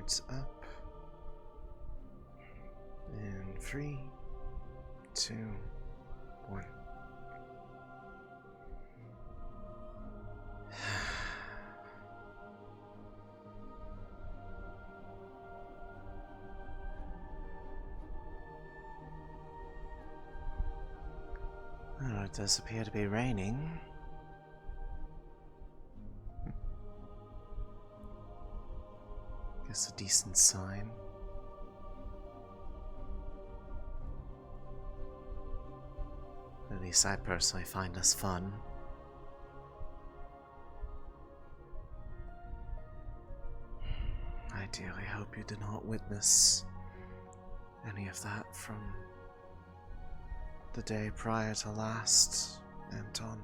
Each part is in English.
Guards up. And 3, 2, 1. Oh, it does appear to be raining. Guess a decent sign. At least I personally find this fun. I dearly hope you did not witness any of that from the day prior to last, Anton.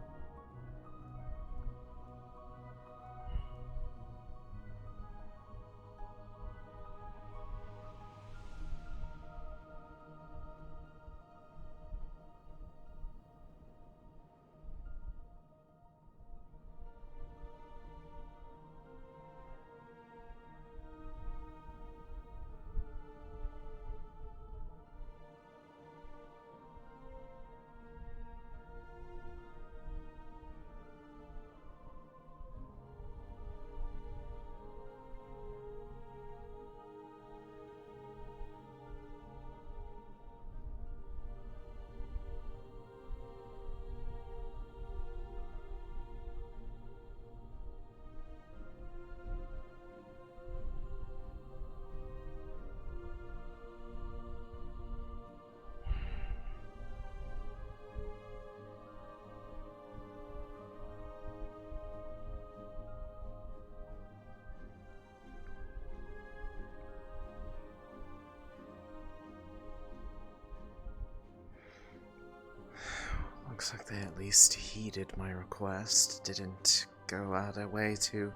Looks like they at least heeded my request, didn't go out of their way to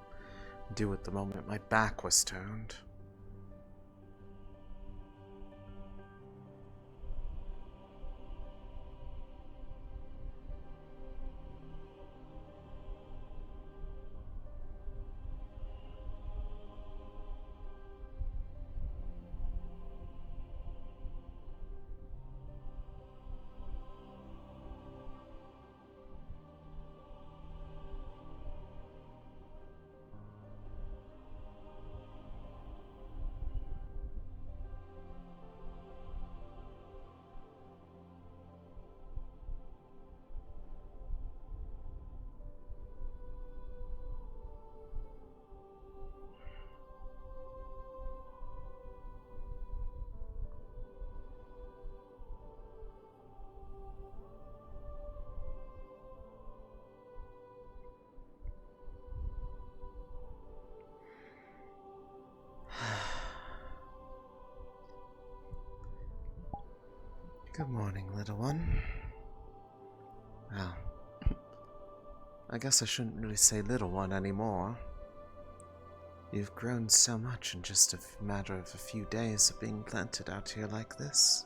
do it the moment my back was turned. Good morning, little one. Well, I guess I shouldn't really say little one anymore. You've grown so much in just a matter of a few days of being planted out here like this.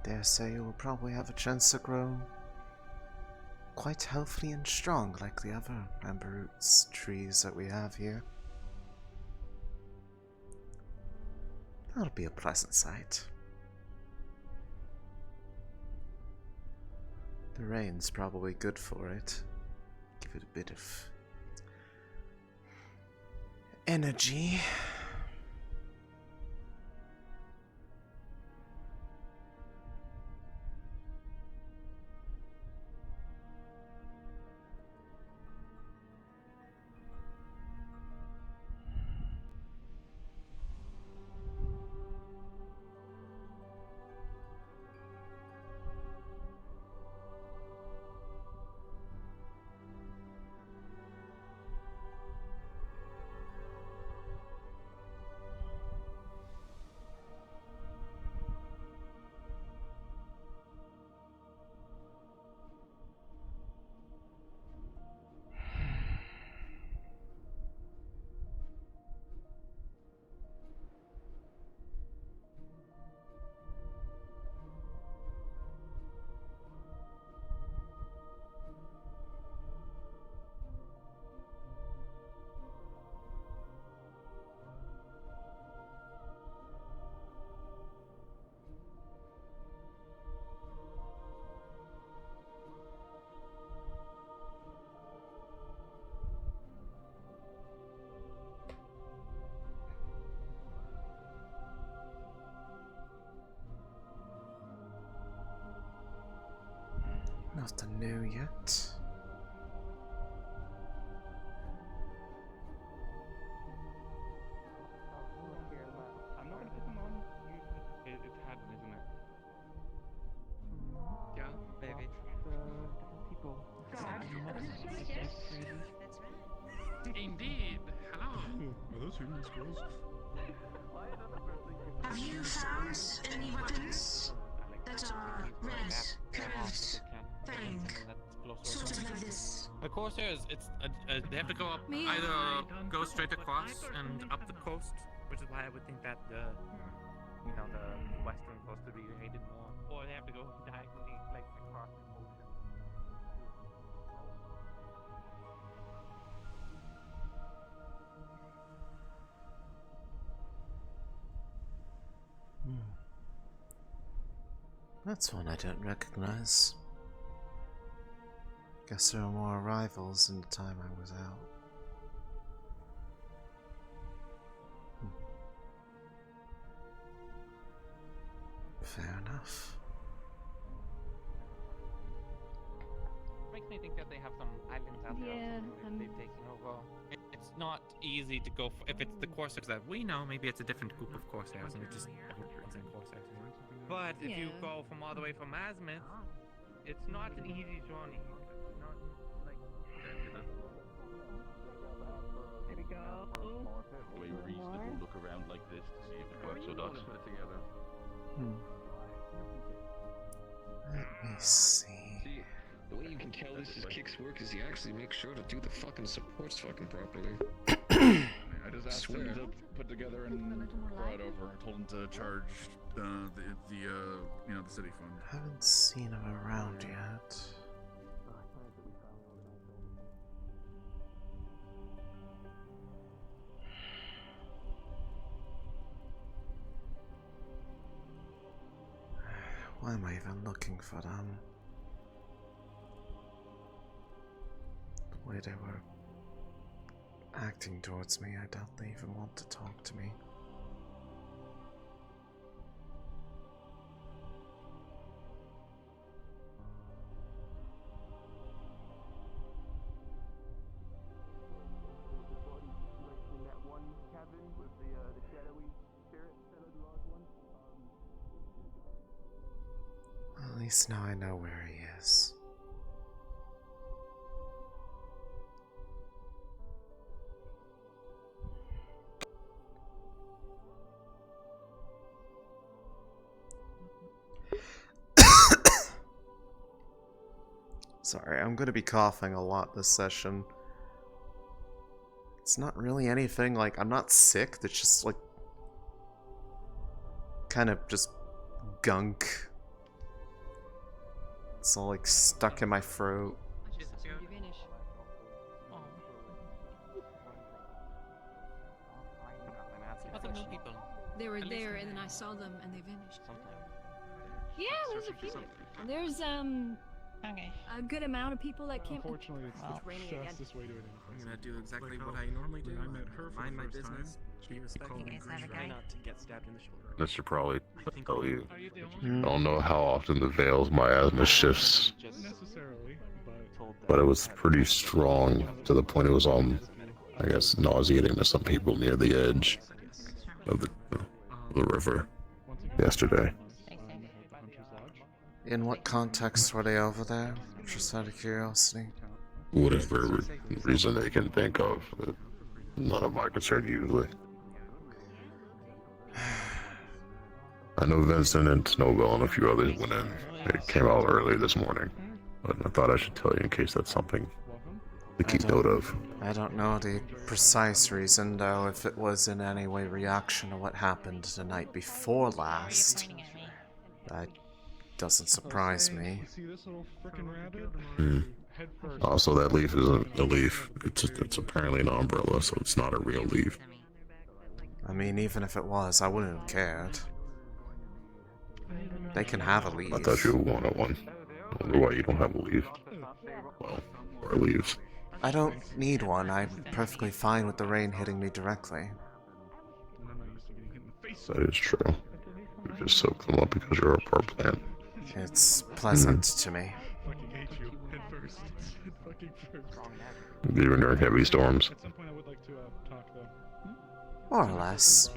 Dare say you will probably have a chance to grow quite healthy and strong like the other amber roots trees that we have here. That'll be a pleasant sight. The rain's probably good for it. Give it a bit of energy. Nothing new yet. I'm not gonna put them on. It's Haddon, isn't it? Yeah, maybe. Different people. Indeed. Hello. Are those humans, girls? Have you found any weapons that are red, curved, fang, sort of like this? The Corsairs, they have to go up, either go straight across and up the coast, which is why I would think that the western coast would be raided more, or they have to go diagonally, like across the ocean. That's one I don't recognize. Guess there were more arrivals in the time I was out. Fair enough. Makes me think that they have some islands out there or something that they've taken over. It's not easy to go for, if it's the Corsairs that we know, maybe it's a different group of Corsairs and it's just Corsairs. But if you go from all the way from Azimuth, it's not an easy journey. It's not like There we go. Way reasonable look around like this to see if it works or not. Put it together. Let me see. See, the way you can tell this is Kick's work is he actually makes sure to do the fucking supports fucking properly. I just asked him to put together and throw it over. I told him to charge the city fund. Haven't seen him around yet. Why am I even looking for them? The way they were acting towards me, I doubt they even want to talk to me. At least now I know where he is. Sorry, I'm gonna be coughing a lot this session. It's not really anything, like, I'm not sick, it's just, like, kind of just gunk. It's all, like, stuck in my throat. They were there and then I saw them and they vanished. Yeah, there's a few. There's a good amount of people that came. Unfortunately, it's raining just again. this way to it anyway. I'm gonna do exactly what I normally do. When I met her for Mind the my first time, business. Be respectful. Try not to get stabbed in the shoulder. That should probably tell you. How you doing? I don't know how often the Vale's miasma shifts, necessarily, but it was pretty strong to the point it was I guess, nauseating to some people near the edge of the river yesterday. In what context were they over there? Just out of curiosity. Whatever reason they can think of, none of my concern usually. I know Vincent and Snowbell and a few others went in. They came out early this morning, but I thought I should tell you in case that's something to keep note of. I don't know the precise reason, though, if it was in any way reaction to what happened the night before last. That doesn't surprise me. See this little frickin' rabbit? Head first. Also, that leaf isn't a leaf. It's apparently an umbrella, so it's not a real leaf. I mean, even if it was, I wouldn't have cared. They can have a leaf. I thought you wanted one. I wonder why you don't have a leaf. Well, or leaves. I don't need one. I'm perfectly fine with the rain hitting me directly. That is true. You just soak them up because you're a poor plant. It's pleasant to me. Fucking hate Even during heavy storms. At some point, I would like to talk though. More or less.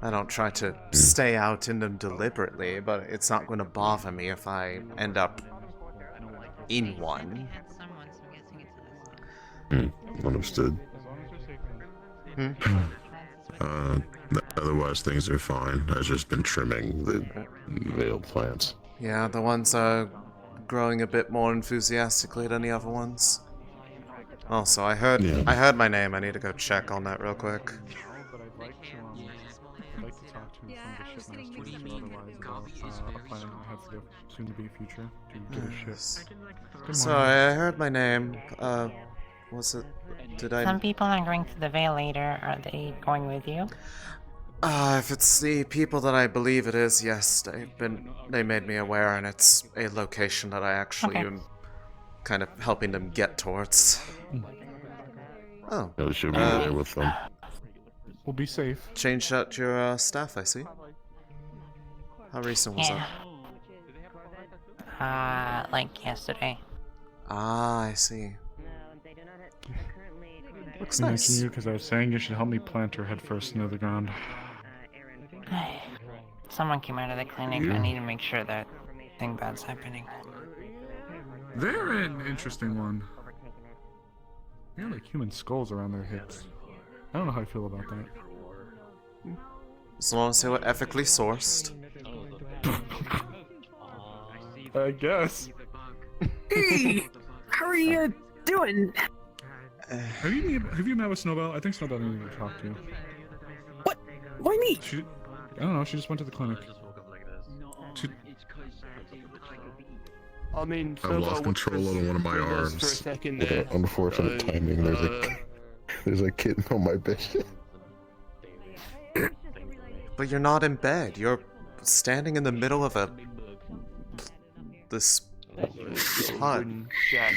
I don't try to stay out in them deliberately, but it's not going to bother me if I end up in one. Understood. As long as you're safe. Otherwise things are fine. I've just been trimming the Vale plants. Yeah, the ones are growing a bit more enthusiastically than the other ones. Also, I heard my name. I need to go check on that real quick. But I'd like to talk to some of the shipmasters or otherwise about a plan I have for the soon-to-be future to get a ship. Good Sorry, I heard my name. Was it? Did I? Some people are going to the Vale later. Are they going with you? If it's the people that I believe it is, yes, they made me aware, and it's a location that I actually am kind of helping them get towards. Oh. I should be there with them. We'll be safe. Changed out your staff, I see. How recent was that? Like yesterday. Ah, I see. Looks Thank nice. you, because I was saying you should help me plant her head first into the ground. Someone came out of the clinic. I need to make sure that nothing bad's happening. They're an interesting one. They got like human skulls around their hips. I don't know how I feel about that. As long as they were ethically sourced. I guess. Hey! How are you doing? Have you met with Snowbell? I think Snowbell needed to talk to you. What? Why me? I don't know, she just went to the clinic. I mean, I've lost control of one of my arms. With unfortunate timing, there's a kitten on my bed. But you're not in bed. You're standing in the middle of this hut. Yeah.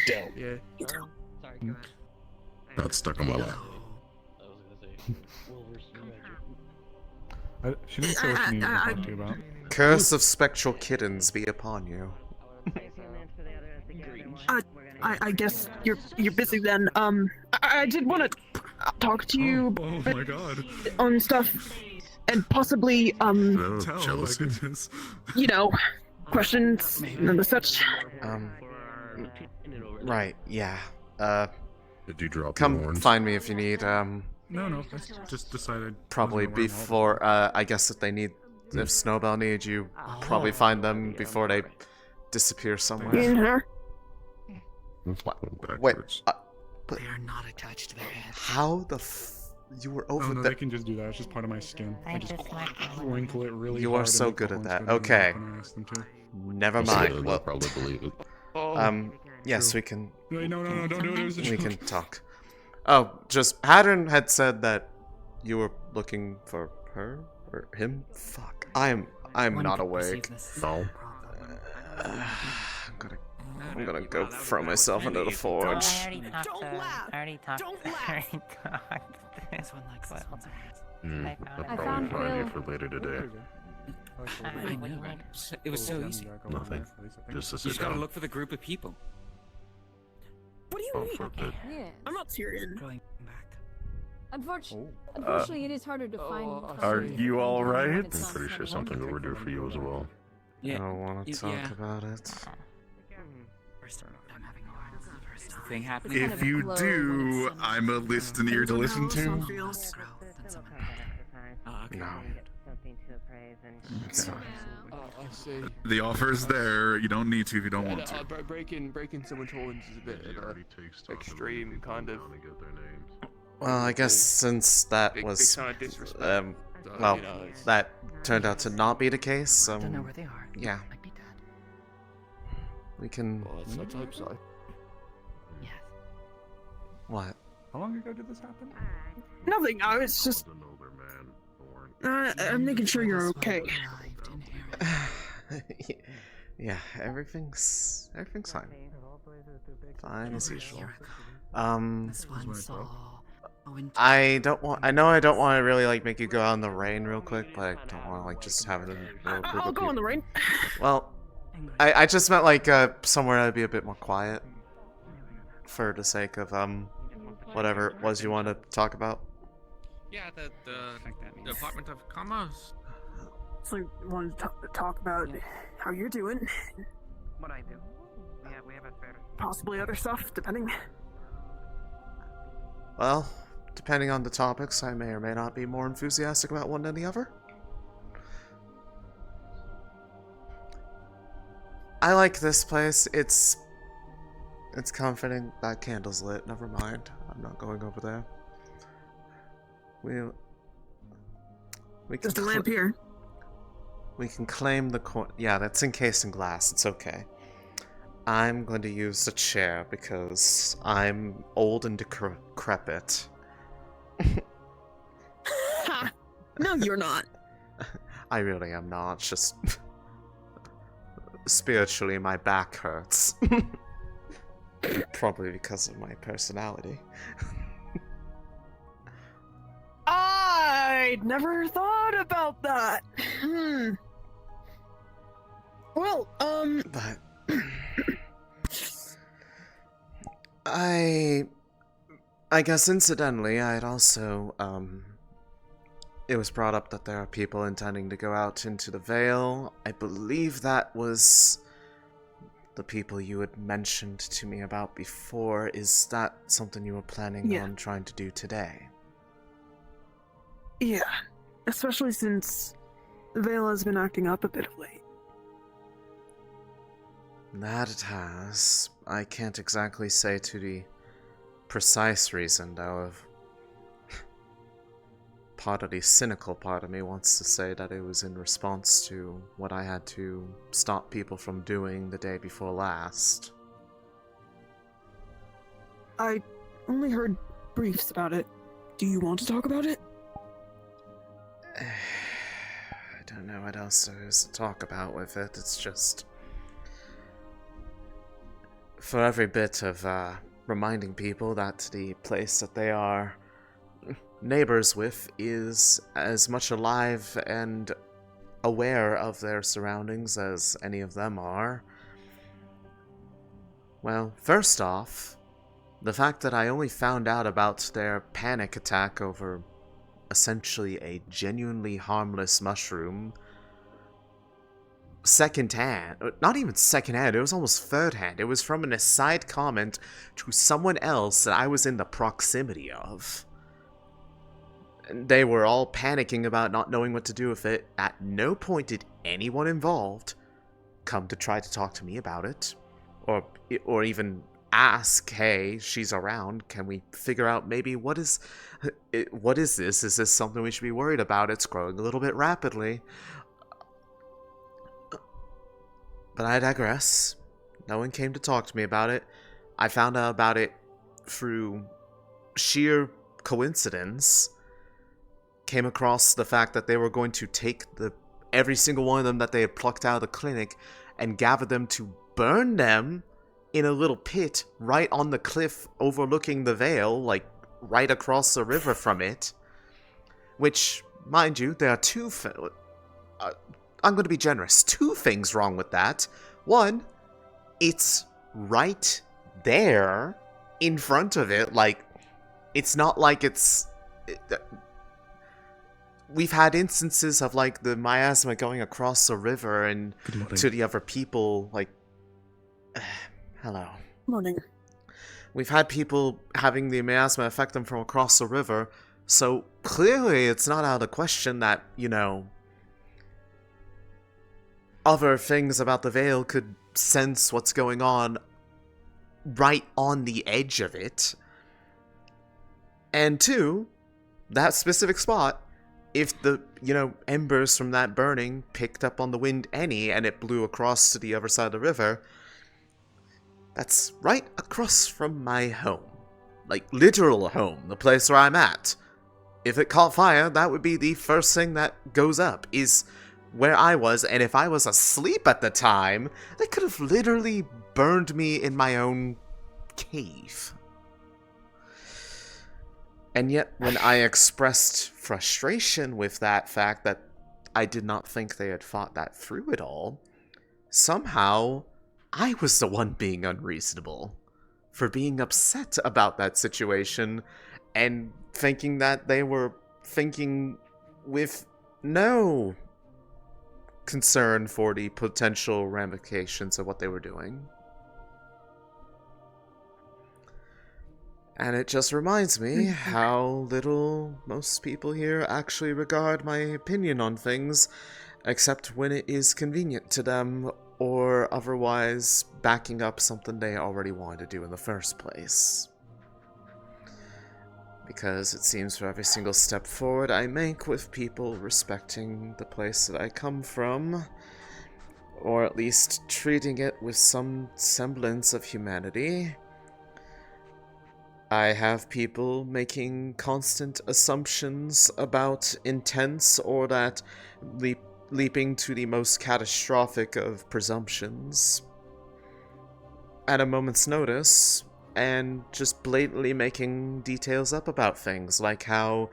Not stuck on my lap. She didn't say what she needed to talk to you about. Curse of spectral kittens be upon you. I guess you're busy then. I did want to talk to you. Oh my god. On stuff, and possibly Jealousy. you know, questions and the such. Right, yeah. Did you drop come your horns? find me if you need, No, I just decided. probably before, I guess if Snowbell needs you, probably find them before they disappear somewhere. In her. Wait, They are not attached to their head. how the you were over Oh no, there? they can just do that. It's just part of my skin. I just wrinkle it really You hard are and so make the good at horns that. go down Okay. when I ask them to. Never So mind. they'll Well, probably believe it. yes, we can. Wait, no, don't do it. It was a We joke. can talk. Oh, just Haddon had said that you were looking for her or him. Fuck, I'm not awake. No. I'm gonna go throw myself into the forge. I already talked. This one likes this one. I'll probably find you for later today. I know. It was so easy. Nothing. Just to You sit just gotta down. look for the group of people. What do you Oh, mean? for a bit. Yeah. I'm not Syrian. Going back. Unfortunately, it is harder to find. Are you all right? I'm It's not pretty sure something overdue for you as well. I don't want to talk yeah. about it. First time I'm having a heart. First thing happening. If you do, I'm a listener to listen to. No. I see. The offer's there. You don't need to if you don't want to. Breaking someone's horns is a bit of a extreme kind of. Well, I guess since that Big was, kind of disrespect. well, You know, it's- that turned out to not be the case. Don't know where they are. Yeah, Might be dead. we can. Well, let's hope so. Yes. What? How long ago did this happen? Nothing. I was just. I'm making sure you're okay. Yeah, everything's fine. Fine as usual. This one saw. I don't want to really like make you go out in the rain real quick, but I don't want to like just have it in a little group I'll of go in the people. rain. Well, I just meant like somewhere that'd be a bit more quiet for the sake of whatever it was you want to talk about. Yeah, the Department of Commerce. So you want to talk about how you're doing? What I do. We have a fair. Possibly other stuff, depending. Well, depending on the topics, I may or may not be more enthusiastic about one than the other. I like this place. It's comforting. That candle's lit. Never mind. I'm not going over there. We There's a lamp here. We can claim the yeah, that's encased in glass. It's okay. I'm going to use the chair because I'm old and decrepit. No, you're not. I really am not. It's just spiritually, my back hurts. Probably because of my personality. I'd never thought about that. Well, But I guess incidentally, I'd also, it was brought up that there are people intending to go out into the Vale. I believe that was the people you had mentioned to me about before. Is that something you were planning on trying to do today? Yeah, especially since Vale has been acting up a bit of late. That it has. I can't exactly say to the precise reason, though. Part of the cynical part of me wants to say that it was in response to what I had to stop people from doing the day before last. I only heard briefs about it. Do you want to talk about it? I don't know what else there is to talk about with it. It's just for every bit of reminding people that the place that they are neighbors with is as much alive and aware of their surroundings as any of them are. Well, first off, the fact that I only found out about their panic attack over essentially a genuinely harmless mushroom secondhand, not even secondhand, it was almost thirdhand. It was from an aside comment to someone else that I was in the proximity of. They were all panicking about not knowing what to do with it. At no point did anyone involved come to try to talk to me about it, or even ask, hey, she's around, can we figure out maybe what is this? Is this something we should be worried about? It's growing a little bit rapidly. But I digress. No one came to talk to me about it. I found out about it through sheer coincidence. Came across the fact that they were going to take every single one of them that they had plucked out of the clinic and gather them to burn them in a little pit right on the cliff overlooking the Vale, like right across the river from it. Which, mind you, there are I'm going to be generous. 2 things wrong with that. One, it's right there in front of it. Like, it's not like it's... We've had instances of, like, the miasma going across the river and to the other people, like... hello. Morning. We've had people having the miasma affect them from across the river, so clearly it's not out of the question that, you know, other things about the Vale could sense what's going on right on the edge of it. And 2, that specific spot, if the, you know, embers from that burning picked up on the wind and it blew across to the other side of the river, that's right across from my home. Like, literal home, the place where I'm at. If it caught fire, that would be the first thing that goes up, is where I was, and if I was asleep at the time, they could have literally burned me in my own cave. And yet, when I expressed frustration with that fact that I did not think they had thought that through at all, somehow I was the one being unreasonable for being upset about that situation and thinking that they were thinking with no concern for the potential ramifications of what they were doing. And it just reminds me how little most people here actually regard my opinion on things, except when it is convenient to them, or otherwise backing up something they already wanted to do in the first place. Because it seems for every single step forward I make with people respecting the place that I come from, or at least treating it with some semblance of humanity, I have people making constant assumptions about intents or that leaping to the most catastrophic of presumptions at a moment's notice, and just blatantly making details up about things, like how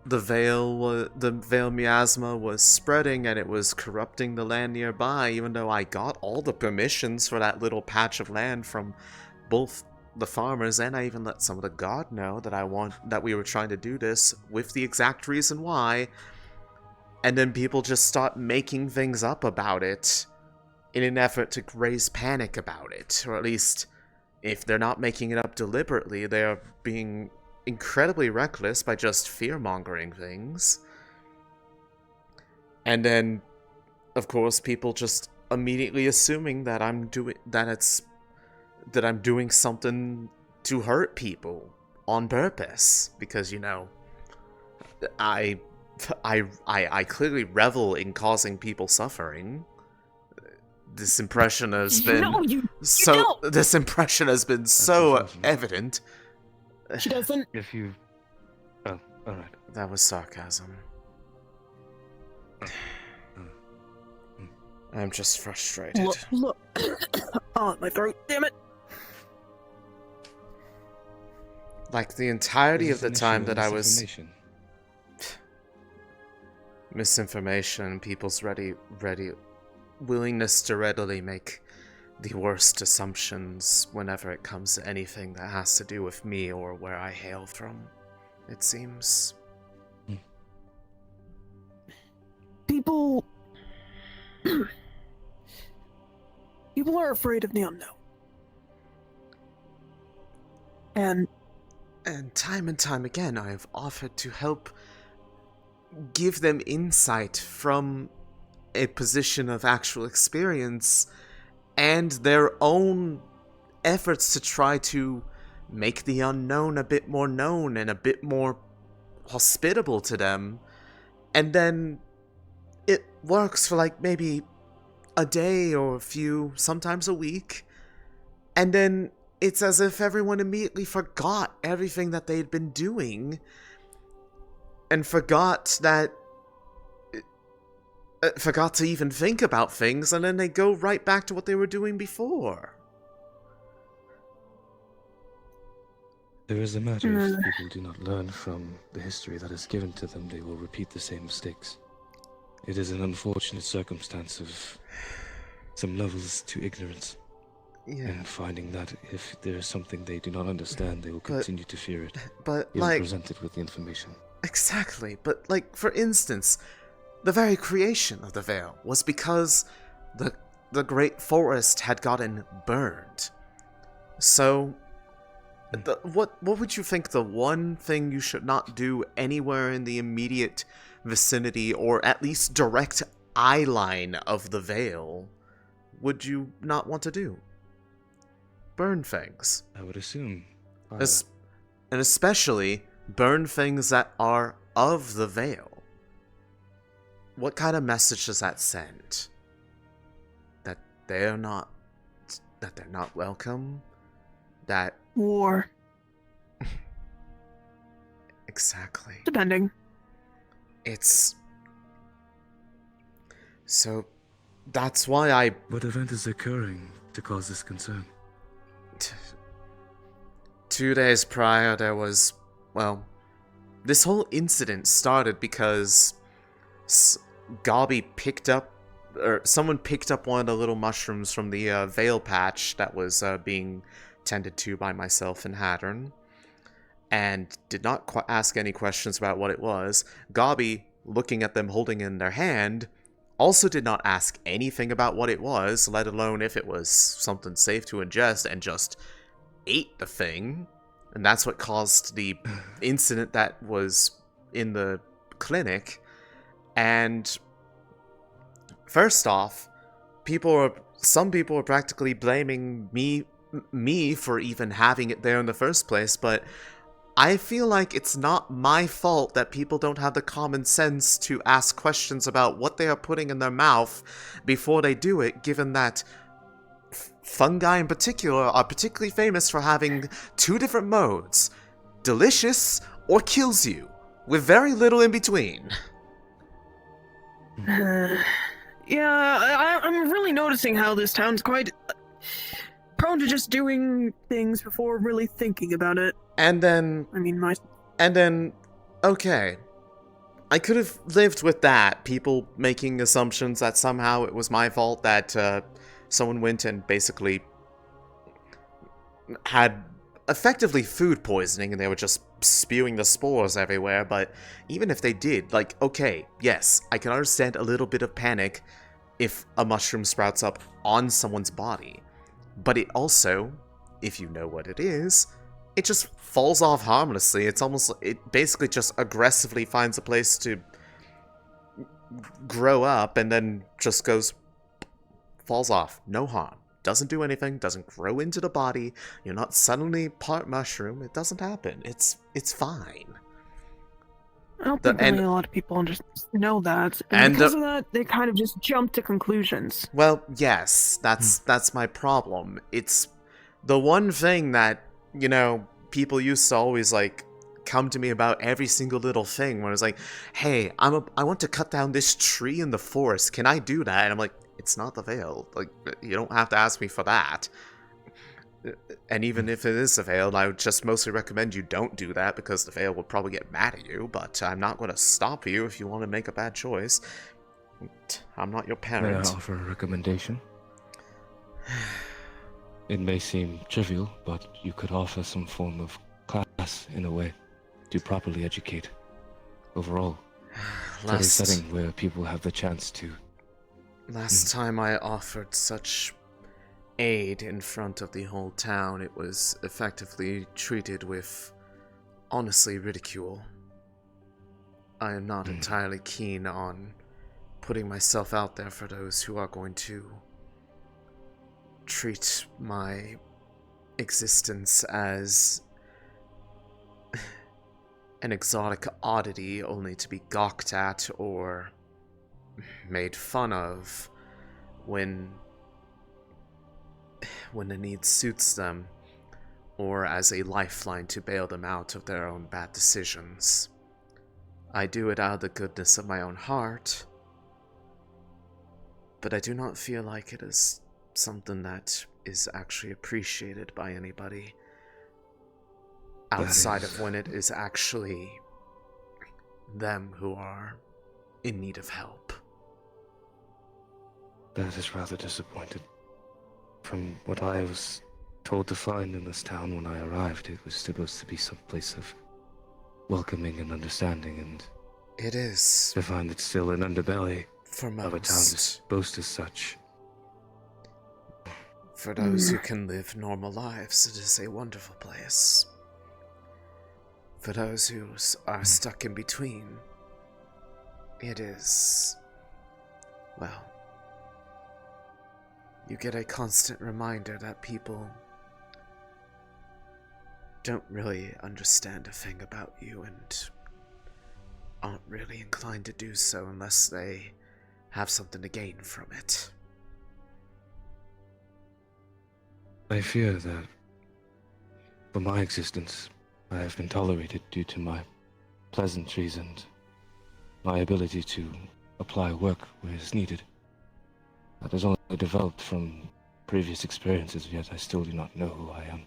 the Vale miasma was spreading and it was corrupting the land nearby, even though I got all the permissions for that little patch of land from both the farmers, and I even let some of the guard know that we were trying to do this with the exact reason why. And then people just start making things up about it in an effort to raise panic about it, or at least if they're not making it up deliberately, they're being incredibly reckless by just fear-mongering things. And then, of course, people just immediately assuming that I'm doing something to hurt people on purpose, because, you know, I clearly revel in causing people suffering. This impression has been This impression has been so evident. She doesn't. If you... Oh, alright. That was sarcasm. I'm just frustrated. Look. Oh, my throat, damn it. Like, the entirety of the time that I was... Misinformation, people's willingness to readily make the worst assumptions whenever it comes to anything that has to do with me or where I hail from, it seems. People are afraid of the unknown. And time again, I have offered to help give them insight from a position of actual experience and their own efforts to try to make the unknown a bit more known and a bit more hospitable to them. And then it works for like maybe a day or a few, sometimes a week. And then it's as if everyone immediately forgot everything that they'd been doing and forgot to even think about things, and then they go right back to what they were doing before. There is a matter if people do not learn from the history that is given to them, they will repeat the same mistakes. It is an unfortunate circumstance of some levels to ignorance. Yeah. And finding that if there is something they do not understand, they will continue to fear it. But, even like... presented with the information. Exactly, but, like, for instance, the very creation of the Vale was because the great forest had gotten burned. So, what would you think the one thing you should not do anywhere in the immediate vicinity, or at least direct eye line of the Vale, would you not want to do? Burn things. I would assume. And especially burn things that are of the Vale. What kind of message does that send? That they're not welcome? That war. Exactly. Depending. It's so that's why What event is occurring to cause this concern? 2 days prior there was, well, this whole incident started because someone picked up one of the little mushrooms from the Vale patch that was being tended to by myself and Hattern, and did not ask any questions about what it was. Gobby, looking at them holding in their hand, also did not ask anything about what it was, let alone if it was something safe to ingest, and just ate the thing. And that's what caused the incident that was in the clinic. And first off, some people are practically blaming me for even having it there in the first place, but I feel like it's not my fault that people don't have the common sense to ask questions about what they are putting in their mouth before they do it, given that fungi in particular are particularly famous for having two different modes: delicious or kills you, with very little in between. Yeah, I'm really noticing how this town's quite prone to just doing things before really thinking about it. And then... okay. I could have lived with that. People making assumptions that somehow it was my fault that someone went and basically had effectively food poisoning and they were just spewing the spores everywhere. But even if they did, like, okay, yes, I can understand a little bit of panic if a mushroom sprouts up on someone's body. But it also, if you know what it is, it just falls off harmlessly. It basically just aggressively finds a place to grow up and then just falls off. No harm. Doesn't do anything, doesn't grow into the body. You're not suddenly part mushroom. It doesn't happen. It's fine. I don't think really a lot of people know that. And because of that, they kind of just jump to conclusions. Well, yes, that's my problem. It's the one thing that, you know, people used to always, like, come to me about every single little thing, where it's like, hey, I want to cut down this tree in the forest. Can I do that? And I'm like, it's not the Vale. Like, you don't have to ask me for that. And even if it is the Vale, I would just mostly recommend you don't do that, because the Vale will probably get mad at you, but I'm not going to stop you if you want to make a bad choice. I'm not your parent. May I offer a recommendation? It may seem trivial, but you could offer some form of class, in a way, to properly educate. Overall, a setting where people have the chance to... Last time I offered such aid in front of the whole town, it was effectively treated with, honestly, ridicule. I am not entirely keen on putting myself out there for those who are going to treat my existence as an exotic oddity only to be gawked at or made fun of when the need suits them, or as a lifeline to bail them out of their own bad decisions. I do it out of the goodness of my own heart, but I do not feel like it is something that is actually appreciated by anybody outside of when it is actually them who are in need of help. That is rather disappointed. From what I was told to find in this town when I arrived, it was supposed to be some place of welcoming and understanding, and it is. To find it still an underbelly for most. Of a town that boasts as such. For those who can live normal lives, it is a wonderful place. For those who are stuck in between, it is, well, you get a constant reminder that people don't really understand a thing about you and aren't really inclined to do so unless they have something to gain from it. I fear that for my existence, I have been tolerated due to my pleasantries and my ability to apply work where it's needed. That has only developed from previous experiences, yet I still do not know who I am,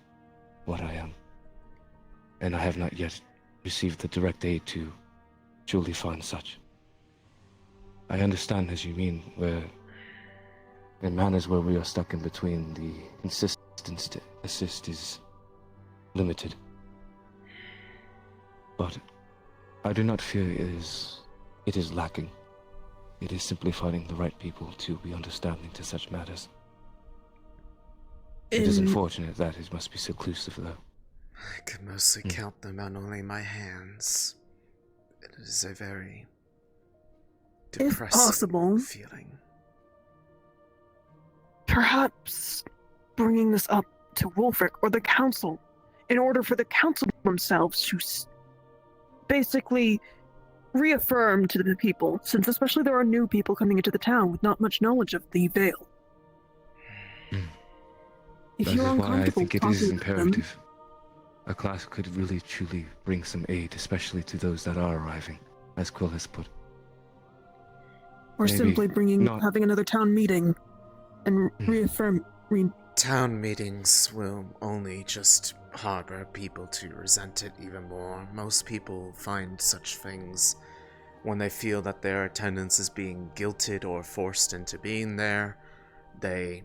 what I am. And I have not yet received the direct aid to truly find such. I understand, as you mean, where in manners where we are stuck in between the assist is limited. But I do not fear it is lacking. It is simply finding the right people to be understanding to such matters. It is unfortunate that it must be seclusive, though. I could mostly count them on only my hands. It is a very depressing feeling. Perhaps bringing this up to Wolfric or the council, in order for the council themselves to basically reaffirm to the people, since especially there are new people coming into the town with not much knowledge of the Vale. That is why I think it is imperative. A class could really truly bring some aid, especially to those that are arriving, as Quill has put. Or Maybe simply having another town meeting and reaffirm. Town meetings will only just harbor people to resent it even more. Most people find such things when they feel that their attendance is being guilted or forced into being there. They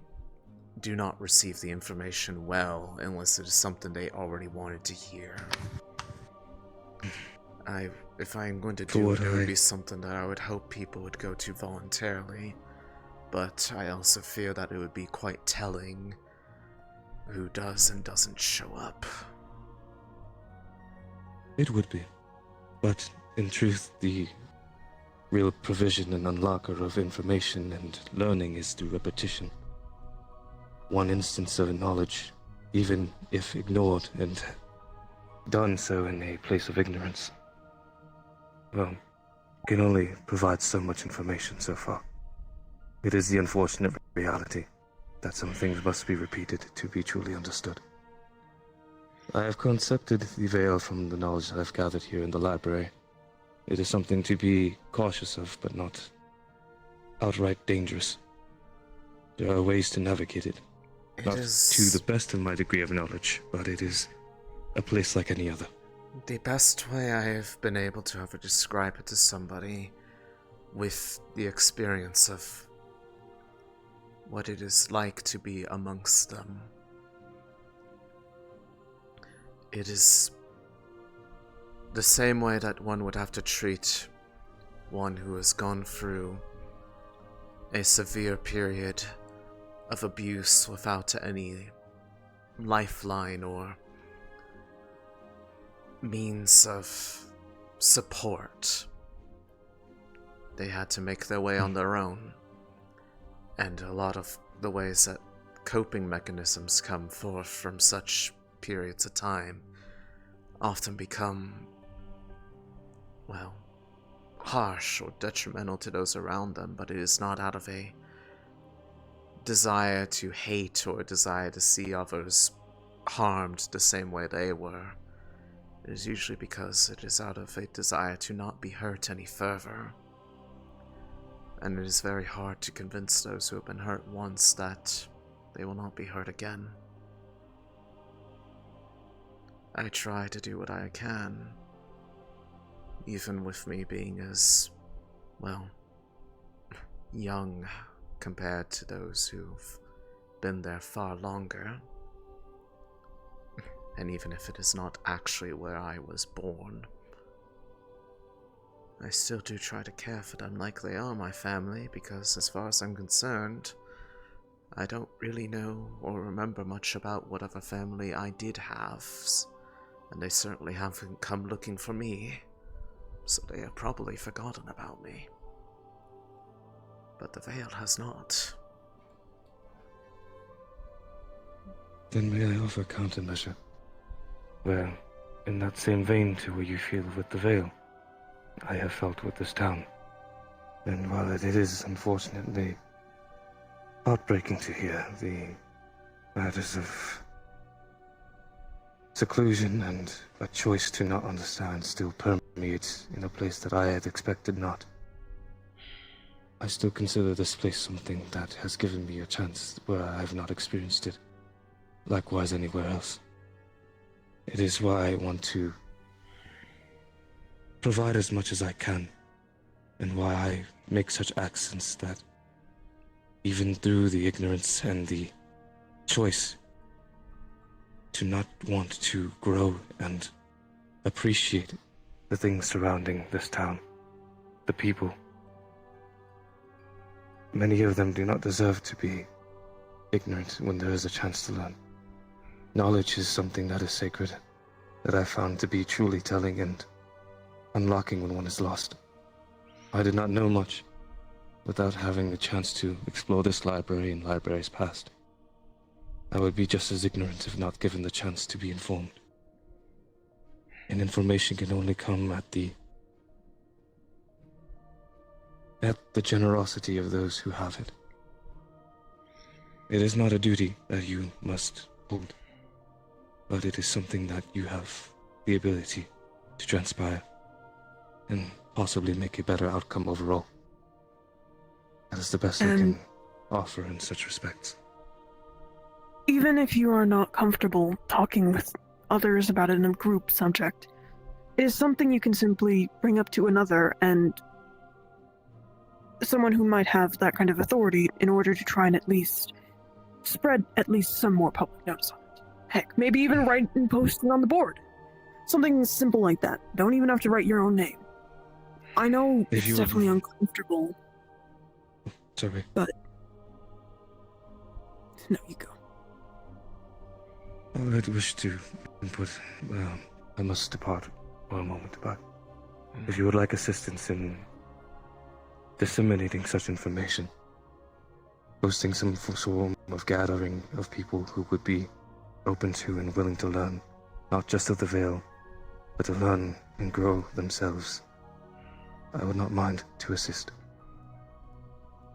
do not receive the information well unless it is something they already wanted to hear. If I'm going to do it, it would be something that I would hope people would go to voluntarily, but I also fear that it would be quite telling who does and doesn't show up. It would be, but in truth, the real provision and unlocker of information and learning is through repetition. One instance of knowledge, even if ignored and done so in a place of ignorance, well, can only provide so much information so far. It is the unfortunate reality that some things must be repeated to be truly understood. I have concepted the Vale from the knowledge that I've gathered here in the library. It is something to be cautious of, but not outright dangerous. There are ways to navigate it. Not to the best of my degree of knowledge, but it is a place like any other. The best way I have been able to ever describe it to somebody with the experience of what it is like to be amongst them. It is the same way that one would have to treat one who has gone through a severe period of abuse without any lifeline or means of support. They had to make their way on their own, and a lot of the ways that coping mechanisms come forth from such periods of time often become, well, harsh or detrimental to those around them, but it is not out of a desire to hate or a desire to see others harmed the same way they were. It is usually because it is out of a desire to not be hurt any further. And it is very hard to convince those who have been hurt once that they will not be hurt again. I try to do what I can, even with me being as, well, young compared to those who've been there far longer. And even if it is not actually where I was born, I still do try to care for them like they are my family, because as far as I'm concerned, I don't really know or remember much about whatever family I did have, and they certainly haven't come looking for me, so they have probably forgotten about me. But the Vale has not. Then may I offer countermeasure? Well, in that same vein to what you feel with the Vale, I have felt with this town. And while it is unfortunately heartbreaking to hear, the matters of seclusion and a choice to not understand still permeates in a place that I had expected not. I still consider this place something that has given me a chance where I have not experienced it, likewise anywhere else. It is why I want to provide as much as I can, and why I make such accents that, even through the ignorance and the choice to not want to grow and appreciate the things surrounding this town, the people. Many of them do not deserve to be ignorant when there is a chance to learn. Knowledge is something that is sacred, that I found to be truly telling and unlocking when one is lost. I did not know much without having the chance to explore this library and libraries past. I would be just as ignorant if not given the chance to be informed. And information can only come at the generosity of those who have it. It is not a duty that you must hold, but it is something that you have the ability to transpire and possibly make a better outcome overall. That is the best I can offer in such respects. Even if you are not comfortable talking with others about it in a group subject, it is something you can simply bring up to another and someone who might have that kind of authority in order to try and at least spread at least some more public notice on it. Heck, maybe even write and post it on the board. Something simple like that. Don't even have to write your own name. I know it's definitely uncomfortable. Sorry. But no, you go. I would wish to input. I must depart for a moment, but if you would like assistance in disseminating such information, hosting some form of gathering of people who would be open to and willing to learn, not just of the Vale, but to learn and grow themselves, I would not mind to assist.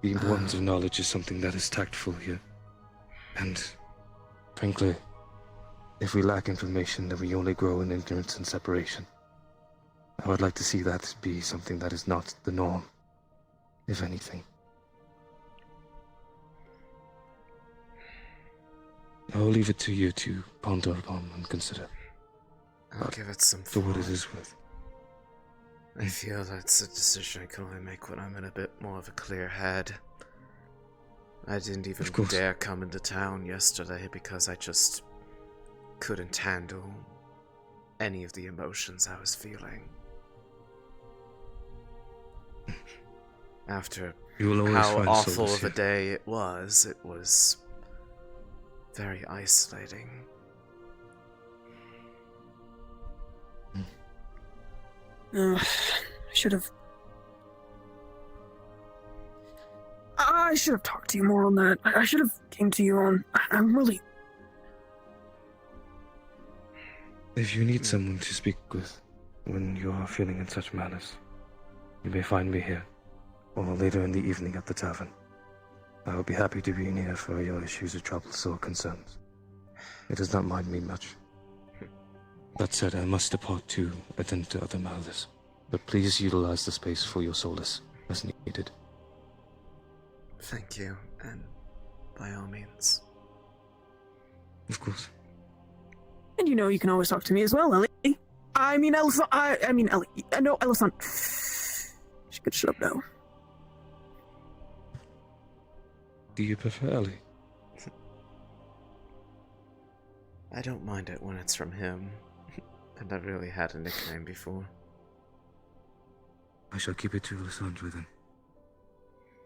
The importance of knowledge is something that is tactful here, and frankly, if we lack information, then we only grow in ignorance and separation. I would like to see that be something that is not the norm, if anything. I will leave it to you to ponder upon and consider. I'll give it some for thought. what it is worth. I feel that's a decision I can only make when I'm in a bit more of a clear head. I didn't even dare come into town yesterday because I just couldn't handle any of the emotions I was feeling. After how awful of a day it was very isolating. I should have talked to you more on that. I should have came to you on. I'm really. If you need someone to speak with when you are feeling in such manners, you may find me here, or later in the evening at the tavern. I will be happy to be near for your issues or troubles or concerns. It does not mind me much. That said, I must depart to attend to other matters, but please utilize the space for your solace as needed. Thank you, and by all means. Of course. And you know you can always talk to me as well, Ellie. I mean, Ellie. No, Elisande. She could shut up now. Do you prefer Ellie? I don't mind it when it's from him. And I've really had a nickname before. I shall keep it to Elisande then.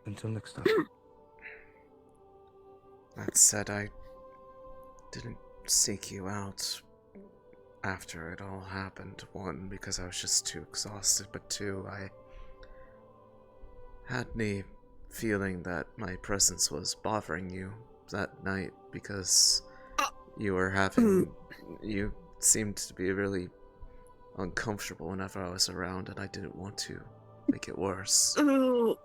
Until next time. That said, I didn't seek you out after it all happened. One, because I was just too exhausted, but two, I had the feeling that my presence was bothering you that night because you were having... You seemed to be really uncomfortable whenever I was around, and I didn't want to make it worse. No,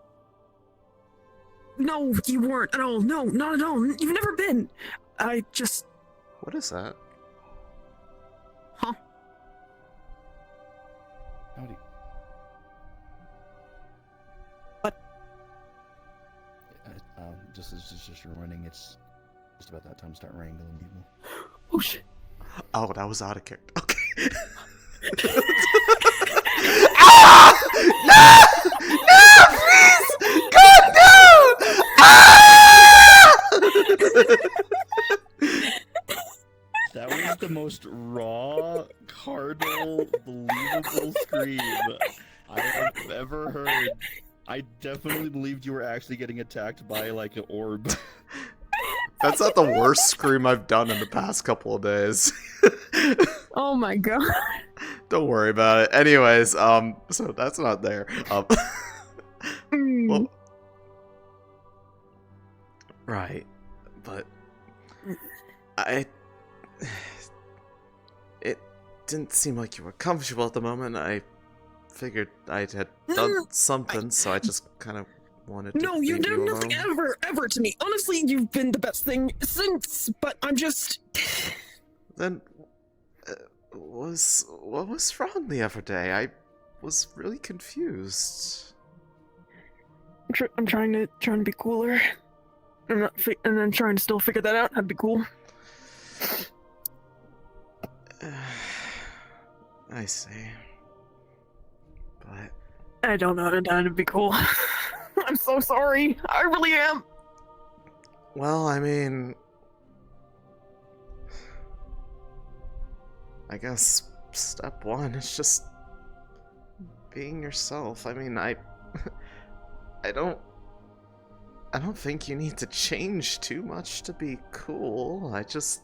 you weren't at all. No, not at all. You've never been. I just... What is that? Huh? Howdy. What? Just as you're running, it's just about that time to start wrangling people. Oh shit. Oh, that was out of character. Okay. Ah! No! No, please! Calm down! Ah! That was I definitely believed you were actually getting attacked by, like, an orb. That's not the worst scream I've done in the past couple of days. Oh my god. Don't worry about it. Anyways, so that's not there. Well, right, but it didn't seem like you were comfortable at the moment. I figured I had done something, so I just kind of wanted to No, you've leave done you nothing alone. ever to me. Honestly, you've been the best thing since, but I'm just... Then, what was wrong the other day? I was really confused. I'm trying to be cooler. I'm not and then trying to still figure that out. That'd be cool. I see. But I don't know how to be cool. I'm so sorry. I really am. well, I mean, I guess step one is just being yourself. I mean, I don't think you need to change too much to be cool. I just...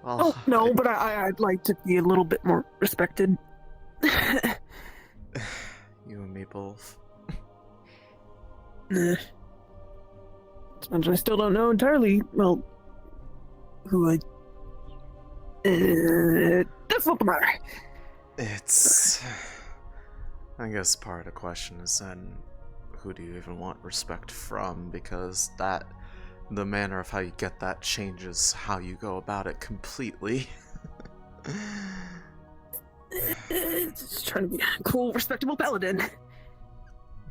well, Oh, no, but I'd like to be a little bit more respected. You and me both. I still don't know entirely, well, who that's not the matter. It's... I guess part of the question is then, who do you even want respect from? Because the manner of how you get that changes how you go about it completely. Just trying to be a cool, respectable paladin.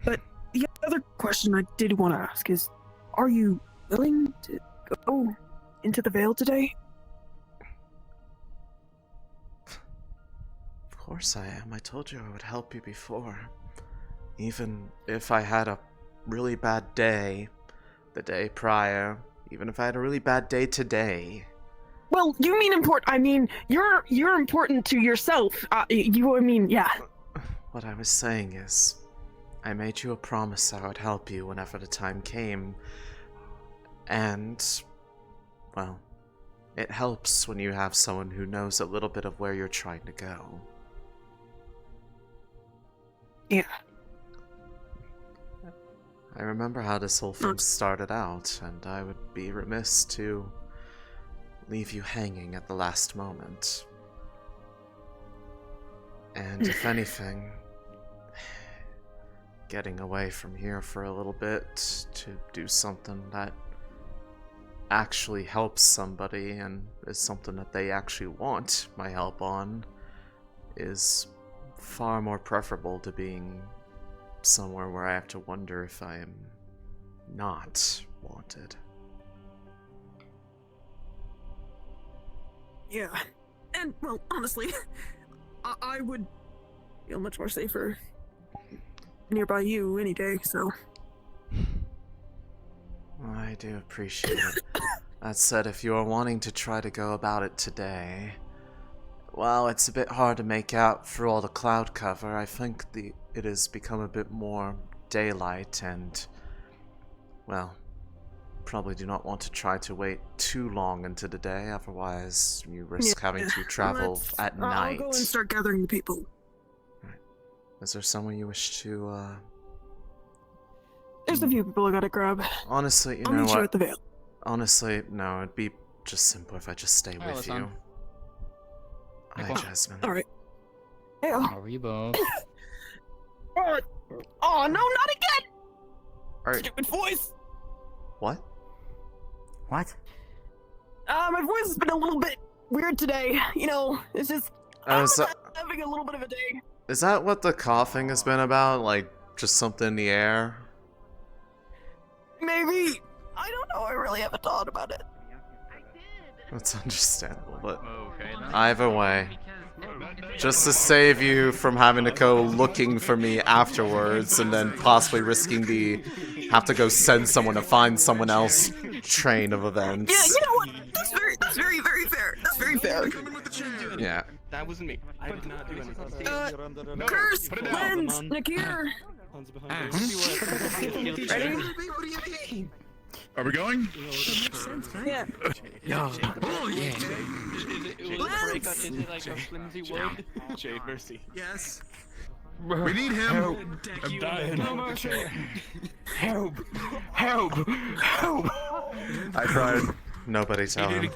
But the other question I did want to ask is, are you willing to go into the Vale today? Of course I am. I told you I would help you before. Even if I had a really bad day the day prior, even if I had a really bad day today. Well, you mean important. I mean, you're important to yourself. Yeah. What I was saying is, I made you a promise I would help you whenever the time came. And, well, it helps when you have someone who knows a little bit of where you're trying to go. Yeah. I remember how this whole thing started out, and I would be remiss to leave you hanging at the last moment. And if anything, getting away from here for a little bit to do something that actually helps somebody and is something that they actually want my help on is far more preferable to being somewhere where I have to wonder if I am not wanted. Yeah. And, well, honestly, I would feel much more safer nearby you any day, so... I do appreciate it. That said, if you are wanting to try to go about it today, well, it's a bit hard to make out through all the cloud cover. I think it has become a bit more daylight and, well, probably do not want to try to wait too long into the day, otherwise you risk having to travel at night. I'll go and start gathering the people. Right. Is there someone you wish to, There's a few people I gotta grab. Honestly, I'll meet you at the Vale. Honestly, no, it'd be just simpler if I just stay with you. Hi, Jasmine. Alright. Hey, How are you both? Oh, no, not again! Stupid voice! What? What? My voice has been a little bit weird today. You know, it's just... I'm having a little bit of a day. Is that what the coughing has been about? Like, just something in the air? Maybe. I don't know. I really haven't thought about it. That's understandable, but either way, just to save you from having to go looking for me afterwards and then possibly risking the have to go send someone to find someone else train of events. Yeah, you know what? That's very, very fair. That's very fair. Yeah. That wasn't me. I did not do anything. Curse! Lens! Nakir! Ready? What do you mean? Are we going? Yeah. Is it like a flimsy wood? Jade Mercy. Yes. We need him. I'm dying. No mercy. Help! Help! Help! I tried. Nobody tell him.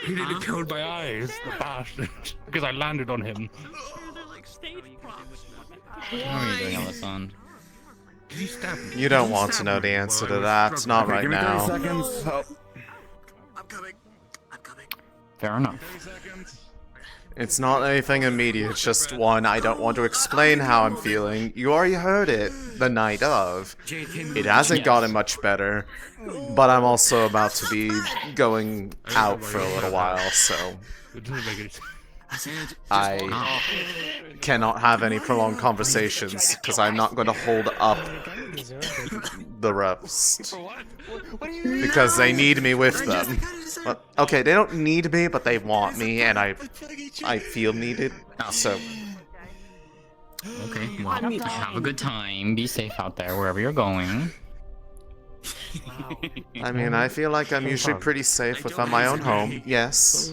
He nearly killed my eyes, the bastard. Because I landed on him. How are you doing, Elisande? You don't want to know the answer to that. Not right now. 30 seconds. Oh. I'm coming. Fair enough. 30 seconds. It's not anything immediate, it's just one, I don't want to explain how I'm feeling. You already heard it the night of. It hasn't gotten much better, but I'm also about to be going out for a little while, so I cannot have any prolonged conversations, because I'm not going to hold up the rest. Because they need me with them. But, okay, they don't need me, but they want me, and I feel needed, so... Okay, well, have a good time. Be safe out there, wherever you're going. I mean, I feel like I'm usually pretty safe within my own home, yes.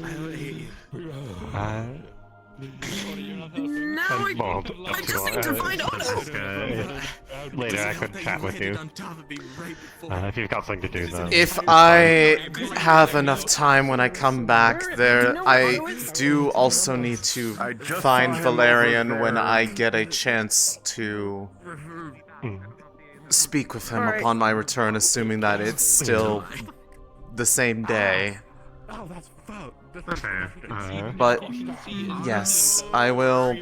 Now I just need to find Otto! Later I could chat with you. If you've got something to do then. If I have enough time when I come back there, I do also need to find Valerian when I get a chance to speak with him upon my return, assuming that it's still the same day. Oh, that's fucked. But yes, I will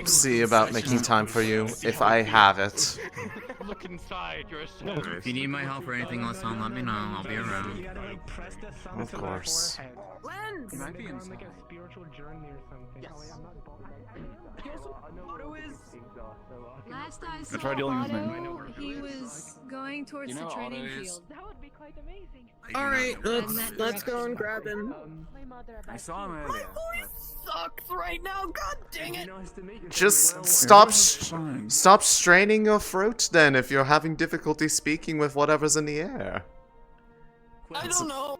see about making time for you if I have it. Look inside, you're a If you need my help or anything, Elisande, let me know. I'll be around. Of course. Lens! You might be on like a spiritual journey or something. Yes. Otto is... Last I saw tried yelling his name. Otto, he was going towards the training field. That would be quite amazing. Alright, let's go and grab him. I saw him earlier. My voice sucks right now, god dang it! Just stop straining your throat then if you're having difficulty speaking with whatever's in the air. I don't know!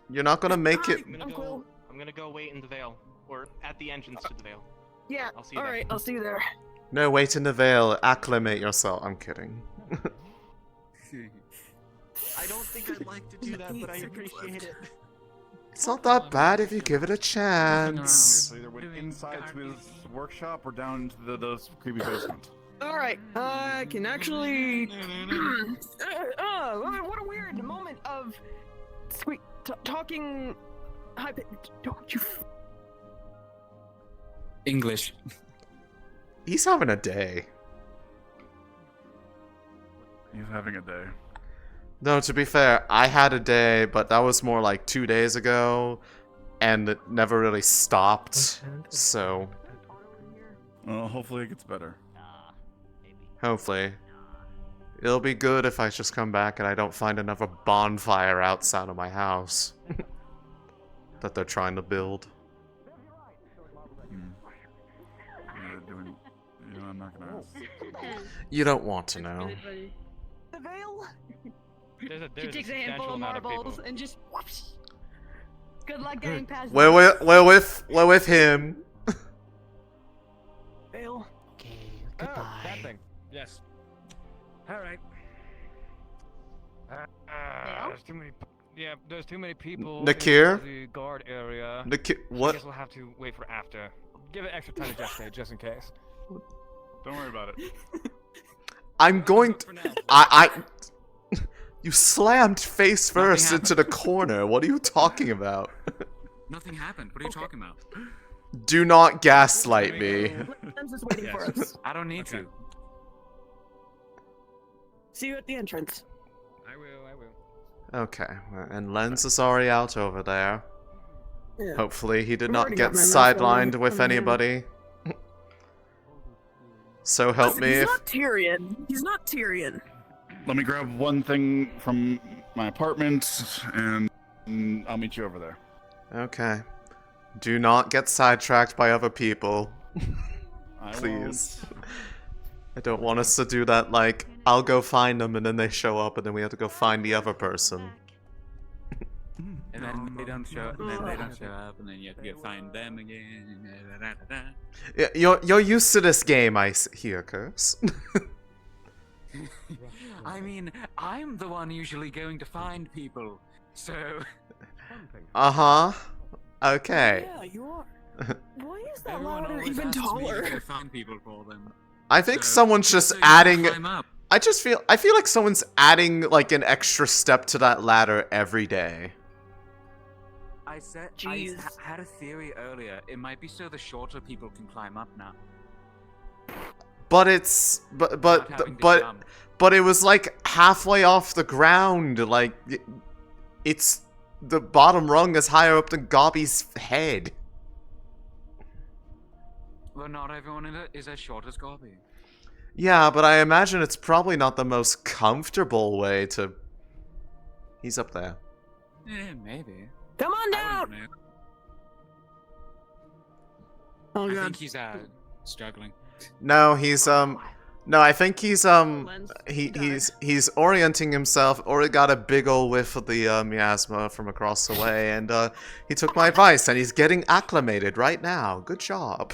You're not gonna make it. I'm gonna go wait in the Vale. Or at the entrance to the Vale. Yeah, I'll see you alright, I'll see you there. No, wait in the Vale. Acclimate yourself. I'm kidding. I don't think I'd like to do that, but I appreciate it. It's not that bad if you give it a chance. So either went inside to his workshop or down to the creepy basement. Alright, I can actually... what a weird moment of... Sweet, talking... Don't you... English. He's having a day. He's having a day. No, to be fair, I had a day, but that was more like 2 days ago, and it never really stopped, so... Well, hopefully it gets better. Hopefully. It'll be good if I just come back and I don't find another bonfire outside of my house. That they're trying to build. I'm not gonna ask. You don't want to know. The Vale? There's She takes a handful of marbles and just whoops. Good luck getting past. We're with him. Vale. Okay, goodbye. That thing. Yes. Alright. There's too many. Yeah, there's too many people. Nakir? In the guard area. Nakir, what? I guess we'll have to wait for after. Give it extra time to gestate, just in case. Don't worry about it. I'm going to... You slammed face first into the corner. What are you talking about? Nothing happened. What are you talking about? Do not gaslight me. Lens is waiting for us. I don't need to. See you at the entrance. I will. Okay, and Lens is already out over there. Yeah. Hopefully he did I've not already get got my mouth sidelined full with from him. anybody. So help Listen, me he's if... not Tyrion. He's not Tyrion. Let me grab one thing from my apartment, and I'll meet you over there. Okay. Do not get sidetracked by other people. I Please. I don't want us to do that, like, I'll go find them and then they show up and then we have to go find the other person. And then they don't show up, and then they don't show up, and then you have to go find them again. Yeah, you're used to this game, I hear, Curse. I mean, I'm the one usually going to find people, so... Uh-huh. Okay. Yeah, you are. Why is that Everyone louder always even asks me to taller? go find people for them. I think So, someone's just so you can adding... climb up. I feel like someone's adding, like, an extra step to that ladder every day. I had a theory earlier. It might be so the shorter people can climb up now. But it's... Not having to But jump. it was, like, halfway off the ground. Like, it's... The bottom rung is higher up than Gobby's head. Well, not everyone is as short as Gorby. Yeah, but I imagine it's probably not the most comfortable way to... He's up there. Yeah, maybe. Come on I down! don't know. Oh I god. think he's struggling. No, he's no, I think he's he's orienting himself. Already got a big ol' whiff of the miasma from across the way, and he took my advice, and he's getting acclimated right now. Good job.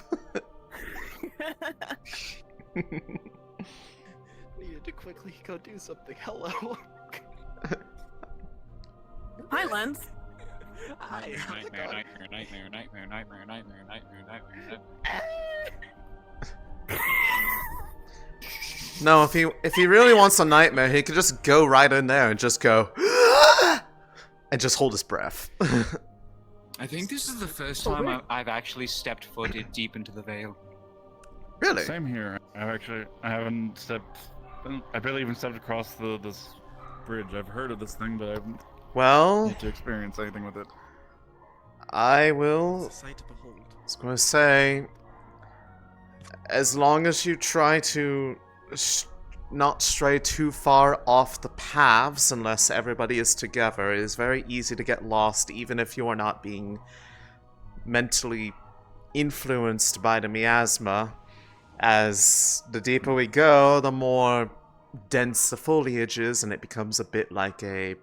Needed to quickly go do something. Hello. Hi, Lens. Hi. Nightmare. No, if he really wants a nightmare, he could just go right in there and just go and just hold his breath. I think this is the first time I've actually stepped foot deep into the Vale. Really? Same here. I haven't stepped. I barely even stepped across this bridge. I've heard of this thing, but I haven't. Well, yet to experience anything with it. I will. I was going to say, as long as you try to not stray too far off the paths, unless everybody is together, it is very easy to get lost, even if you are not being mentally influenced by the miasma. As the deeper we go, the more dense the foliage is, and it becomes a bit like a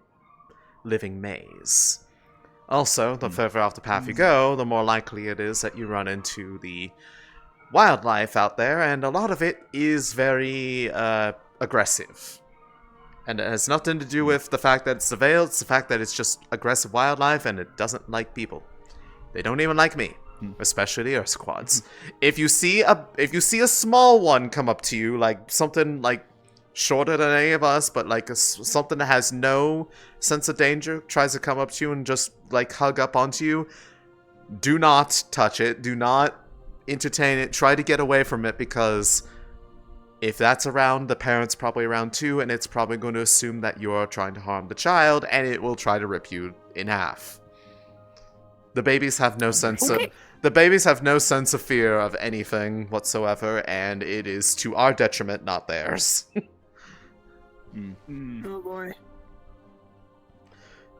living maze. Also, the further off the path you go, the more likely it is that you run into the wildlife out there, and a lot of it is very aggressive. And it has nothing to do with the fact that it's the Vale, it's the fact that it's just aggressive wildlife, and it doesn't like people. They don't even like me. Especially the Earth Squads. If you see a small one come up to you, like something like shorter than any of us, but like something that has no sense of danger, tries to come up to you and just like hug up onto you, do not touch it. Do not entertain it. Try to get away from it, because if that's around, the parent's probably around too, and it's probably going to assume that you're trying to harm the child, and it will try to rip you in half. The babies have no sense of... The babies have no sense of fear of anything whatsoever, and it is to our detriment, not theirs. Oh boy.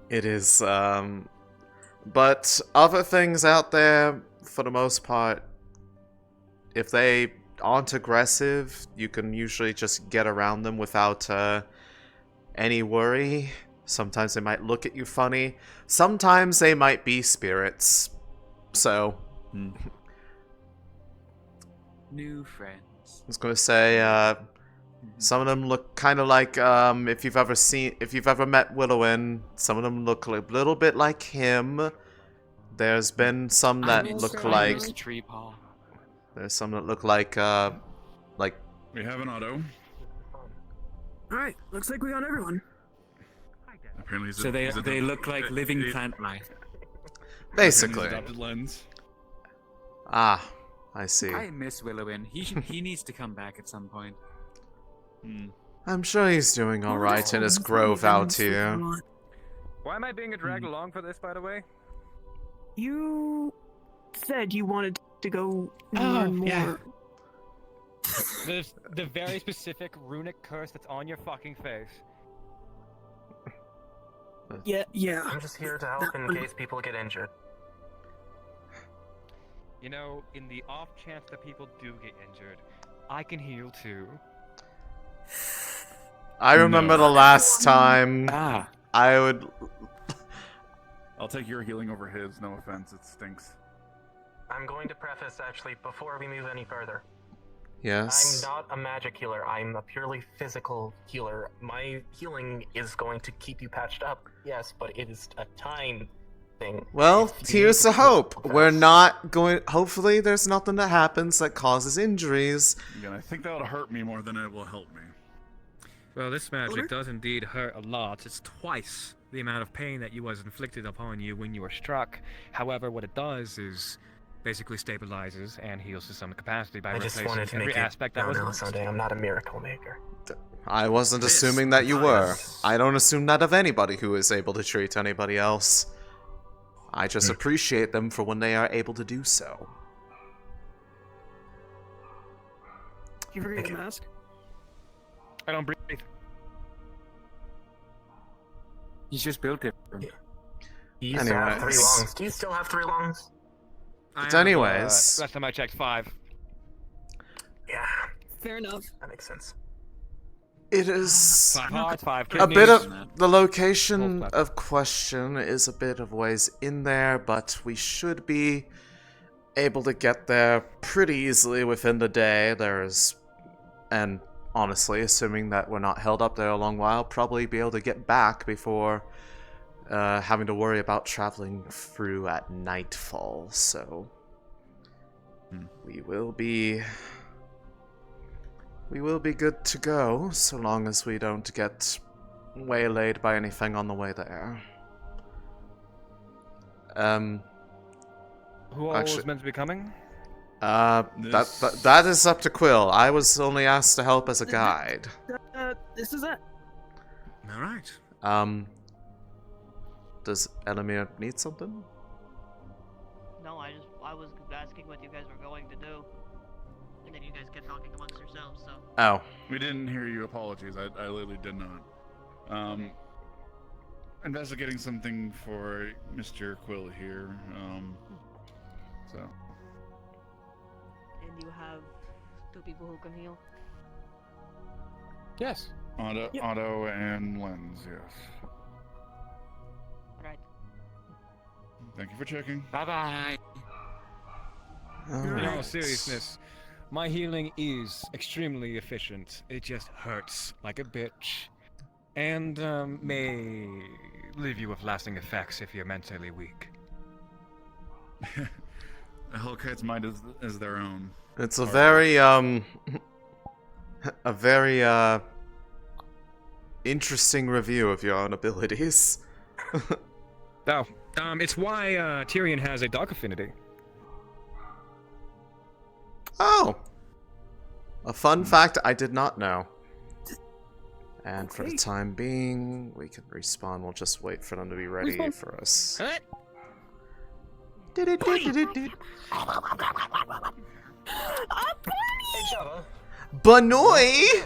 It is, but other things out there, for the most part, if they aren't aggressive, you can usually just get around them without any worry. Sometimes they might look at you funny. Sometimes they might be spirits. So... New friends. I was going to say, some of them look kind of like, if you've ever met Willowin, some of them look a little bit like him. There's been some that look like... There's some that look like... We have an auto. Alright, looks like we got everyone. Apparently So they look like living plant life. Basically. Adopted lens. Ah, I see. I miss Willowin. He needs to come back at some point. I'm sure he's doing alright in his grove out here. Why am I being dragged along for this, by the way? You said you wanted to go learn more. Yeah. the very specific runic curse that's on your fucking face. Yeah. I'm just here to help in case people get injured. You know, in the off chance that people do get injured, I can heal too. I remember the last time I would... I'll take your healing over his, no offense, it stinks. I'm going to preface, actually, before we move any further. Yes? I'm not a magic healer. I'm a purely physical healer. My healing is going to keep you patched up, yes, but it is a time thing. Well, here's the hope. We're not going... Hopefully there's nothing that happens that causes injuries. Again, I think that'll hurt me more than it will help me. Well, this magic does indeed hurt a lot. It's twice the amount of pain that was inflicted upon you when you were struck. However, what it does is basically stabilizes and heals to some capacity by I just replacing wanted to every make aspect it that was known, lost. Elisande, I'm not a miracle maker. I wasn't assuming that you were. I don't assume that of anybody who is able to treat anybody else. I just appreciate them for when they are able to do so. You forget your mask? I don't breathe. He's just built different. You used to have 3 lungs. Do you still have 3 lungs? But anyways... last time I checked, 5. Yeah. Fair enough. That makes sense. It is 5 hearts, 5 a kidneys. bit of the location of question is a bit of ways in there, but we should be able to get there pretty easily within the day. And honestly, assuming that we're not held up there a long while, probably be able to get back before having to worry about traveling through at nightfall. So we will be good to go, so long as we don't get waylaid by anything on the way there. Who all is meant to be coming? That is up to Quill. I was only asked to help as a guide. This is it. All right. Does Elamir need something? No, I was asking what you guys were going to do, and then you guys kept talking amongst yourselves. So. Oh. We didn't hear you. Apologies. I literally did not. Investigating something for Mr. Quill here. So. And you have 2 people who can heal? Yes. Otto and Lens, yes. Alright. Thank you for checking. Bye-bye. In all seriousness, my healing is extremely efficient. It just hurts like a bitch. And may leave you with lasting effects if you're mentally weak. A Hellkite's mind is their own. It's a very interesting review of your own abilities. It's why Tyrion has a dog affinity. Oh! A fun fact I did not know. And for the time being, we can respawn. We'll just wait for them to be ready for us. Banoy!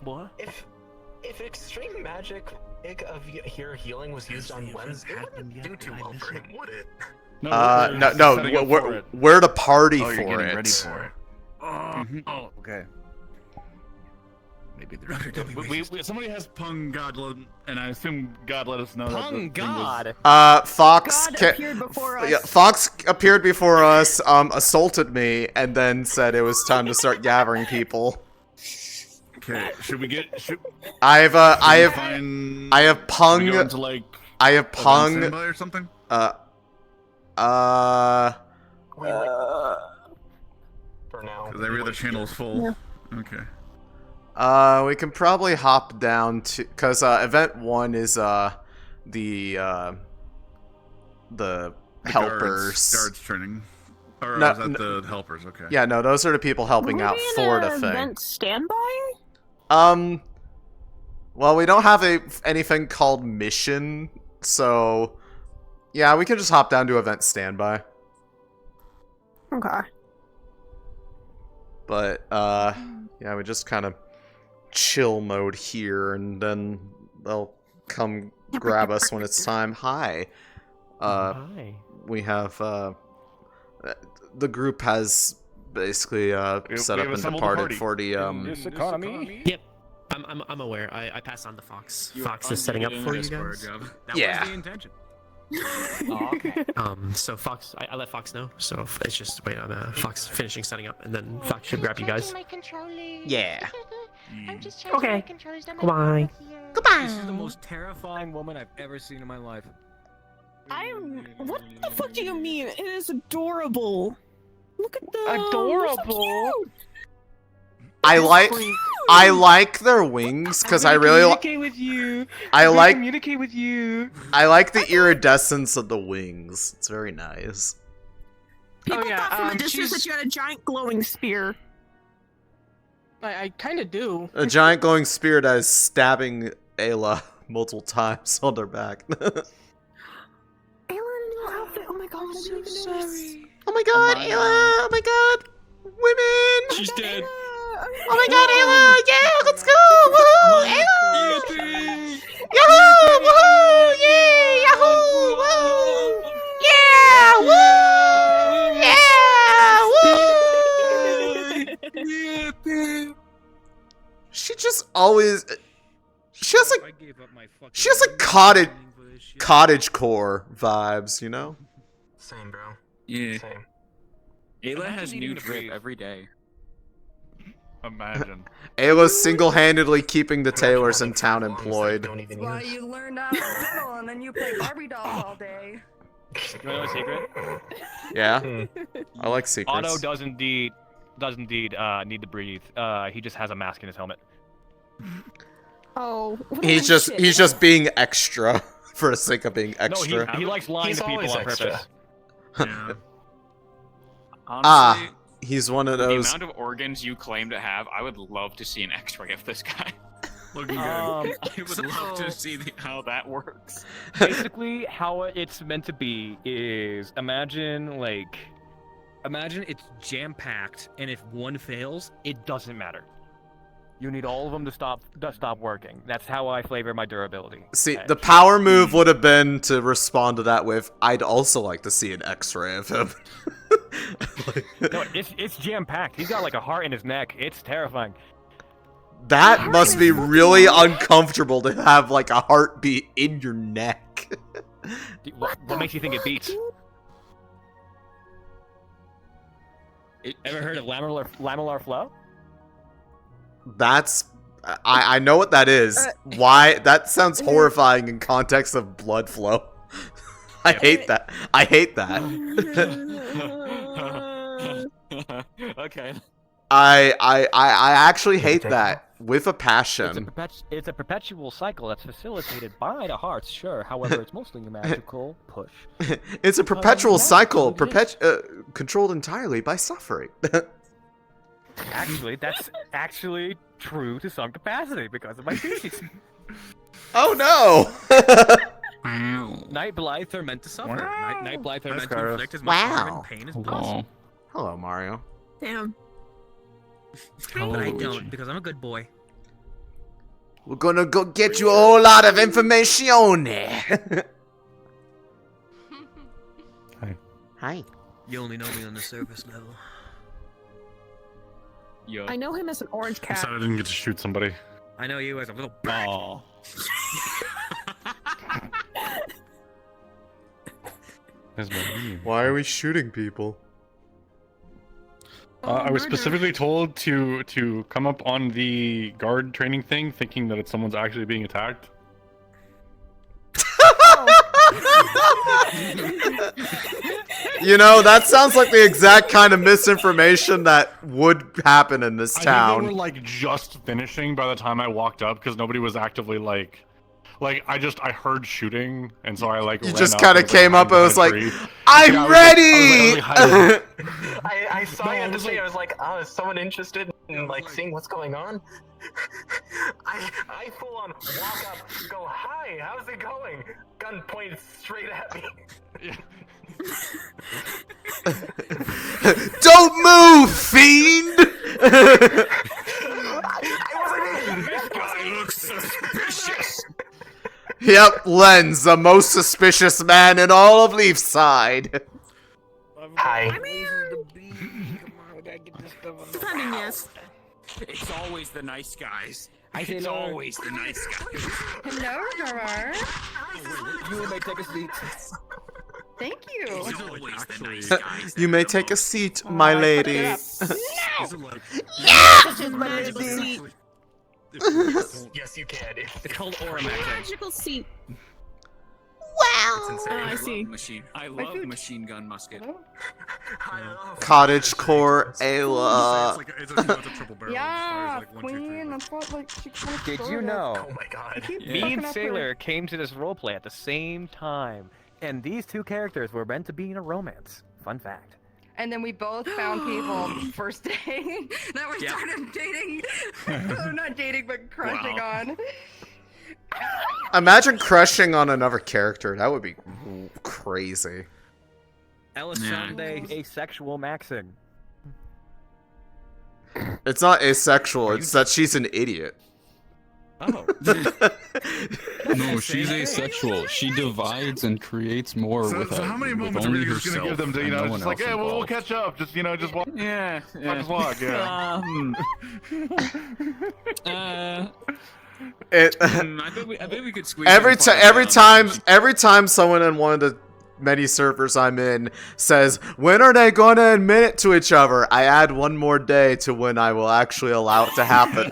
What? If extreme magic of your healing was used on Lens, it wouldn't do too well for him, would it? No, we're the party for you're getting it. ready for it. Oh, okay. Maybe somebody has Pung God, and I assume God let us know Pung God. Fox appeared before us. Yeah, Fox appeared before us, assaulted me, and then said it was time to start gathering people. Okay, should we get? I have Pung. Into, like, I have Pung. Standby or something. For now. Because every other channel is full. Yeah. Okay. We can probably hop down to, because event 1 is the helpers. Guards training. Or No, is that the helpers? Okay. Yeah, no, those are the people helping out for the thing. Event standby? Well, we don't have anything called mission, so yeah, we can just hop down to event standby. Okay. But yeah, we just kind of chill mode here, and then they'll come grab us when it's time. Hi. Hi. We have the group has basically set up and departed for the This economy. Yep. I'm aware. I passed on to Fox. Fox is setting up for you guys. That Yeah. was the intention. Oh, okay. So Fox, I let Fox know. So it's just wait on Fox finishing setting up, and then Fox should grab you guys. Yeah. I'm just Okay. Goodbye. This is the most terrifying woman I've ever seen in my life. What the fuck do you mean? It is adorable. Look at the Adorable. I like their wings because I really communicate with you. I like communicate with you. I like the iridescence of the wings. It's very nice. People thought from the distance that you had a giant glowing spear. I kind of do. A giant glowing spear that is stabbing Ayla multiple times on their back. Ayla in a new outfit. Oh my god, I'm so sorry. Oh my god, Ayla! Oh my god! Women! She's dead. Oh my god, Ayla! Yeah, let's go! Woohoo! Ayla! Yahoo! Woohoo! Yay! Yahoo! Woo! Yeah! Woo! Yeah! Woo! She just always... She has like cottage core vibes, you know? Same, bro. Yeah. Same. Ayla has new drip every day. Imagine. Ayla's single-handedly keeping the tailors in town employed. That's why you learned how to fiddle and then you play Barbie dolls all day. You know a secret? Yeah? I like secrets. Otto does indeed need to breathe. He just has a mask in his helmet. Oh. He's just being extra for the sake of being extra. No, he likes lying to people on purpose. Yeah. Honestly, he's one of those. The amount of organs you claim to have, I would love to see an X-ray of this guy. Looking good. I would love to see how that works. Basically, how it's meant to be is imagine it's jam-packed, and if one fails, it doesn't matter. You need all of them to stop working. That's how I flavor my durability. See, the power move would have been to respond to that with, I'd also like to see an X-ray of him. No, it's jam-packed. He's got like a heart in his neck. It's terrifying. That must be really uncomfortable to have like a heartbeat in your neck. What makes you think it beats? Ever heard of lamellar flow? That's... I know what that is. Why? That sounds horrifying in context of blood flow. I hate that. I hate that. Okay. I actually hate that with a passion. It's a perpetual cycle that's facilitated by the hearts, sure. However, it's mostly a magical push. It's a perpetual cycle, controlled entirely by suffering. Actually, that's actually true to some capacity because of my species. Oh no! Night Blythe are meant to suffer. Night Blythe are meant to inflict as much harm and pain as possible. Hello, Mario. Damn. But I don't, because I'm a good boy. We're gonna go get you a whole lot of information. Hi. Hi. You only know me on the surface level. Yo. I know him as an orange cat. I didn't get to shoot somebody. I know you as a little ball. Why are we shooting people? I was specifically told to come up on the guard training thing, thinking that it's someone's actually being attacked. You know, that sounds like the exact kind of misinformation that would happen in this I town. think they were like just finishing by the time I walked up because nobody was actively like I heard shooting and so I like you just kind of came up and was like, I'm ready. I saw you on the street. I was like, oh, is someone interested in like seeing what's going on? I full on walk up, go, hi, how's it going? Gun pointed straight at me. Don't move, fiend! This guy looks suspicious. Yep, Len's the most suspicious man in all of Leefside. Hi. Defending, yes. It's always the nice guys. I say It's no. always the nice guys. Hello, Drawer. You may take a seat. Thank you. It's always the nice guys. You may take a seat, my lady. Yes! This is magical seat. Yes, you can. It's called aura magic. Magical seat. Wow! Oh, I see. I love machine gun musket. Cottage core Ayla. Yeah, Queen. That's what like she kind of. Did you know? Oh my god. Me and Sailor came to this roleplay at the same time, and these two characters were meant to be in a romance. Fun fact. And then we both found people first day that we started dating. Not dating, but crushing on. Imagine crushing on another character. That would be crazy. Elisande asexual maxing. It's not asexual, it's that she's an idiot. Oh. No, she's asexual. She divides and creates more with how many moments are we just gonna give them to, no just like, hey, we'll catch up. Just, just walk. Yeah. Just walk, yeah. It, I bet we could squeeze every time someone in one of the many servers I'm in says, when are they going to admit it to each other, I add one more day to when I will actually allow it to happen.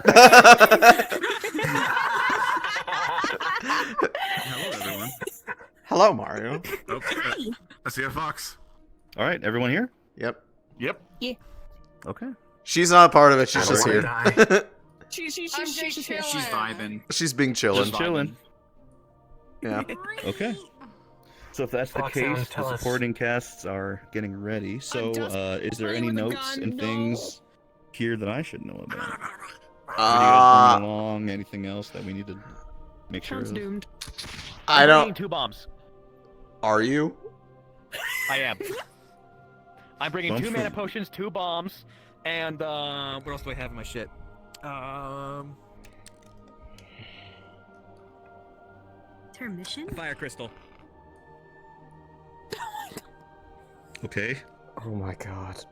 Hello, everyone. Hello, Mario. Okay. I see a fox. All right, everyone here? Yep. Yeah. Okay. She's not a part of it, she's just here. She's vibing. She's being chillin'. Just chilling. Yeah. Okay. So if that's the Fox, case, tell the us. supporting casts are getting ready. So is there any notes and things here that I should know about? What are you guys bringing along? Anything else that we need to make sure of? Doomed. I I'm don't. bringing 2 bombs. Are you? I am. I'm bringing Bombs 2 for- mana potions, 2 bombs, and what else do I have in my shit? Intermission? Fire crystal. Okay. Oh my god.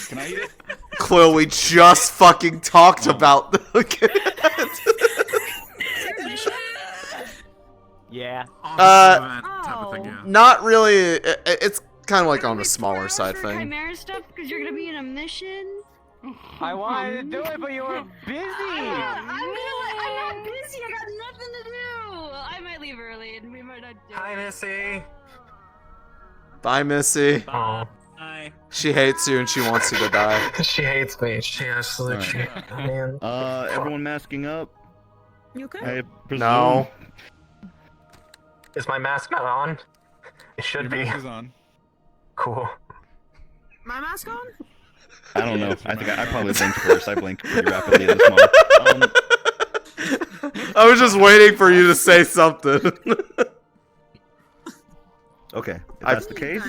Can I eat it? Quill, we just fucking talked about the Yeah. Not really. It's kind of like on the smaller side thing. Chimera stuff because you're gonna be in a mission. I wanted to do it, but you were busy. I'm not busy. I got nothing to do. I might leave early, and we might not do. Hi, Missy. Bye, Missy. Oh. Hi. She hates you and she wants you to die. She hates me. She absolutely. Man. Everyone masking up. You okay? I presume. No. Is my mask not on? It should Your be. mask is on. Cool. My mask on? I don't know. I think I probably blinked first. I blinked pretty rapidly this month. I was just waiting for you to say something. Okay, if that's the case,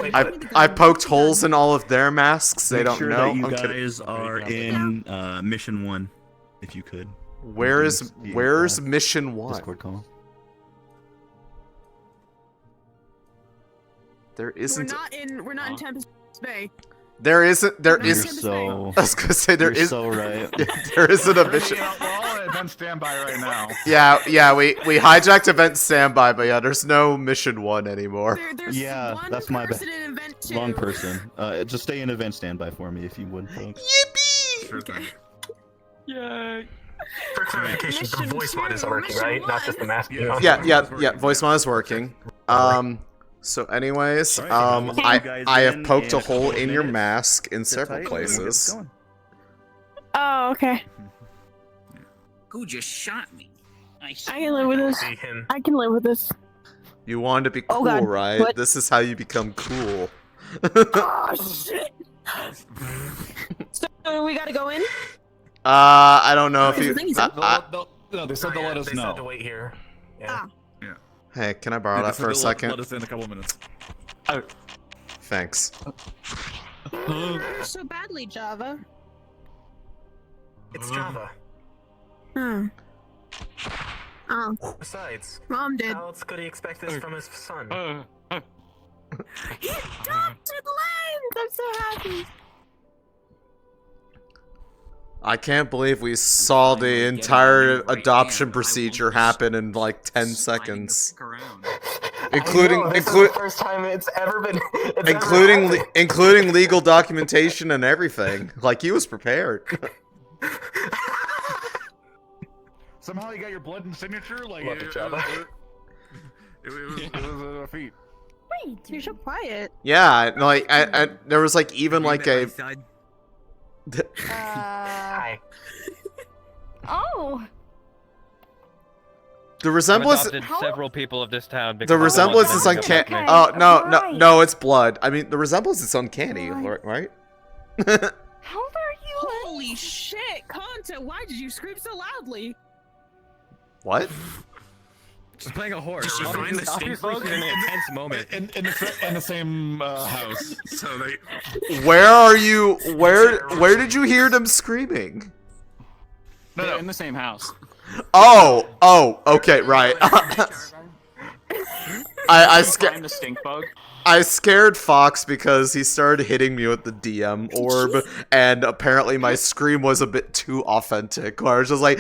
I poked holes in all of their masks. They make don't sure know. that you I'm kidding. guys are in mission 1, if you could. Where's mission 1? Discord call. There isn't. We're not in Tempest Bay. There isn't. There You're is. so. I was gonna say there You're is. so right. Yeah, there isn't a mission. We're all at event standby right now. Yeah. We hijacked event standby, but yeah, there's no mission 1 anymore. Yeah, that's my bad. Wrong person. Just stay in event standby for me if you would, folks. Yippee! Sure thing. Yay! For clarification, the voice mod is working, right? Not just the mask. Yeah. Voice mod is working. So, anyways, I have poked a hole in your mask in several places. Oh, okay. Who just shot me? I can live with this. I can live with this. You wanted to be cool, God. right? What? This is how you become cool. Oh shit! So we gotta go in. I don't know if you. They said they'll let us They know. said to wait here. Yeah. Hey, can I borrow They that said for a they'll second? Let us in a couple minutes. Thanks. So badly, Java. It's Java. Hmm. Oh. Besides, Mom did. how else could he expect this from his son? He adopted land! I'm so happy. I can't believe we saw the entire adoption procedure happen in like 10 seconds. Including this is the first time it's ever been including legal documentation and everything. Like he was prepared. Somehow you got your blood and signature. Like Love it, each other. it was a feat. Wait, you're so quiet. Yeah, like I there was like even like a. Hi. Oh. The resemblance. I've adopted several people of this town. The resemblance is uncanny. Okay, Oh no, alright. no, it's blood. I mean, the resemblance is uncanny, right? How old are you? Holy shit, Conta, why did you scream so loudly? What? Just playing a horse. Did she find the stink bug? in an intense moment. In the same house. So they. Where are you? Where did you hear them screaming? No, in the same house. Oh, okay, right. I Find the stink bug. I scared Fox because he started hitting me with the DM orb, and apparently my scream was a bit too authentic. Where I was just like,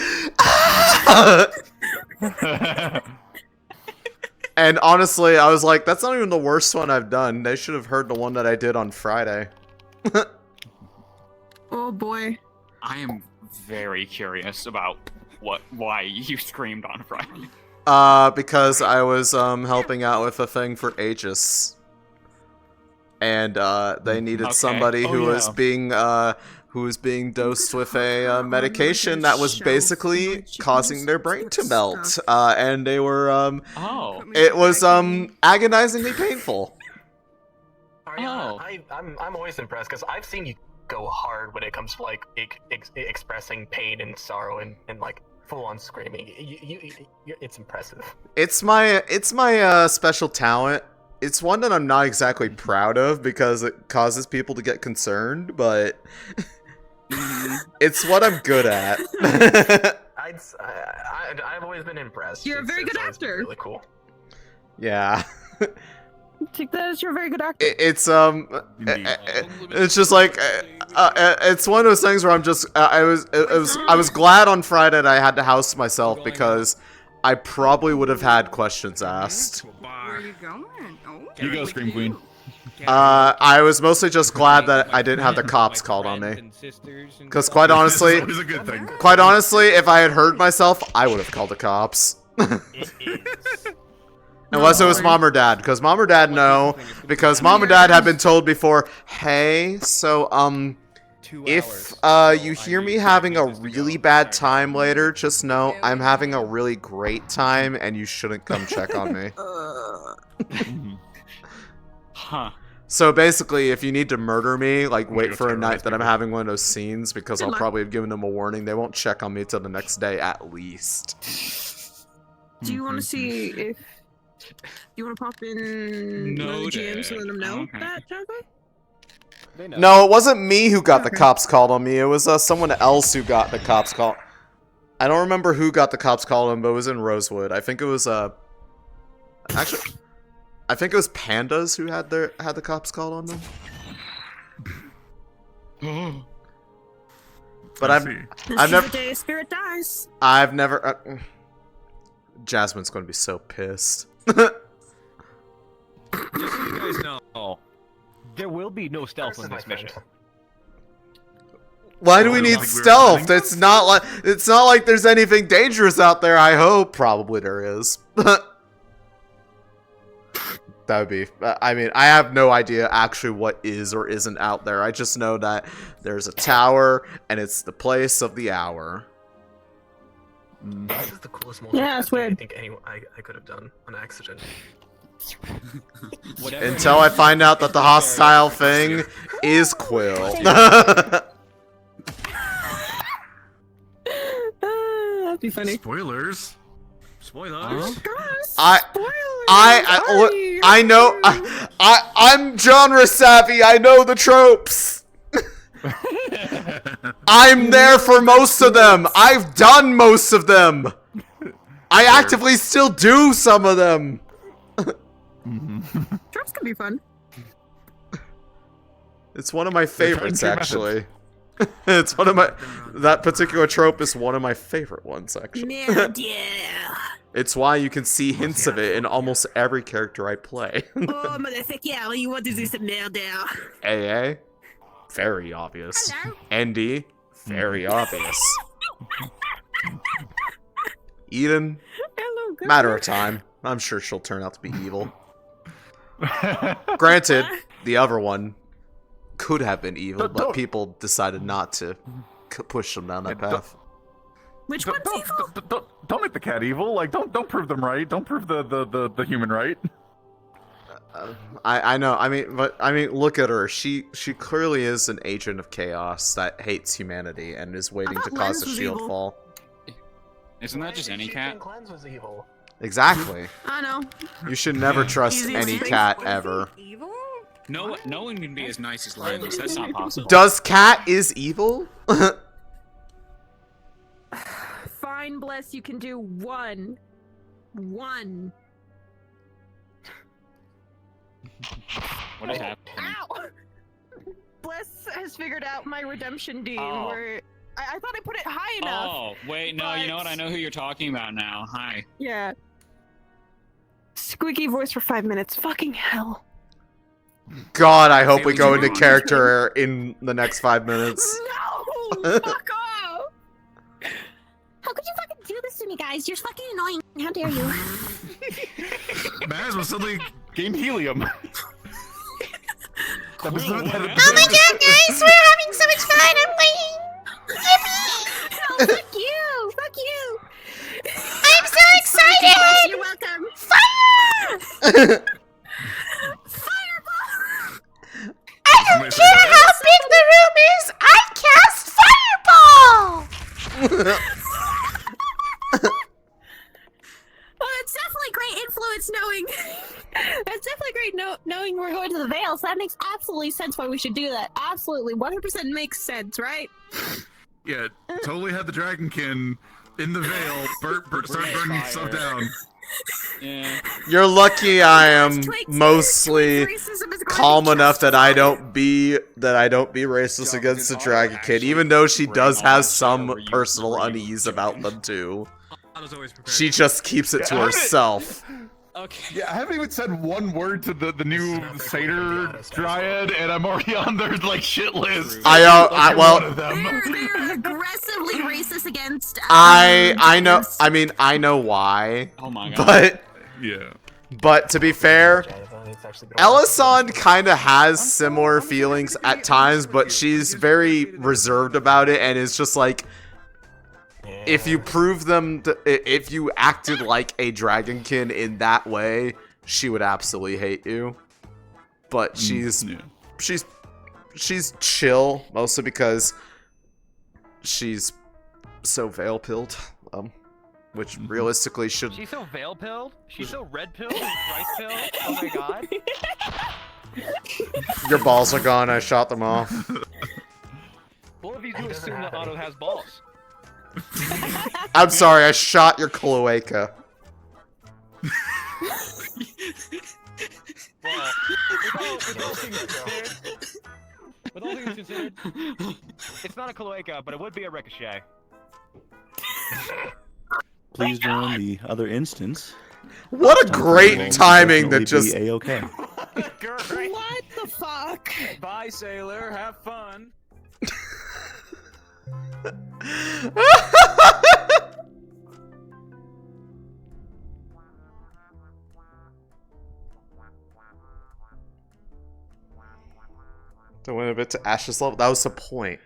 and honestly, I was like, that's not even the worst one I've done. They should have heard the one that I did on Friday. Oh boy. I am very curious about why you screamed on Friday. Because I was helping out with a thing for Aegis. And they needed somebody who was being dosed with a medication that was basically causing their brain to melt. And they were it was agonizingly painful. I'm always impressed because I've seen you go hard when it comes to like expressing pain and sorrow and like full-on screaming. It's impressive. It's my special talent. It's one that I'm not exactly proud of because it causes people to get concerned, but it's what I'm good at. I've always been impressed. You're a very good actor. Really cool. Yeah. Take that as you're a very good actor. It's just like it's one of those things where I'm just I was glad on Friday that I had to house myself because I probably would have had questions asked. Where are you going? Oh. You go, Scream Queen. I was mostly just glad that I didn't have the cops called on me. Because quite honestly, if I had heard myself, I would have called the cops. Unless it was Mom or Dad, because Mom or Dad know, because Mom or Dad have been told before, hey, so, if, you hear me having a really bad time later, just know I'm having a really great time, and you shouldn't come check on me. Huh. So basically, if you need to murder me, like, wait for a night that I'm having one of those scenes, because I'll probably have given them a warning. They won't check on me till the next day, at least. Do you want to see if... You want to pop in the GM to let them know that, Jogger? No, it wasn't me who got the cops called on me. It was someone else who got the cops called. I don't remember who got the cops called on, but it was in Rosewood. I think it was actually, I think it was Pandas who had the cops called on them. But I've never. The day a spirit dies. I've never. Jasmine's going to be so pissed. Just so you guys know, there will be no stealth in this mission. Why do we need stealth? It's not like there's anything dangerous out there. I hope. Probably there is. That would be. I mean, I have no idea actually what is or isn't out there. I just know that there's a tower and it's the place of the hour. This is the coolest moment I think I could have done on accident. Until I find out that the hostile thing is Quill. That'd be funny. Spoilers. Spoilers. I know. I'm genre savvy. I know the tropes. I'm there for most of them. I've done most of them. I actively still do some of them. Tropes can be fun. It's one of my favorites, actually. It's one of my... That particular trope is one of my favorite ones, actually. It's why you can see hints of it in almost every character I play. Oh, motherfucker, you want to do some murder? AA? Very obvious. ND? Very obvious. Eden? Matter of time. I'm sure she'll turn out to be evil. Granted, the other one could have been evil, but people decided not to push them down that path. Which one's evil? Don't make the cat evil. Like, don't prove them right. Don't prove the human right. I know. I mean, look at her. She clearly is an agent of chaos that hates humanity and is waiting to cause a shield fall. Isn't that just any cat? Cleanse was evil. Exactly. I know. You should never trust any cat ever. No one can be as nice as Lens. That's not possible. Does cat is evil? Fine, Bless, you can do one. One. What is happening? Ow! Bless has figured out my redemption deed Oh. where I thought I put it high enough. Oh, wait, no, you know what? I know who you're talking about now. Hi. Yeah. Squeaky voice for 5 minutes. Fucking hell. God, I hope we go into character in the next 5 minutes. No! Fuck off! How could you fucking do this to me, guys? You're fucking annoying. How dare you? Maz was suddenly gained helium. Oh my god, guys! We're having so much fun! I'm playing! Yippee! Oh, fuck you! Fuck you! I'm so excited! You're welcome! Fire! Fireball! I don't care how big the room is! I cast fireball! Well, it's definitely great influence knowing. It's definitely great knowing we're going to the Vale, so that makes absolutely sense why we should do that. Absolutely, 100% makes sense, right? Yeah, totally had the dragonkin in the Vale. Start burning stuff down. Yeah. You're lucky I am mostly calm enough that I don't be racist against the Dragon Kid, even though she does have some personal unease about them too. She just keeps it to herself. Okay. Yeah, I haven't even said one word to the new Satyr Dryad, and I'm already on their like shit list. Well, They're aggressively racist against. I know. I mean, I know why. Oh my god. But yeah. But to be fair, Elisande kind of has similar feelings at times, but she's very reserved about it and is just like, if you prove them, if you acted like a dragonkin in that way, she would absolutely hate you. But she's chill, mostly because she's so Vale pilled, which realistically should. She's so Vale pilled. She's so red pilled. Rice pilled. Oh my god. Your balls are gone. I shot them off. Both of you do assume that Otto has balls. I'm sorry, I shot your cloaca. Well, with all things considered, it's not a cloaca, but it would be a ricochet. Please join the other instance. What a great timing that just. A-okay. What the fuck? Bye, sailor. Have fun. Don't win a bit to Ash's level. That was the point.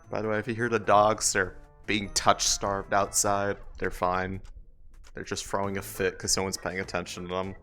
By the way, if you hear the dogs, they're being touch-starved outside. They're fine. They're just throwing a fit because no one's paying attention to them.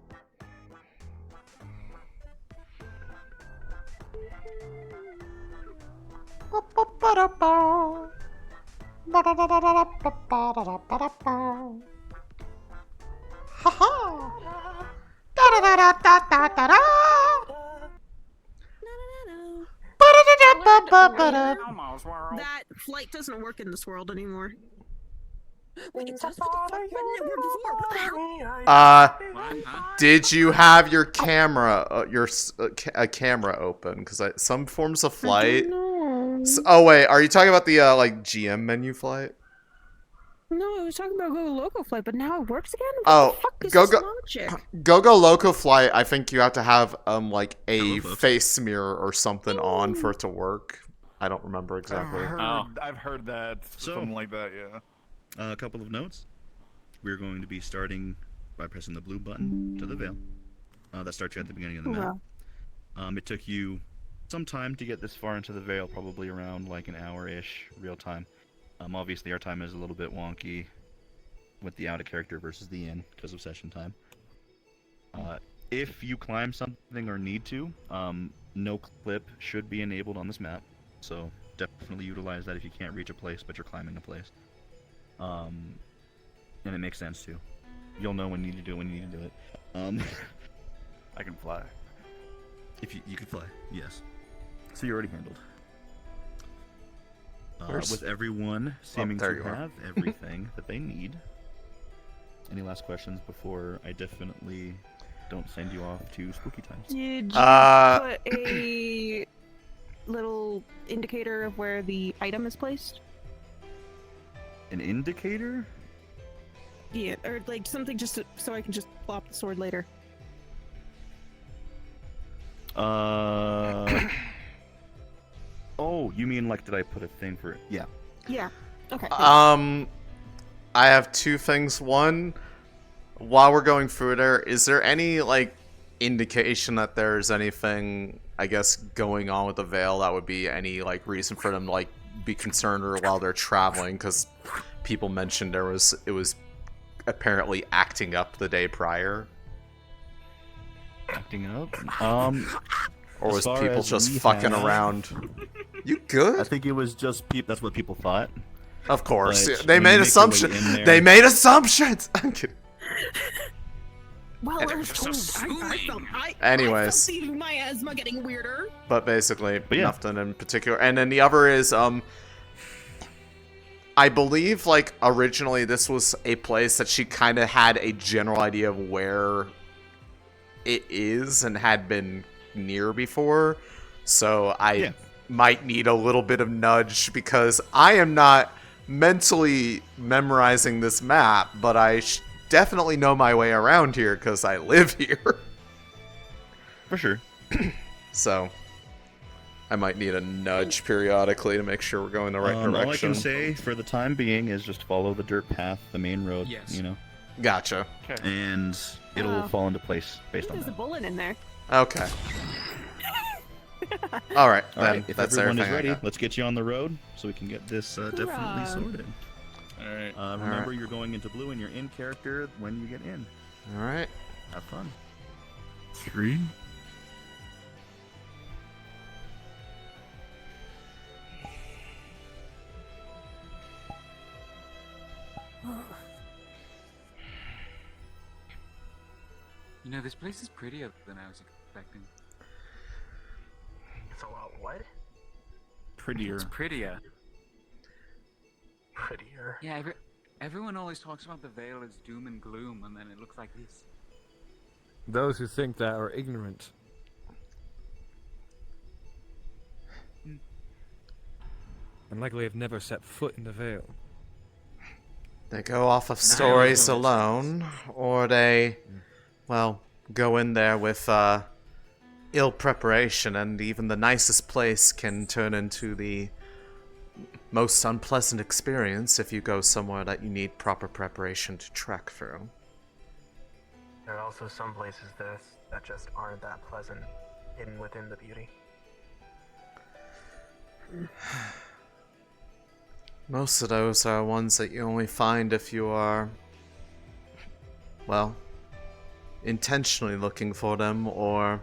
That flight doesn't work in this world anymore. Did you have your camera, a camera open? Because some forms of flight. Oh wait, are you talking about the like GM menu flight? No, I was talking about Go Loco Flight, but now it works again? What Oh, the fuck is Go this Go logic? Go Loco Flight. I think you have to have like a face mirror or something on for it to work. I don't remember exactly. I've heard that. Something like that, yeah. A couple of notes. We're going to be starting by pressing the blue button to the Vale. That starts you at the beginning of the map. It took you some time to get this far into the Vale, probably around like an hour-ish real time. Obviously our time is a little bit wonky with the out of character versus the in because of session time. If you climb something or need to, no clip should be enabled on this map, so definitely utilize that if you can't reach a place but you're climbing a place. And it makes sense too. You'll know when you need to do it when you need to do it. I can fly. If you can fly, yes. So you're already handled. With everyone seeming to have everything that they need. Any last questions before I definitely don't send you off to spooky times? Did you put a little indicator of where the item is placed? An indicator? Yeah, or like something just so I can just plop the sword later. Oh, you mean like did I put a thing for it? Yeah. Yeah. Okay. I have two things. One, while we're going through there, is there any like indication that there's anything, I guess, going on with the Vale that would be any like reason for them to like be concerned or while they're traveling? Because people mentioned it was apparently acting up the day prior. Acting up? Or was people just fucking around? You good? I think it was just that's what people thought. Of course. But They made assumptions. They made assumptions. I'm kidding. Well, I was told. Anyways. I felt my asthma getting weirder. But basically, nothing in particular. And then the other is, I believe, like, originally this was a place that she kind of had a general idea of where it is and had been near before. So I might need a little bit of nudge because I am not mentally memorizing this map, but I definitely know my way around here because I live here. For sure. So I might need a nudge periodically to make sure we're going the right direction. All I can say for the time being is just follow the dirt path, the main road. Yes. You know. Gotcha. And it'll fall into place based on There's a that. bullet in there. Okay. All right. All right. If that's everyone is everything I ready, got. let's get you on the road so we can get this definitely Hoorah. sorted. All right. Remember, you're going into blue and you're in character when you get in. All right. Have fun. 3. You know, this place is prettier than I was expecting. It's a lot what? Prettier. It's prettier. Prettier. Yeah, everyone always talks about the Vale as doom and gloom, and then it looks like this. Those who think that are ignorant. And likely have never set foot in the Vale. They go off of stories alone, or they, well, go in there with ill preparation, and even the nicest place can turn into the most unpleasant experience if you go somewhere that you need proper preparation to trek through. There are also some places that just aren't that pleasant, hidden within the beauty. Most of those are ones that you only find if you are, well, intentionally looking for them, or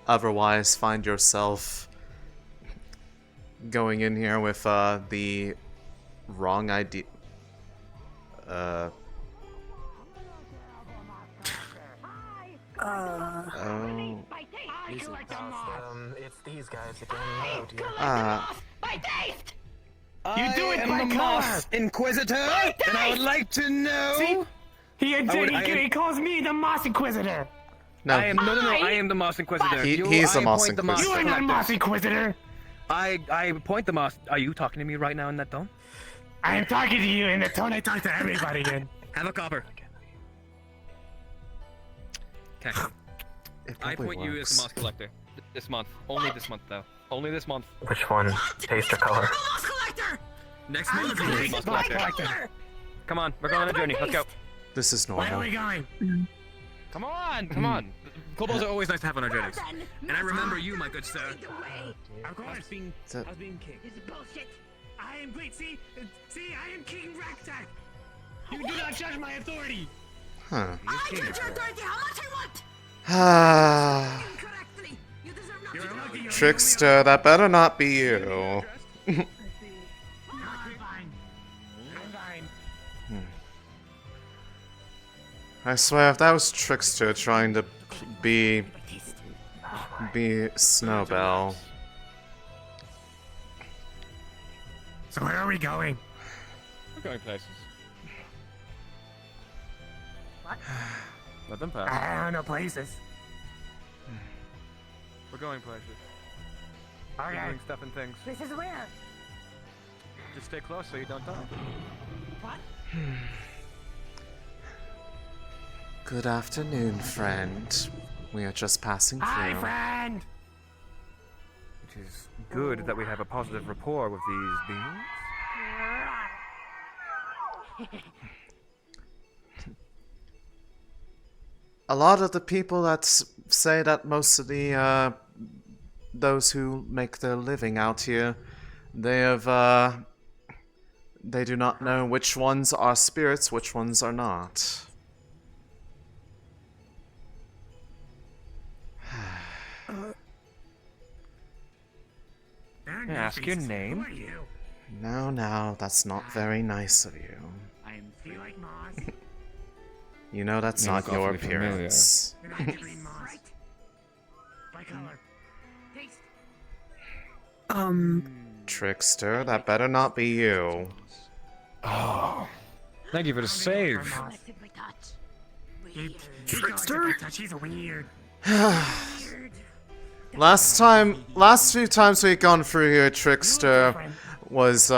otherwise find yourself going in here with the wrong idea. Oh. It's these guys again. Oh dear. You do it by color. Inquisitor, and I would like to know. See? He calls me the Moss Inquisitor. No. I am the Moss Inquisitor. He's the Moss Inquisitor. You are not Moss Inquisitor. I appoint the Moss. Are you talking to me right now in that tone? I am talking to you in the tone I talk to everybody in. Have a copper. Okay. I appoint you as the Moss Collector. This month. Only this month, though. Only this month. Which one? Taste or color? Next month, you'll be Moss Collector. Come on, we're going on a journey. Let's go. This is normal. Where are we going? Come on, come on. Kobolds are always nice to have on our journeys. And I remember you, my good sir. Of course. I was being king. It's bullshit. I am great. See, I am King Raktak. You do not judge my authority. Huh. I judge your authority how much I want. Ah. Incorrectly. You deserve not to. Trickster, that better not be you. I swear, if that was Trickster trying to be Snowbell. So where are we going? We're going places. What? Let them pass. I don't know places. We're going places. Okay. We're doing stuff and things. This is where? Just stay close so you don't die. What? Good afternoon, friend. We are just passing through. Hi, friend. It is good that we have a positive rapport with these beings. A lot of the people that say that most of the those who make their living out here, they do not know which ones are spirits, which ones are not. Ask your name. No, that's not very nice of you. Do you like moss? You know that's Yeah, not it's your awfully familiar. appearance. By color. Taste. Trickster, that better not be you. Oh. Thank you for the save. Selected by touch. Trickster? He's weird. Last few times we've gone through here, Trickster was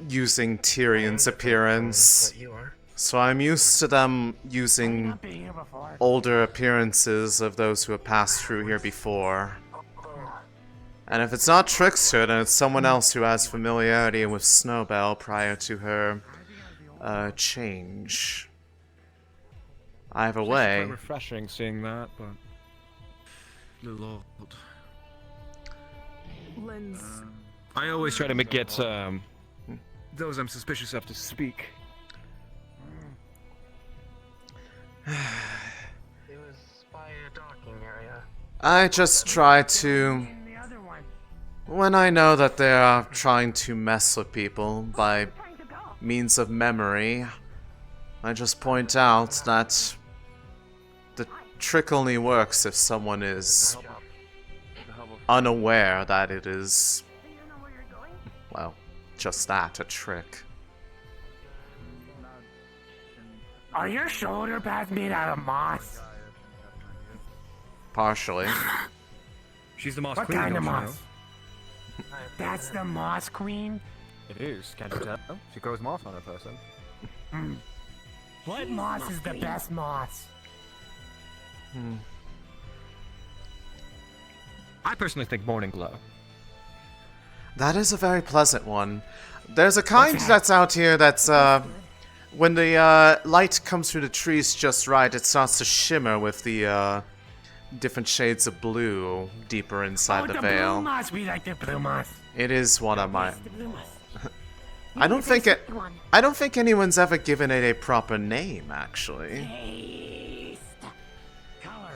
using Tyrion's appearance. So I'm used to them using older appearances of those who have passed through here before. And if it's not Trickster, then it's someone else who has familiarity with Snowbell prior to her change. Either It's way. quite refreshing seeing that, but a little old. Lens. I always try to get those I'm suspicious of to speak. It was by a docking area. I just try to... When I know that they are trying to mess with people by means of memory, I just point out that the trick only works if someone is unaware that it is, well, just that, a trick. Are your shoulder pads made out of moss? Partially. She's the moss What queen. kind of don't you moss? That's the moss queen? know? It is. Can't you tell? She grows moss on her person. What moss is the best moss? I personally think Morning Glow. That is a very pleasant one. There's a kind that's out here that's, when the light comes through the trees just right, it starts to shimmer with the different shades of blue deeper inside the blue veil. moss. We like the blue moss. It is one of my... The blue moss. I don't think anyone's ever given it a proper name, actually. Taste. Color.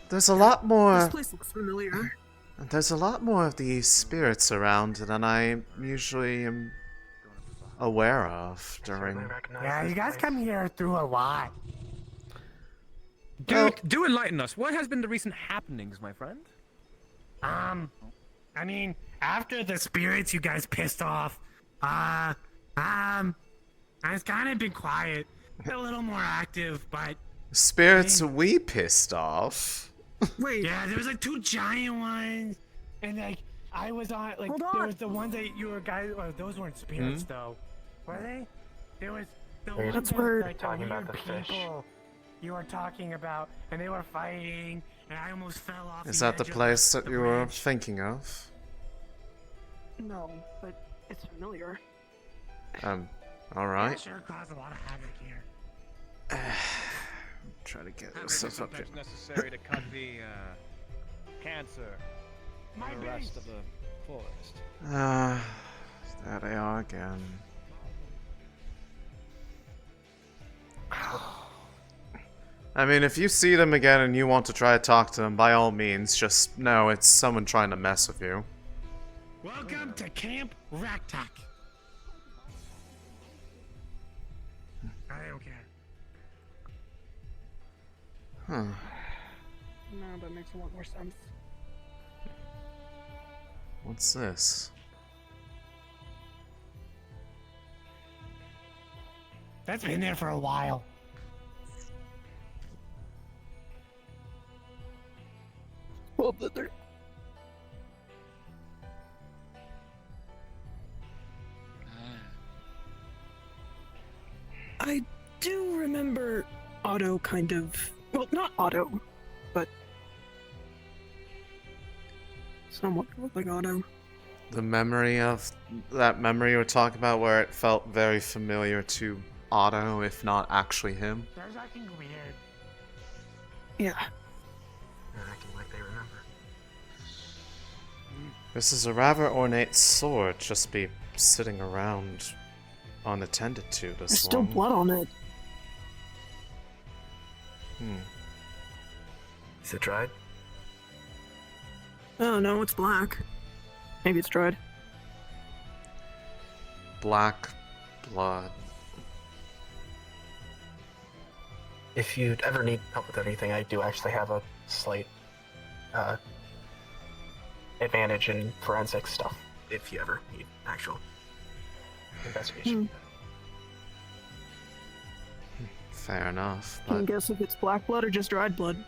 There's a lot more... This place looks familiar. There's a lot more of these spirits around than I usually am aware of during... Yeah, you guys come here through a lot. Do enlighten us. What has been the recent happenings, my friend? I mean, after the spirits you guys pissed off, I've kind of been quiet, a little more active, but... Spirits we pissed off. Wait. Yeah, there was like 2 giant ones, and like, I was on, like, there was the ones that you were guys, well, those weren't spirits though, were they? There was the ones That's that, weird. like, the weird people you were talking about, and they were fighting, and I almost fell off. Is that the place that you were thinking of? No, but it's familiar. Alright. Sure caused a lot of havoc here. Try to get Maybe this up here. sometimes necessary to cut the cancer from the rest of the forest. There they are again. I mean, if you see them again and you want to try to talk to them, by all means, just know it's someone trying to mess with you. Welcome to Camp Raktak. I don't care. Huh. No, that makes a lot more sense. What's this? That's been there for a while. Well, but there. I do remember Otto kind of. Well, not Otto, but somewhat looked like Otto. The memory of that memory you were talking about where it felt very familiar to Otto, if not actually him. They're acting weird. Yeah. They're acting like they remember. This is a rather ornate sword, just be sitting around unattended to this There's still long. blood on it. Is it dried? Oh no, it's black. Maybe it's dried. Black blood. If you'd ever need help with anything, I do actually have a slight advantage in forensic stuff. If you ever need actual investigation. Fair enough, Can you but guess if it's black blood or just dried blood?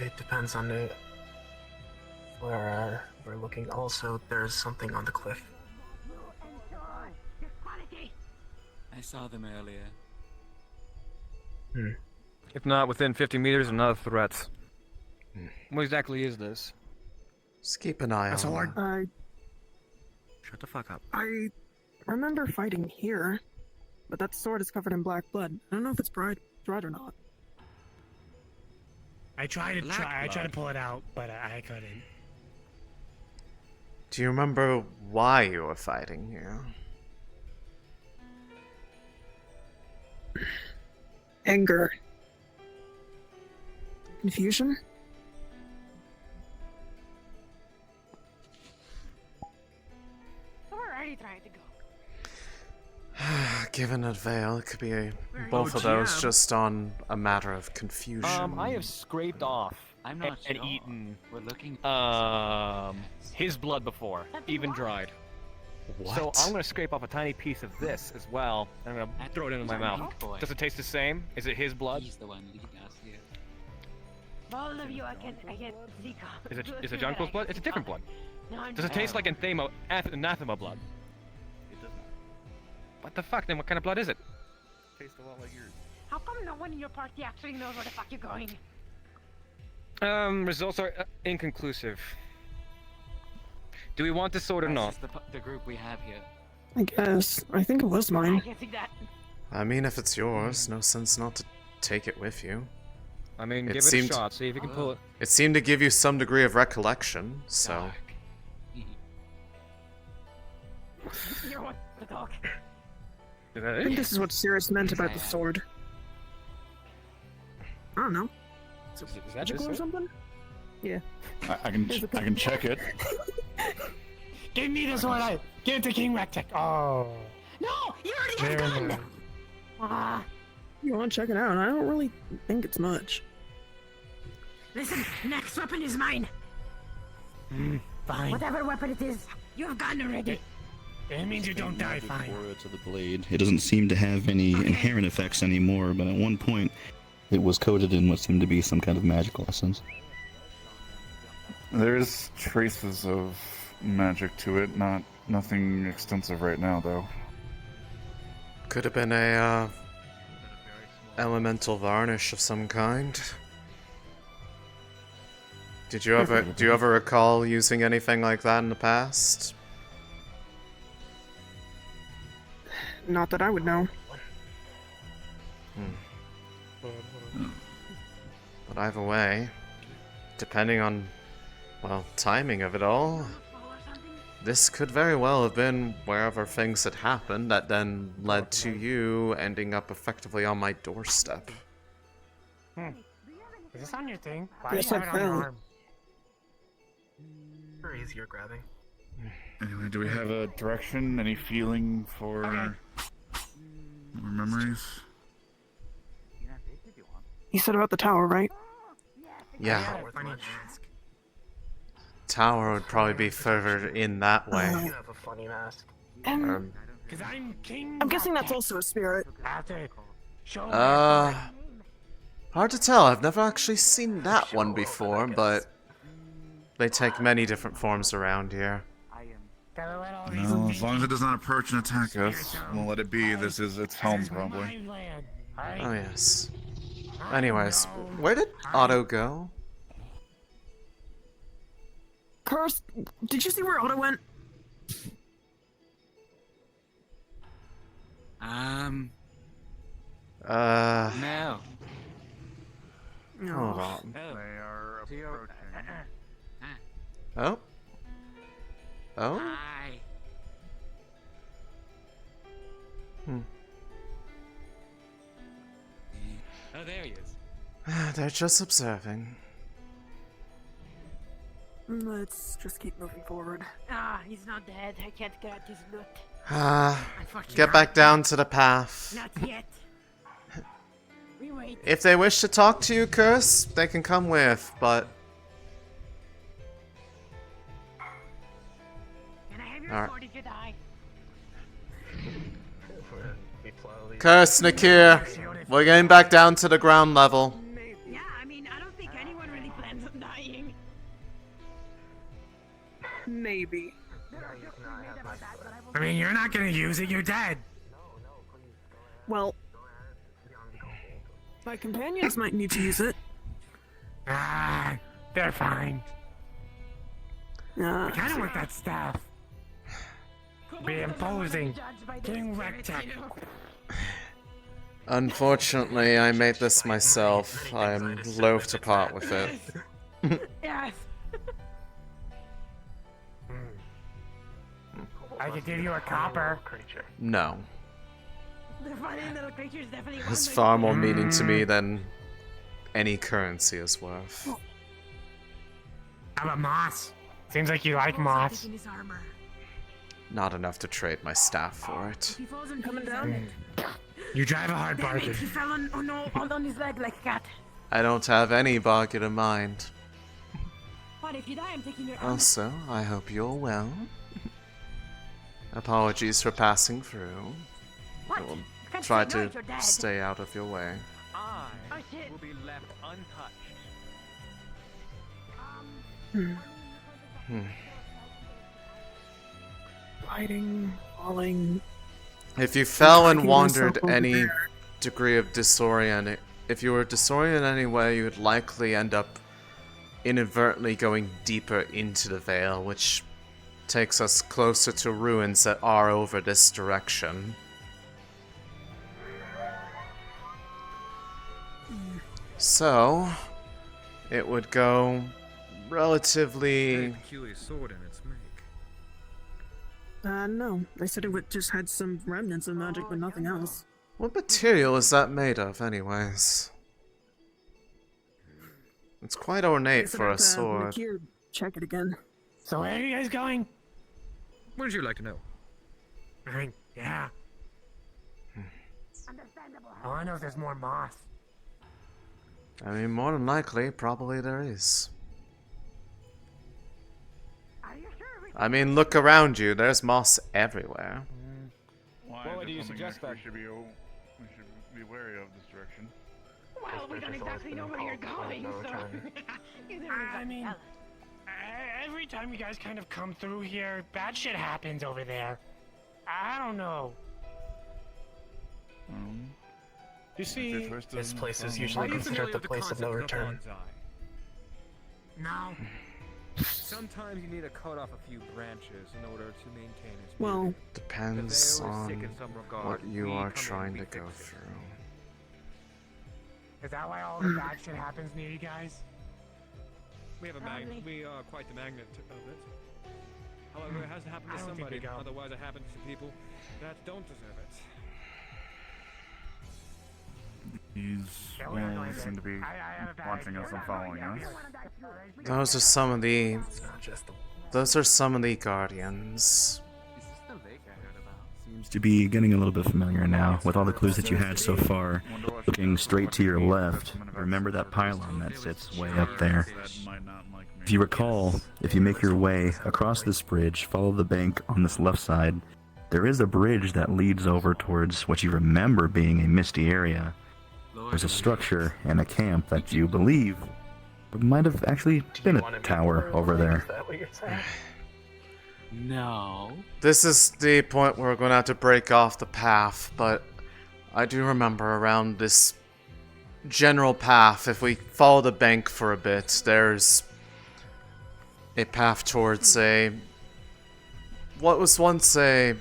It depends on the where we're looking. Also, there's something on the cliff. I saw them earlier. If not within 50 meters, another threat. What exactly is this? just keep an eye on them. Shut the fuck up. I remember fighting here, but that sword is covered in black blood. I don't know if it's dried or not. I tried to pull it out, but I couldn't. Do you remember why you were fighting here? Anger. Confusion? So where are you trying to go? Given a Vale, it could be both of those just on a matter of confusion. I have scraped off I'm not and sure. eaten We're looking. his blood before, even dried. What? So I'm gonna scrape off a tiny piece of this as well. And I'm gonna throw it into my mouth. Does it taste the same? Is it his blood? He's the one leading us here. All of you, I can see. Is it Junko's blood? It's a different blood. No, I'm Does it taste like anathema blood? It does not. What the fuck? Then what kind of blood is it? Tastes a lot like yours. How come no one in your party actually knows where the fuck you're going? Results are inconclusive. Do we want this sword or not? This is the group we have here. I guess. I think it was I mine. can see that. I mean, if it's yours, no sense not to take it with you. I mean, It give it seemed- a shot. See if you can pull it. It seemed to give you some degree of recollection, so... You want the dog? Is I that think it? this is what Sirius meant about the sword. I don't know. Is that Magical this or it? something? Yeah. I can check it. Give me the sword. Give it to King Raktek. Oh. No, you already have Very gun. nice. Ah, You want to check it out? I don't really think it's much. Listen, next weapon is mine. Fine. Whatever weapon it is, you have gotten already. It means you don't die, fine. Aura to the blade. It doesn't seem to have any inherent effects anymore, but at one point, it was coated in what seemed to be some kind of magical essence. There's traces of magic to it, nothing extensive right now, though. Could have been a elemental varnish of some kind. Do you ever recall using anything like that in the past? Not that I would know. But either way, depending on, well, timing of it all, this could very well have been wherever things had happened that then led to you ending up effectively on my doorstep. Is this on your thing? Why Yes, do you have I it on your fell. arm? Or easier grabbing. Anyway, do we have a direction, any feeling for more memories? You said about the tower, right? Yeah. Tower would probably be further in that way. You have a funny mask. And I'm guessing that's also a spirit. Hard to tell. I've never actually seen that one before, but they take many different forms around here. Well, as long as it does not approach and attack us, we'll let it be. This is its home, probably. Oh, yes. Anyways, where did Otto go? Curse, did you see where Otto went? No. Hold on. They are approaching. Oh? Oh? Hi. Oh, there he is. They're just observing. Let's just keep moving forward. He's not dead. I can't get his loot. Get back down to the path. Not yet. We wait. If they wish to talk to you, Curse, they can come with, but... Can I have your Alright. sword if you die? Curse, Nakir, we're getting back down to the ground level. Yeah, I mean, I don't think anyone really plans on dying. Maybe. I mean, you're not gonna use it. You're dead. Well, my companions might need to use it. They're fine. I kind of want that staff. Be imposing. Getting wrecked. Unfortunately, I made this myself. I'm loath to part with it. Yes. I could give you a copper. No. The funny little creature's definitely It's far more meaning to me than any currency is worth. How about moss? Seems like you like moss. Not enough to trade my staff for it. He falls and coming down. You drive a hard bargain. He fell on, oh no, on his leg like a cat. I don't have any bargain in mind. But if you die, I'm taking your Also, I hope you're well. Apologies for passing through. I will try to stay out of your way. I will be left untouched. Fighting, falling. If you fell and Tracking wandered myself over any there. degree of disorient, if you were disoriented in any way, you would likely end up inadvertently going deeper into the Vale, which takes us closer to ruins that are over this direction. So, it would go relatively... Peculiar sword in its make. No. They said it would just had some remnants of magic, but nothing else. What material is that made of, anyways? It's quite ornate for a sword. Nakir, check it again. So where are you guys going? Wouldn't you like to know? I mean, yeah. I want to know if there's more moss. I mean, more than likely, probably there is. I mean, look around you. There's moss everywhere. Why do you suggest that? We should be wary of this direction. Well, we don't exactly know where you're going, so... I mean, every time you guys kind of come through here, bad shit happens over there. I don't know. You see, this place is usually considered the place of no return. No. Sometimes you need to cut off a few branches in order to maintain its Well, depends on what you are trying to go through. Is that why all the bad shit happens near you guys? We have a magnet. We are quite the magnet of it. However, it has to happen to somebody. Otherwise, it happens to people that don't deserve it. These wolves seem to be watching us and following us. Those are some of the. Those are some of the guardians. Seems to be getting a little bit familiar now with all the clues that you had so far. Looking straight to your left, remember that pylon that sits way up there. If you recall, if you make your way across this bridge, follow the bank on this left side, there is a bridge that leads over towards what you remember being a misty area. There's a structure and a camp that you believe might have actually been a tower over there. Is that what you're saying? No. This is the point where we're going to have to break off the path, but I do remember around this general path, if we follow the bank for a bit, there's a path towards what was once a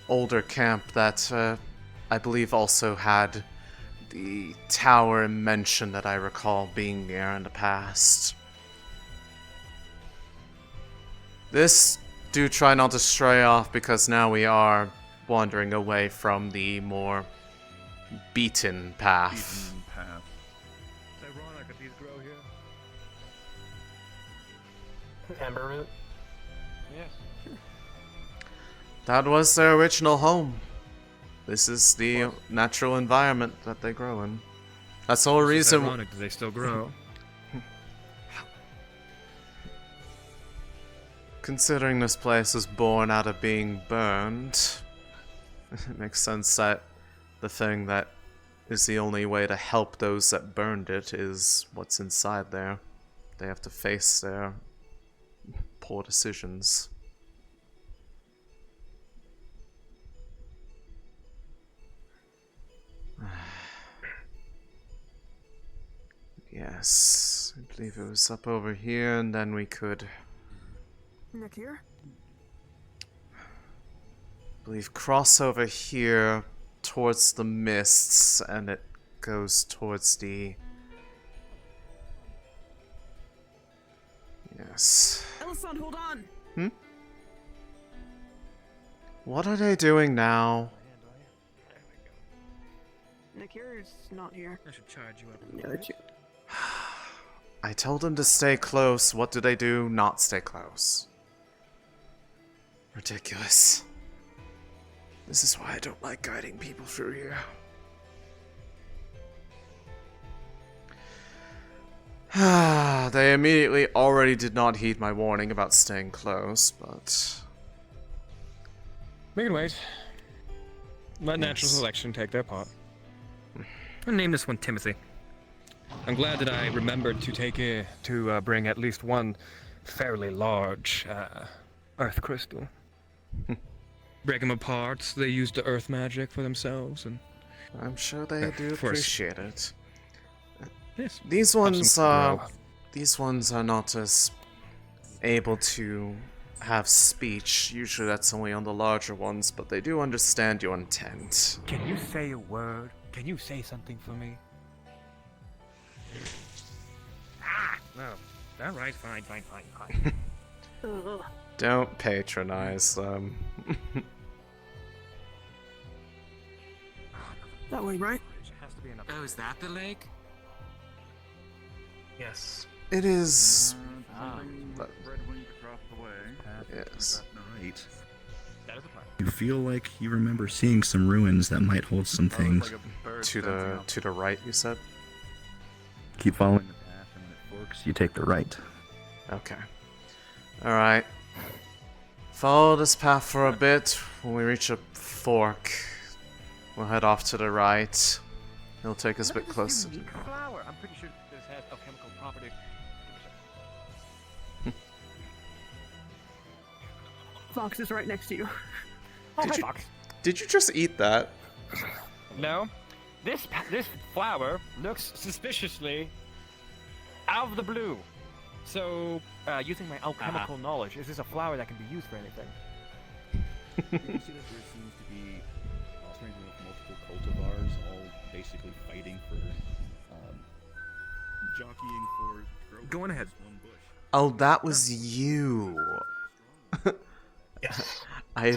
older camp that I believe also had the tower and mansion that I recall being there in the past. This, do try not to stray off because now we are wandering away from the more beaten path. It's ironic that these grow here. Amber root? Yes. That was their original home. This is the natural environment that they grow in. That's the whole reason. Ironic that they still grow. Considering this place was born out of being burned, it makes sense that the thing that is the only way to help those that burned it is what's inside there. They have to face their poor decisions. Yes, I believe it was up over here, and then we could... Nick here? I believe cross over here towards the mists, and it goes towards the... Yes. Elisande, hold on! Hmm? What are they doing now? Nick here is not here. I should charge you up. The other two. I told them to stay close. What do they do? Not stay close. Ridiculous. This is why I don't like guiding people through here. They immediately already did not heed my warning about staying close, but... We can wait. Let natural selection take their part. I'll name this one Timothy. I'm glad that I remembered to bring at least one fairly large earth crystal. Break them apart. They use the earth magic for themselves, and I'm sure they do appreciate it. Yes. These ones are not as able to have speech. Usually that's only on the larger ones, but they do understand your intent. Can you say a word? Can you say something for me? No. All right, fine. Don't patronize them. That way, right? Oh, is that the lake? Yes. It is. Yes. Right. That is a part. You feel like you remember seeing some ruins that might hold some things. To the right, you said? keep following the path, and when it forks, you take the right. Okay. Alright. Follow this path for a bit. When we reach a fork, we'll head off to the right. It'll take us a bit closer. Flower. I'm pretty sure this has alchemical properties. Fox is right next to you. Oh, Did hi, you- Fox. Did you just eat that? No. This flower looks suspiciously out of the blue. So, using my alchemical knowledge, is this a flower that can be used for anything? You can see that there seems to be strangely enough, multiple cultivars, all basically fighting for, jockeying for growth. Go on ahead. One bush. Oh, that was you. Yes. I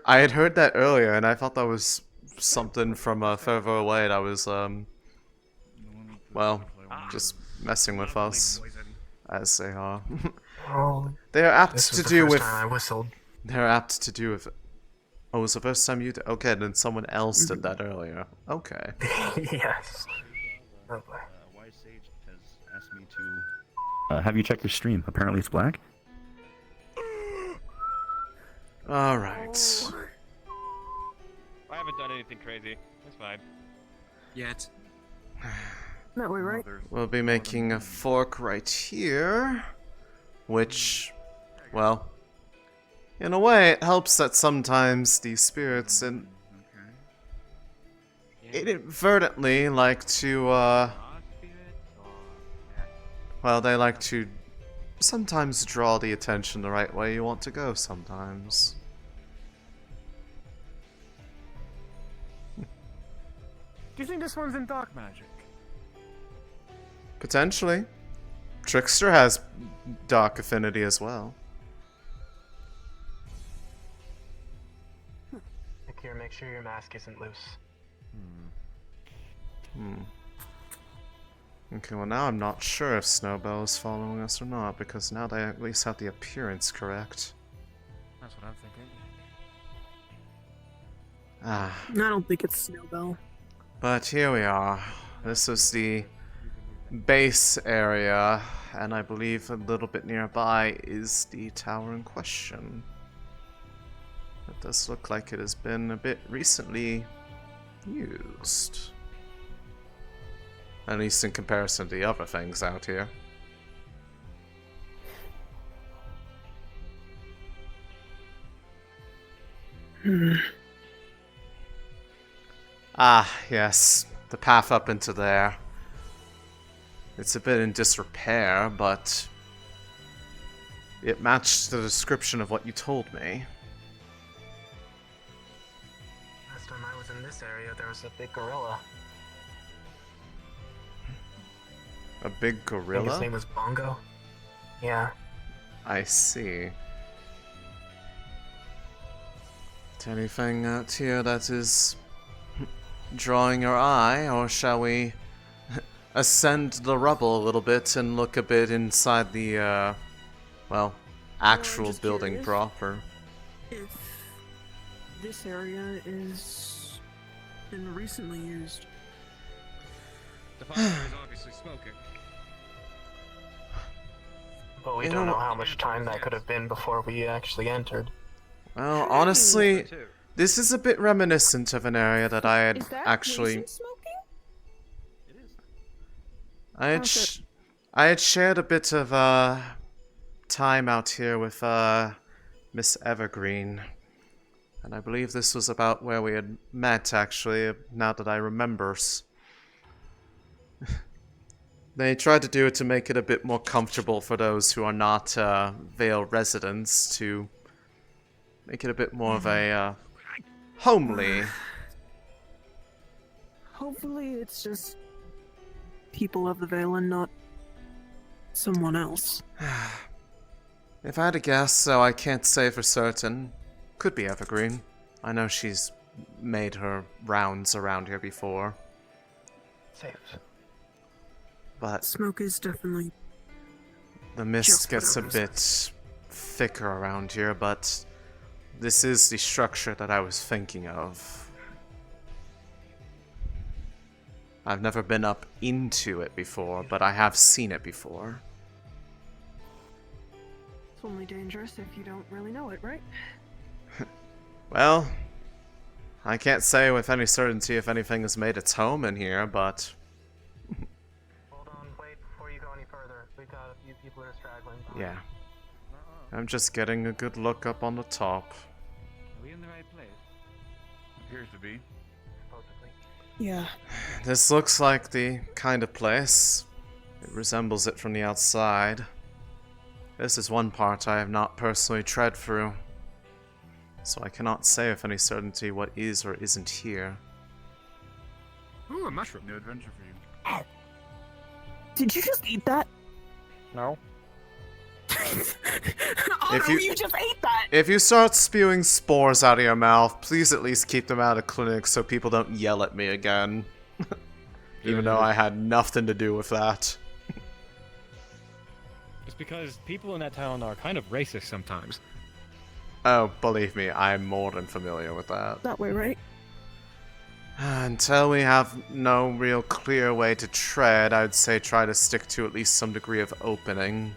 had heard that earlier, and I thought that was something from further away. That was well, just messing with us, as they are. Oh, They're apt this was to the do first with. time I whistled. They're apt to do with. Oh, it was the first time you did? Okay, then someone else did that earlier. Okay. Yes. Oh boy. Wise Sage has asked me to have you check your stream. Apparently, it's black. All right. I haven't done anything crazy. That's fine. Yet. That way, right? We'll be making a fork right here, which, well, in a way, it helps that sometimes these spirits inadvertently like to, well, they like to sometimes draw the attention the right way you want to go sometimes. Do you think this one's in dark magic? Potentially. Trickster has dark affinity as well. Akira, make sure your mask isn't loose. Okay, well now I'm not sure if Snowbell is following us or not, because now they at least have the appearance correct. That's what I'm thinking. Ah. I don't think it's Snowbell. But here we are. This is the base area, and I believe a little bit nearby is the tower in question. It does look like it has been a bit recently used. At least in comparison to the other things out here. Ah, yes. The path up into there. It's a bit in disrepair, but it matched the description of what you told me. Last time I was in this area, there was a big gorilla. A big I think gorilla? his name was Bongo. Yeah. I see. Anything out here that is drawing your eye, or shall we ascend the rubble a little bit and look a bit inside the, well, actual just building curious. proper? If this area is been recently used. The fire is obviously smoking. But we You don't know know what- how much time that could have been before we actually entered. Well, honestly, this is a bit reminiscent of an area that I had Is that actually... recent smoking? I had shared a bit of time out here with Miss Evergreen, and I believe this was about where we had met. Actually, now that I remember, they tried to do it to make it a bit more comfortable for those who are not Vale residents, to make it a bit more of a homely. Hopefully it's just people of the Vale and not someone else. If I had to guess, so I can't say for certain. Could be Evergreen. I know she's made her rounds around here before. Safe. But Smoke is definitely the mist just gets a what it bit thicker around here, but this is the structure that I was thinking of. I've never been up into it before, but I have seen it before. It's only dangerous if you don't really know it, right? Well, I can't say with any certainty if anything has made its home in here, but... Hold on, wait before you go any further. We've got a few people that are straggling. Yeah. I'm just getting a good look up on the top. Are we in the right place? Appears to be. Yeah. This looks like the kind of place. It resembles it from the outside. This is one part I have not personally tread through, so I cannot say with any certainty what is or isn't here. Ooh, a mushroom. New adventure for you. Did you just eat that? No. If no, you just ate that! If you start spewing spores out of your mouth, please at least keep them out of clinics so people don't yell at me again. Even though I had nothing to do with that. It's because people in that town are kind of racist sometimes. Oh, believe me, I'm more than familiar with that. That way, right? Until we have no real clear way to tread, I'd say try to stick to at least some degree of opening.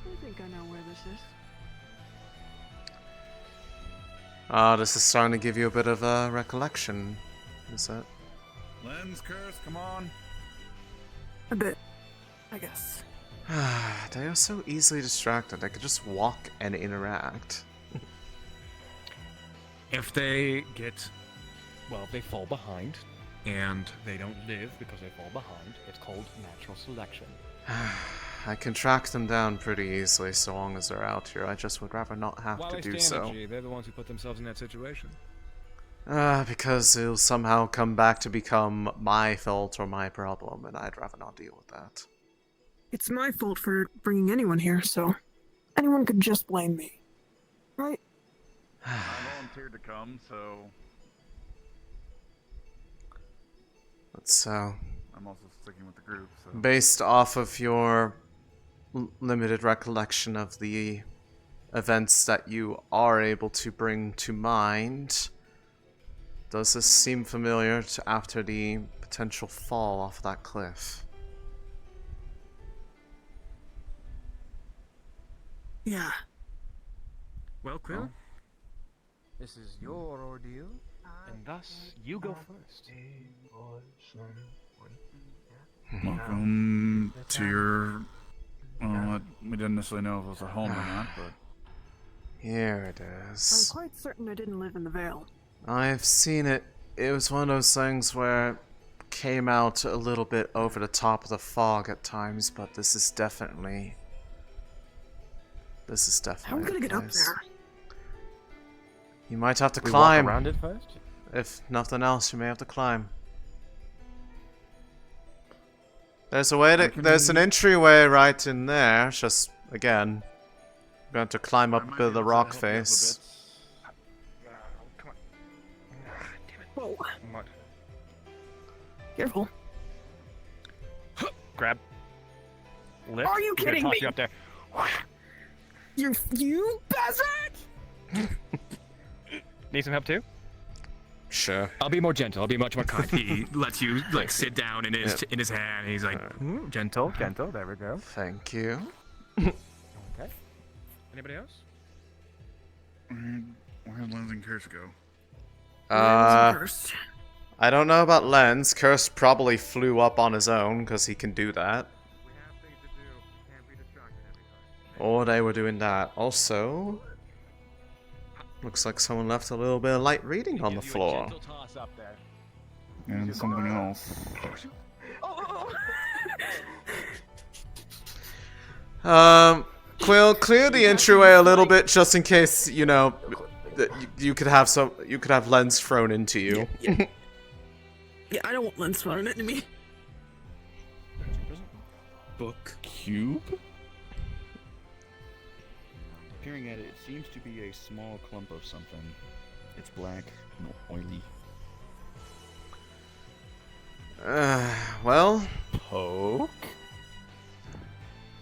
I think I know where this is. Ah, this is starting to give you a bit of a recollection, is it? Lens curse, come on. A bit, I guess. They are so easily distracted. I could just walk and interact. If they get, well, they fall behind, and they don't live because they fall behind, it's called natural selection. I can track them down pretty easily so long as they're out here. I just would rather not have Why to waste do so. energy? They're the ones who put themselves in that situation. Because it'll somehow come back to become my fault or my problem, and I'd rather not deal with that. It's my fault for bringing anyone here, so anyone could just blame me. Right? I volunteered to come, so... So, I'm also sticking with the group, so... based off of your limited recollection of the events that you are able to bring to mind, does this seem familiar to after the potential fall off that cliff? Yeah. Well, Quill, This is your ordeal. and thus you go first. Welcome to your... Well, we didn't necessarily know if it was a home or not, but... Here it I'm is. quite certain I didn't live in the Vale. I've seen it. It was one of those things where it came out a little bit over the top of the fog at times, but this is definitely... How am I gonna the get up place. there? You might have to We climb. walk around it first? If nothing else, you may have to climb. There's a way to. There's an entryway right in there. It's just again, you're going to climb up a bit of the rock face. Whoa. Mud. Careful. Grab. Lift. Are you We're gonna kidding toss me? You up there. You bastard! Need some help too? Sure. I'll be more gentle. I'll be much more kind. He lets you like sit down in his hand. And he's like, gentle, gentle. There we go. Thank you. Okay. Anybody else? Where did Lens and Curse go? I don't know about Lens. Curse probably flew up on his own because he can do that. Or they were doing that. Also, looks like someone left a little bit of light reading on the floor. And something else. Quill, clear the entryway a little bit just in case, you know, you could have Lens thrown into you. Yeah, I don't want Lens thrown into me. Book cube? Peering at it, it seems to be a small clump of something. It's black and oily. Well, poke.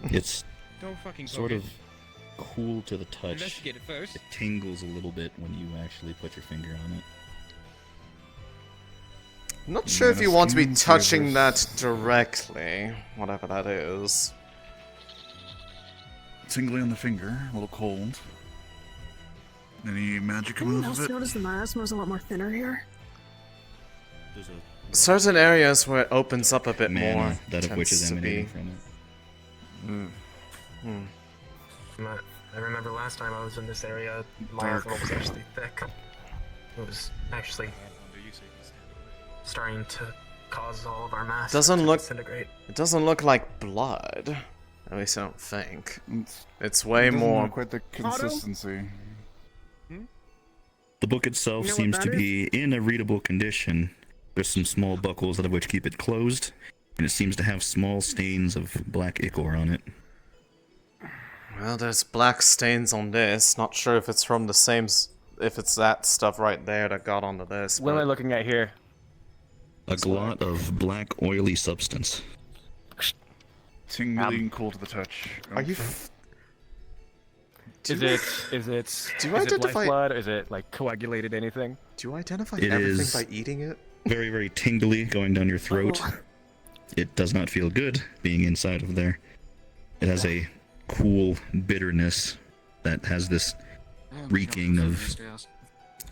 It's Don't fucking sort poke of cool to the touch. Investigate it first. It tingles a little bit when you actually put your finger on it. I'm not sure if Yeah, you want to be skin touching flavors. that directly, whatever that is. Tingly on the finger, a little cold. Any magic Anyone moves else with it? notice the miasma is a lot more thinner here? Certain areas where it opens up a bit Mana, more that of which is tends to emanating be. from it. I remember last time I was in this area, miasma was actually thick. It was actually starting to cause all of our mass Doesn't to look. disintegrate. It doesn't look like blood. At least I don't think. It's way It doesn't more. look quite the consistency. The book itself You know what seems to that be in a readable condition. There's some small buckles out of which keep it closed, and it seems to have small stains of black ichor on it. Well, there's black stains on this. Not sure if it's from the same. If it's that stuff right there that got onto this. What am I but- looking at here? A glot of black, oily substance. Tingly and cool to the touch. Are you? Is it? Do you is identify- it lifeblood? Is it like coagulated anything? Do you identify It everything is by eating it? very, very tingly going down your throat. It does not feel good being inside of there. It has a cool bitterness that has this reeking of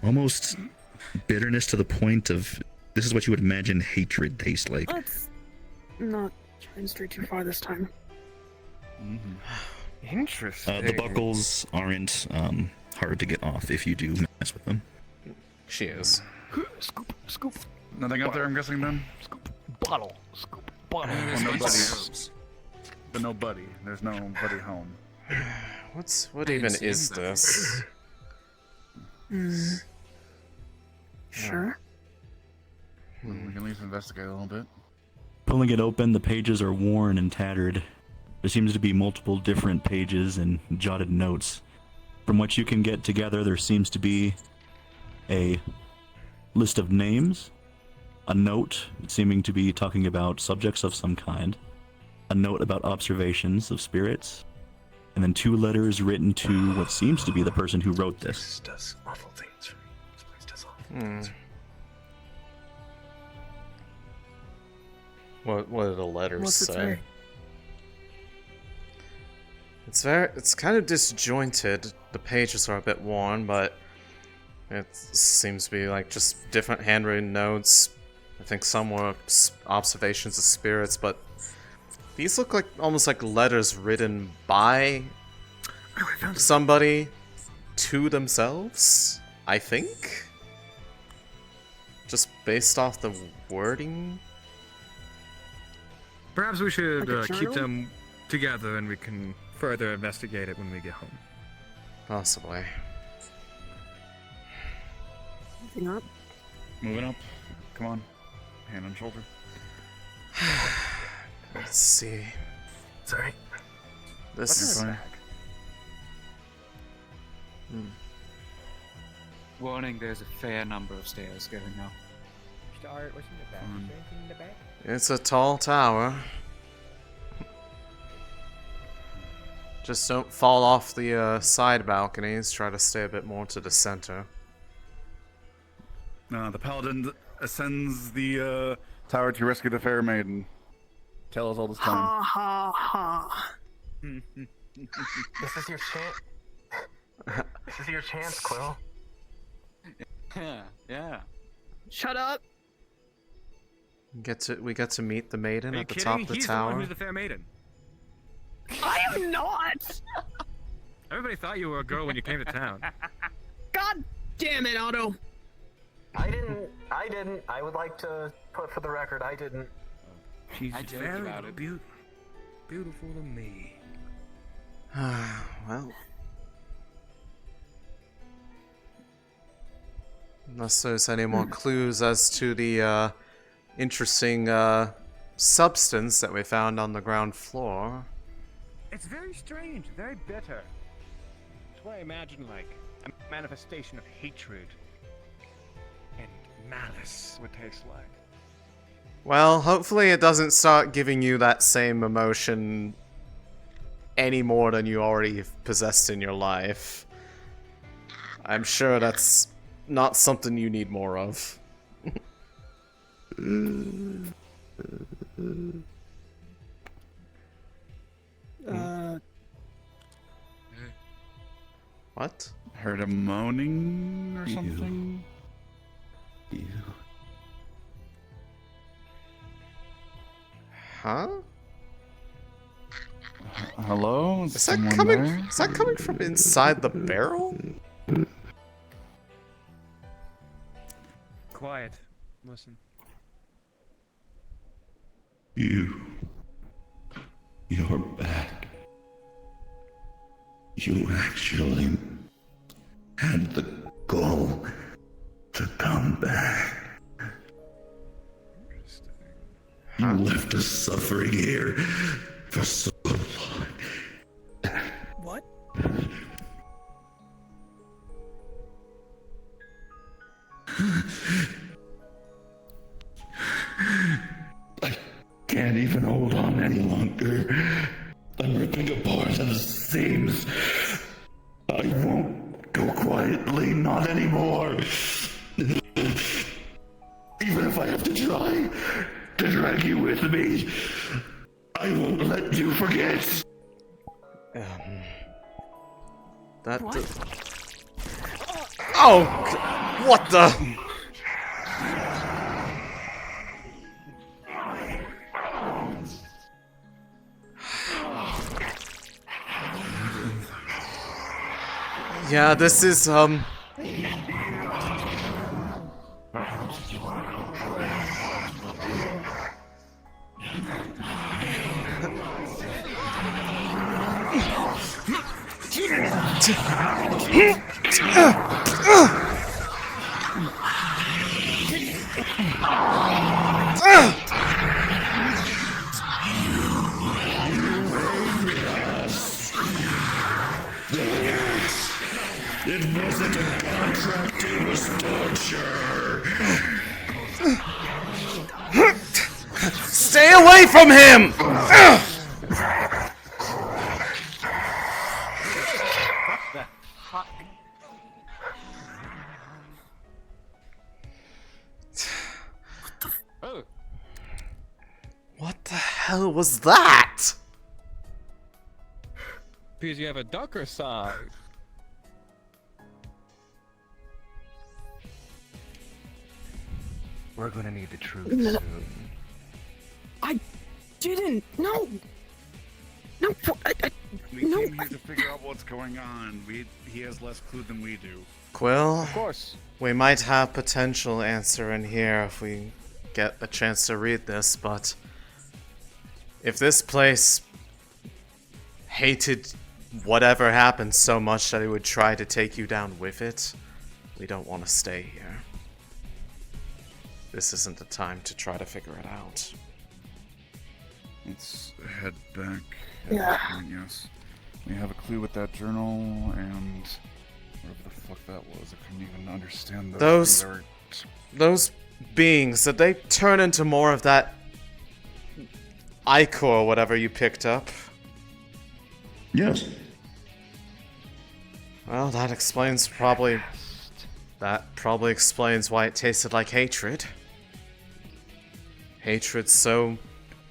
almost bitterness to the point of this is what you would imagine hatred tastes like. Let's not try and stray too far this time. Interesting. The buckles aren't hard to get off if you do mess with them. She is. Scoop, scoop. Nothing up there, I'm guessing, then? Bottle. Scoop. Bottle. Well, no buddy. But no buddy. There's no buddy home. What even is this? Sure. We can at least investigate a little bit. Pulling it open, the pages are worn and tattered. There seems to be multiple different pages and jotted notes. From what you can get together, there seems to be a list of names, a note seeming to be talking about subjects of some kind, a note about observations of spirits, and then 2 letters written to what seems to be the person who wrote this. Does awful things. This place does awful Hmm. things. What do the letters What's it say? say? It's kind of disjointed. The pages are a bit worn, but it seems to be like just different handwritten notes. I think some were observations of spirits, but these look like almost like letters written by somebody to themselves, I think. Just based off the wording. Perhaps we should Like a keep journal? them together and we can further investigate it when we get home. Possibly. Anything up? Moving up. Come on. Hand on shoulder. Let's see. Sorry. This is fine. Warning, there's a fair number of stairs going up. Mr. Art, what's in the back? Is there anything in the back? It's a tall tower. Just don't fall off the side balconies. Try to stay a bit more to the center. The paladin ascends the tower to rescue the fair maiden. Tell us all this time. Ha ha ha. This is your chance. This is your chance, Quill. Yeah. Shut up. We get to meet the maiden Are you at the kidding? top of the He's tower. the one who's the fair maiden. I am not. Everybody thought you were a girl when you came to town. God damn it, Otto. I didn't. I would like to put for the record, I didn't. She's I joked very about it. beautiful to me. Well. Unless there's any more clues as to the interesting substance that we found on the ground floor. It's very strange, very bitter. It's what I imagine like a manifestation of hatred and malice would taste like. Well, hopefully it doesn't start giving you that same emotion any more than you already possessed in your life. I'm sure that's not something you need more of. What? Heard a moaning or something? Huh? Hello? Is that Someone coming? there? Is that coming from inside the barrel? Quiet. Listen. You're back. You actually had the gall to come back. You left us suffering here for so long. What? I can't even hold on any longer. I'm ripping apart at the seams. I won't go quietly, not anymore. Even if I have to try to drag you with me, I won't let you forget. That. Oh, what the? Yeah, this is It wasn't a contract, it was torture. Stay away from him! What the hell was that? Because you have a darker side. We're gonna need the truth No. soon. I didn't. No. No. We No. came here to figure out what's going on. He has less clue than we do. Quill, Of course. we might have potential answer in here if we get a chance to read this, but if this place hated whatever happened so much that it would try to take you down with it, we don't want to stay here. This isn't the time to try to figure it out. Let's head back. Yeah. Yes. We have a clue with that journal and whatever the fuck that was. I couldn't even understand those. Those beings, did they turn into more of that ichor or whatever you picked up? Yes. Well, that explains probably... That probably explains why it tasted like hatred. Hatred's so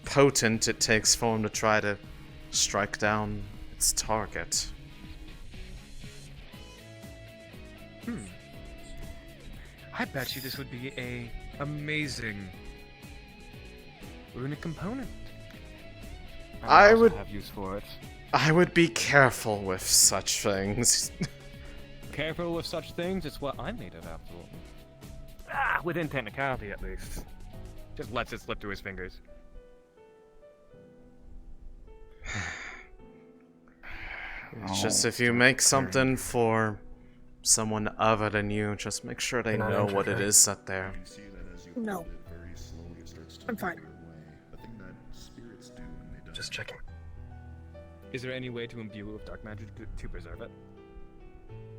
potent it takes form to try to strike down its target. I bet you this would be a amazing runic component. I also would have use for it. I would be careful with such things. Careful with such things, it's what I'm made of after all. Ah, within technicality at least. Just lets it slip through his fingers. It's just if you make something for someone other than you, just make sure they know what it is that they're... No. I'm fine. Just checking. Is there any way to imbue it with dark magic to preserve it?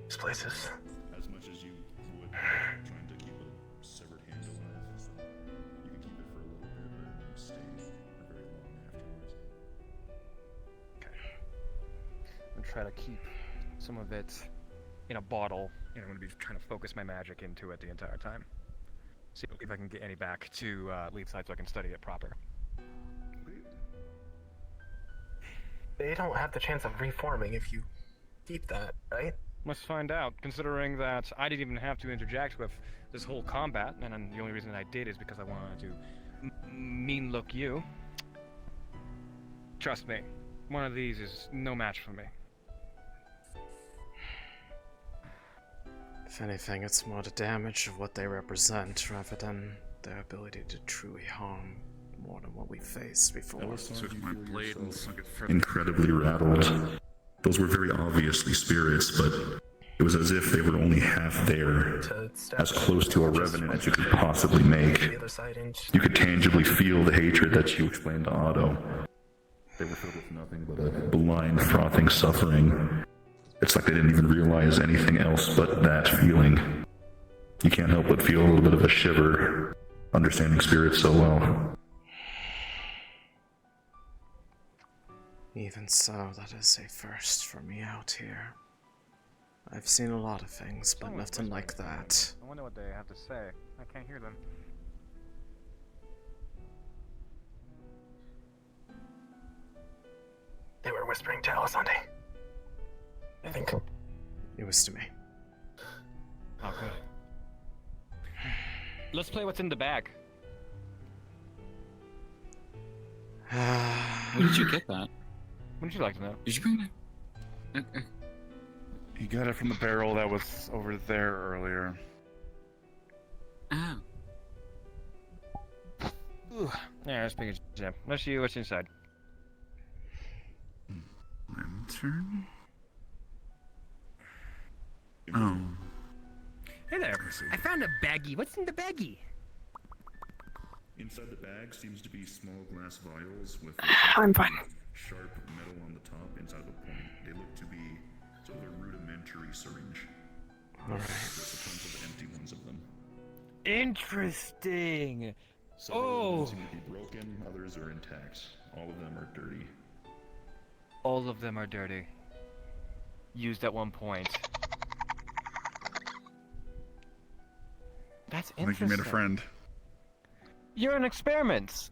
These places. As much as you would trying to keep a severed hand alive, so you can keep it for a little bit, but it won't stay for very long afterwards. I'm gonna try to keep some of it in a bottle, and I'm gonna be trying to focus my magic into it the entire time. See if I can get any back to Leefside so I can study it proper. They don't have the chance of reforming if you keep that, right? Let's find out, considering that I didn't even have to interject with this whole combat, and the only reason I did is because I wanted to mean look you. Trust me, one of these is no match for me. If anything, it's more the damage of what they represent rather than their ability to truly harm more than what we faced before. Took my blade and sunk it further. Incredibly rattled. Those were very obviously spirits, but it was as if they were only half there, as close to a revenant as you could possibly make. You could tangibly feel the hatred that you explained to Otto. They were filled with nothing but a blind, frothing suffering. It's like they didn't even realize anything else but that feeling. You can't help but feel a little bit of a shiver, understanding spirits so well. Even so, that is a first for me out here. I've seen a lot of things, but nothing like that. I wonder what they have to say. I can't hear them. They were whispering to Elisande. I think. It was to me. Oh, good. Let's play what's in the bag. Where did you get that? Wouldn't you like to know? Did you bring that? He got it from the barrel that was over there earlier. Oh. Ooh. Yeah, let's pick a gem. Let's see what's inside. Lantern? Oh. Hey there. I found a baggie. What's in the baggie? Inside the bag seems to be small glass vials with I'm fine. Sharp metal on the top inside of a point. They look to be sort of a rudimentary syringe. Alright. There's a tons of empty ones of them. Interesting. Several of them seem to be broken, others are intact. All of them are dirty. All of them are dirty. Used at one point. That's I interesting. think you made a friend. You're an experiment.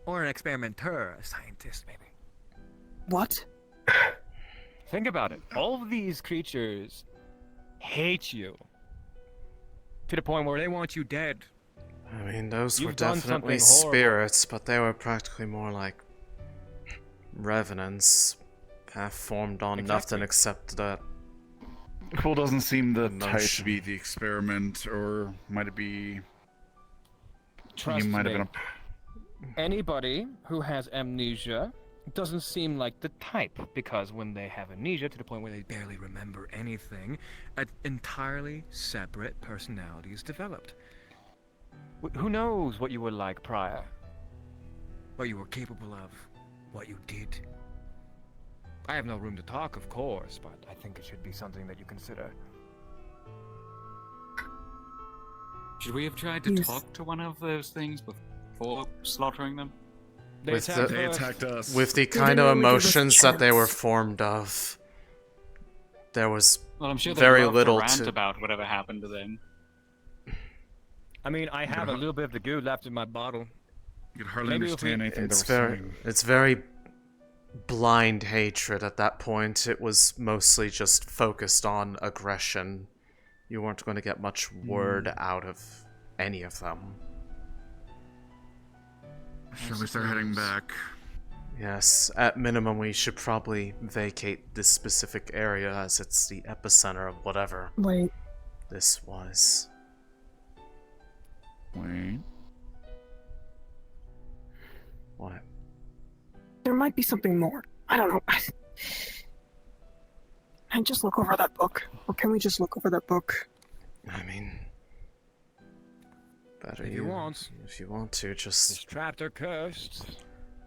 Or an experimenter, a scientist, maybe. What? Think about it. All of these creatures hate you. To the point where they want you dead. I mean, those were You've done definitely something horrible. spirits, but they were practically more like revenants, half formed on nothing except that. Cole doesn't seem the type to Emotion. be the experiment, or might it be? Trust he might me. have been Anybody who has amnesia doesn't seem like the type, because when they have amnesia to the point where they barely remember anything, an entirely separate personality is developed. Who knows what you were like prior? What you were capable of? What you did? I have no room to talk, of course, but I think it should be something that you consider. Should we have tried to talk to one of those things before slaughtering them? They attacked us. With the kind of emotions that they were formed of, there was Well, I'm sure they very love little to rant to. about whatever happened to them. I mean, I have a little bit of the goo left in my bottle. You could hardly Maybe if we- understand anything It's they were very, saying. it's very blind hatred at that point. It was mostly just focused on aggression. You weren't going to get much word out of any of them. Shall we start heading back? Yes, at minimum we should probably vacate this specific area as it's the epicenter of whatever Wait. this was. Wait. What? There might be something more. I don't know. And just look over that book. Or can we just look over that book? I mean, better If you want. If you want to, just. It's trapped or cursed.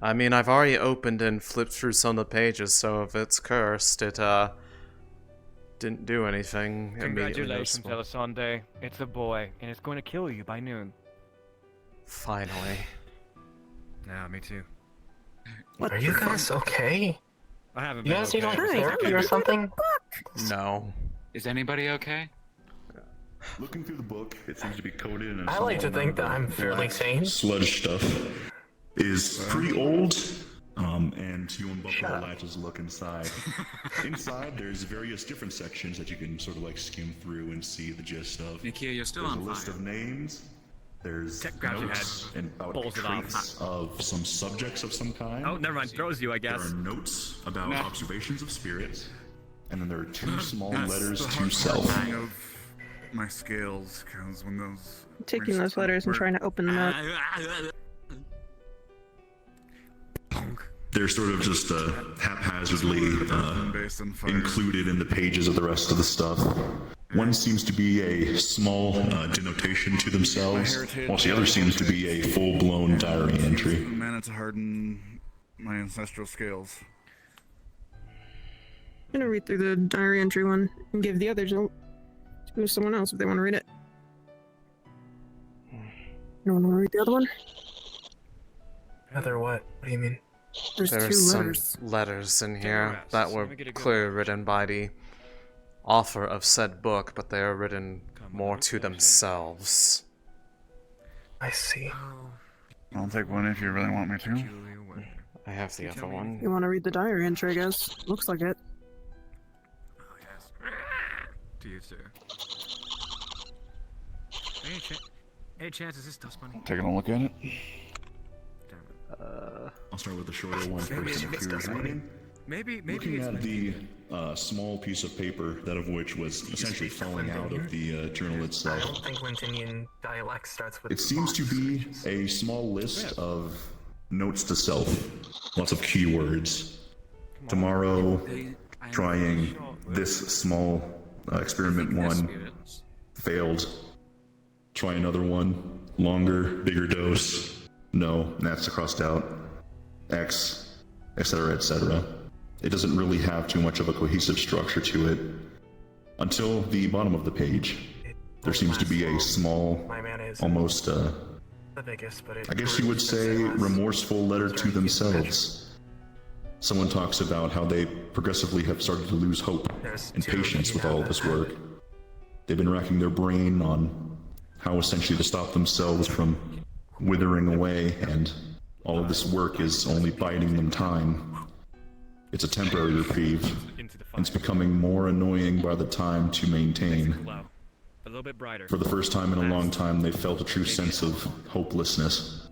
I mean, I've already opened and flipped through some of the pages, so if it's cursed, it didn't do anything. Congratulations, immediately noticeable. Elisande. It's a boy, and it's going to kill you by noon. Finally. Yeah, me too. Are you guys okay? I haven't You been guys need okay. like therapy or something? No. Is anybody okay? Looking through the book, it seems to be coded in a I like to think that I'm fairly sane. sludge stuff. Is pretty old, and you unbuckle the latches, look inside. Inside, there's various different sections that you can sort of like skim through and see the gist of. Nikia, you're still There's on a list fire. of names. There's grabs your notes head, and about pulls it off. traits of some subjects of some kind. Oh, never mind. Throws you, I guess. There are notes about Nah. observations of spirits, and then there are two small That's letters the to hard self. thing of my scales, because when those Taking those letters and trying to open them up. They're sort of just haphazardly included in the pages of the rest of the stuff. One seems to be a small denotation to themselves, whilst the other seems to be a full-blown diary entry. Mana to harden my ancestral scales. I'm gonna read through the diary entry one and give the others to someone else if they want to read it. No one want to read the other one? Other what? What do you mean? There's There's two some letters. letters in here that were clearly written by the author of said book, but they are written more to themselves. I see. I'll take one if you really want me to. I have the other one. You want to read the diary entry, I guess. Looks like it. To you, sir. Any chances this dust bunny? Taking a look at it. I'll start with the shorter one first. Maybe Looking at the small piece of paper, that of which was essentially falling out of the journal I itself. don't think Lintinian dialect starts with. It seems to be a small list of notes to self, lots of keywords. Tomorrow, trying this small experiment one, failed. Try another one, longer, bigger dose. No, that's crossed out. X, etc., etc. It doesn't really have too much of a cohesive structure to it. Until the bottom of the page, there seems to be a small, almost, The biggest, but I guess you would say, remorseful letter to themselves. Someone talks about how they progressively have started to lose hope and patience with all this work. They've been racking their brain on how essentially to stop themselves from withering away, and all of this work is only biding them time. It's a temporary reprieve, and it's becoming more annoying by the time to maintain. A little bit brighter. For the first time in a long time, they felt a true sense of hopelessness.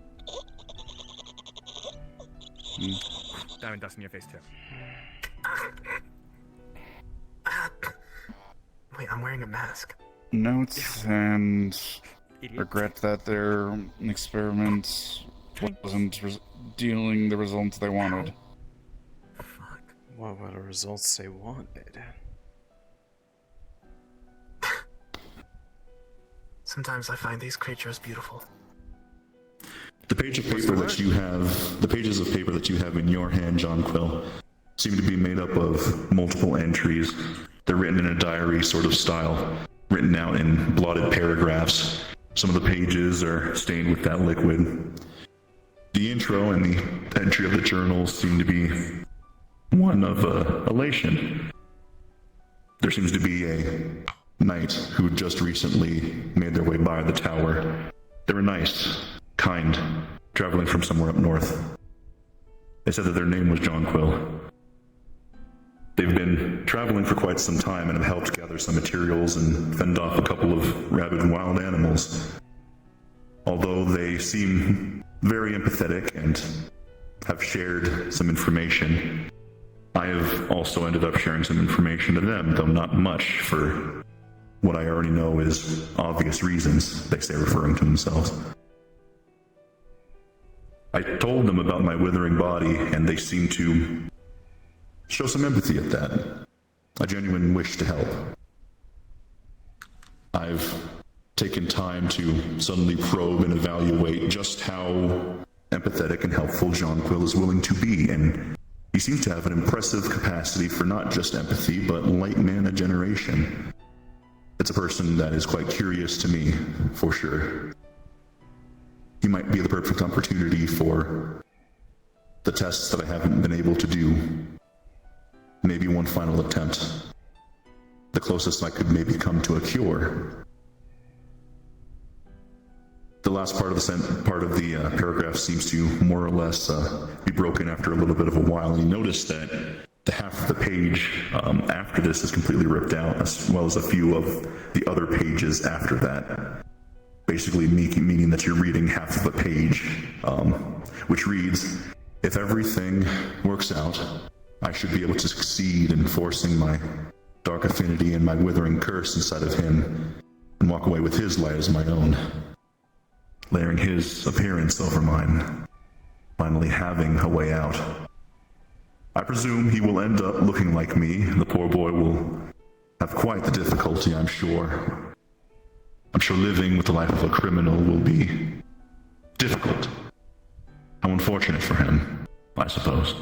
Diamond dust in your face too. Wait, I'm wearing a mask. Notes and regret that their experiment wasn't dealing the results they wanted. What were the results they wanted? Sometimes I find these creatures beautiful. The page of paper that you have, the pages of paper that you have in your hand, John Quill, seem to be made up of multiple entries. They're written in a diary sort of style, written out in blotted paragraphs. Some of the pages are stained with that liquid. The intro and the entry of the journal seem to be one of elation. There seems to be a knight who just recently made their way by the tower. They were nice, kind, traveling from somewhere up north. They said that their name was John Quill. They've been traveling for quite some time and have helped gather some materials and fend off a couple of rabid wild animals. Although they seem very empathetic and have shared some information, I have also ended up sharing some information to them, though not much, for what I already know is obvious reasons, they say, referring to themselves. I told them about my withering body, and they seem to show some empathy at that. A genuine wish to help. I've taken time to suddenly probe and evaluate just how empathetic and helpful John Quill is willing to be, and he seems to have an impressive capacity for not just empathy, but light mana generation. It's a person that is quite curious to me, for sure. He might be the perfect opportunity for the tests that I haven't been able to do. Maybe one final attempt. The closest I could maybe come to a cure. The last part of the paragraph seems to more or less be broken after a little bit of a while, and you notice that the half of the page after this is completely ripped out, as well as a few of the other pages after that. Basically meaning that you're reading half of a page, which reads, "If everything works out, I should be able to succeed in forcing my dark affinity and my withering curse inside of him, and walk away with his light as my own, layering his appearance over mine, finally having a way out. I presume he will end up looking like me. The poor boy will have quite the difficulty, I'm sure. I'm sure living with the life of a criminal will be difficult. How unfortunate for him, I suppose.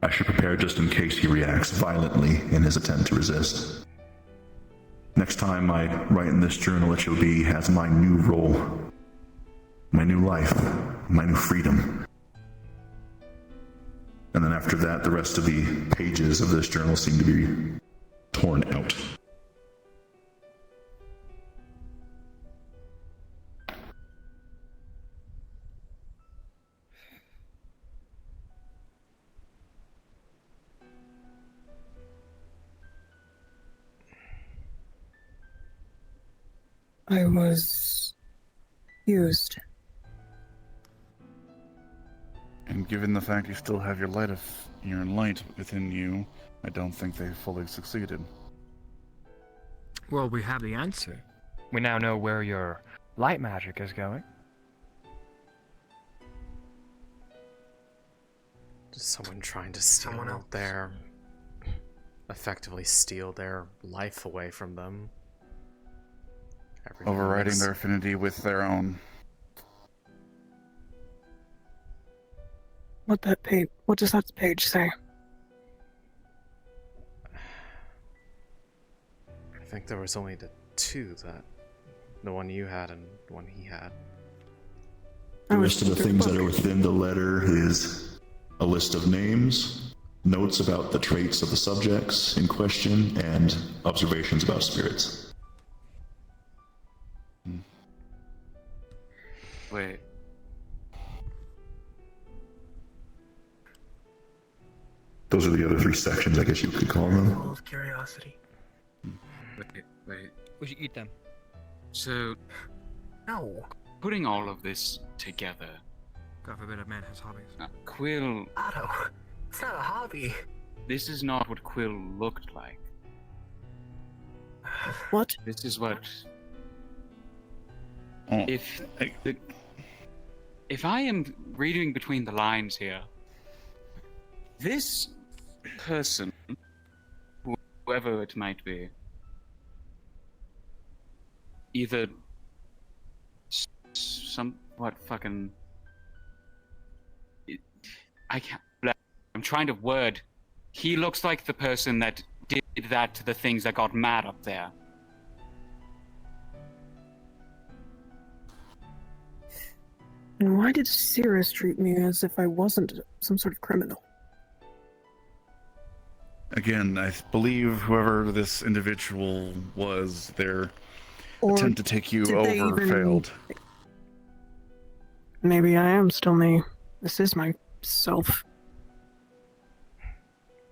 I should prepare just in case he reacts violently in his attempt to resist. Next time I write in this journal, it shall be as my new role, my new life, my new freedom." And then after that, the rest of the pages of this journal seem to be torn out. I was used. And given the fact you still have your light within you, I don't think they fully succeeded. Well, we have the answer. We now know where your light magic is going. Just someone trying to steal effectively steal their life away from them. Overriding their affinity with their own. What does that page say? I think there was only the two, the one you had and the one he had. The rest of the things that are within the letter is a list of names, notes about the traits of the subjects in question, and observations about spirits. Wait. Those are the other three sections, I guess you could call them. Full of curiosity. Wait. We should eat them. So, No. putting all of this together, God forbid a man has hobbies. Quill. Otto, it's not a hobby. This is not what Quill looked like. What? This is what. If I am reading between the lines here, this person, whoever it might be, either somewhat fucking. I can't. I'm trying to word. He looks like the person that did that to the things that got mad up there. And why did Cirrus treat me as if I wasn't some sort of criminal? Again, I believe whoever this individual was, their Or attempt to take you did they over even- failed. Maybe I am still me. This is myself.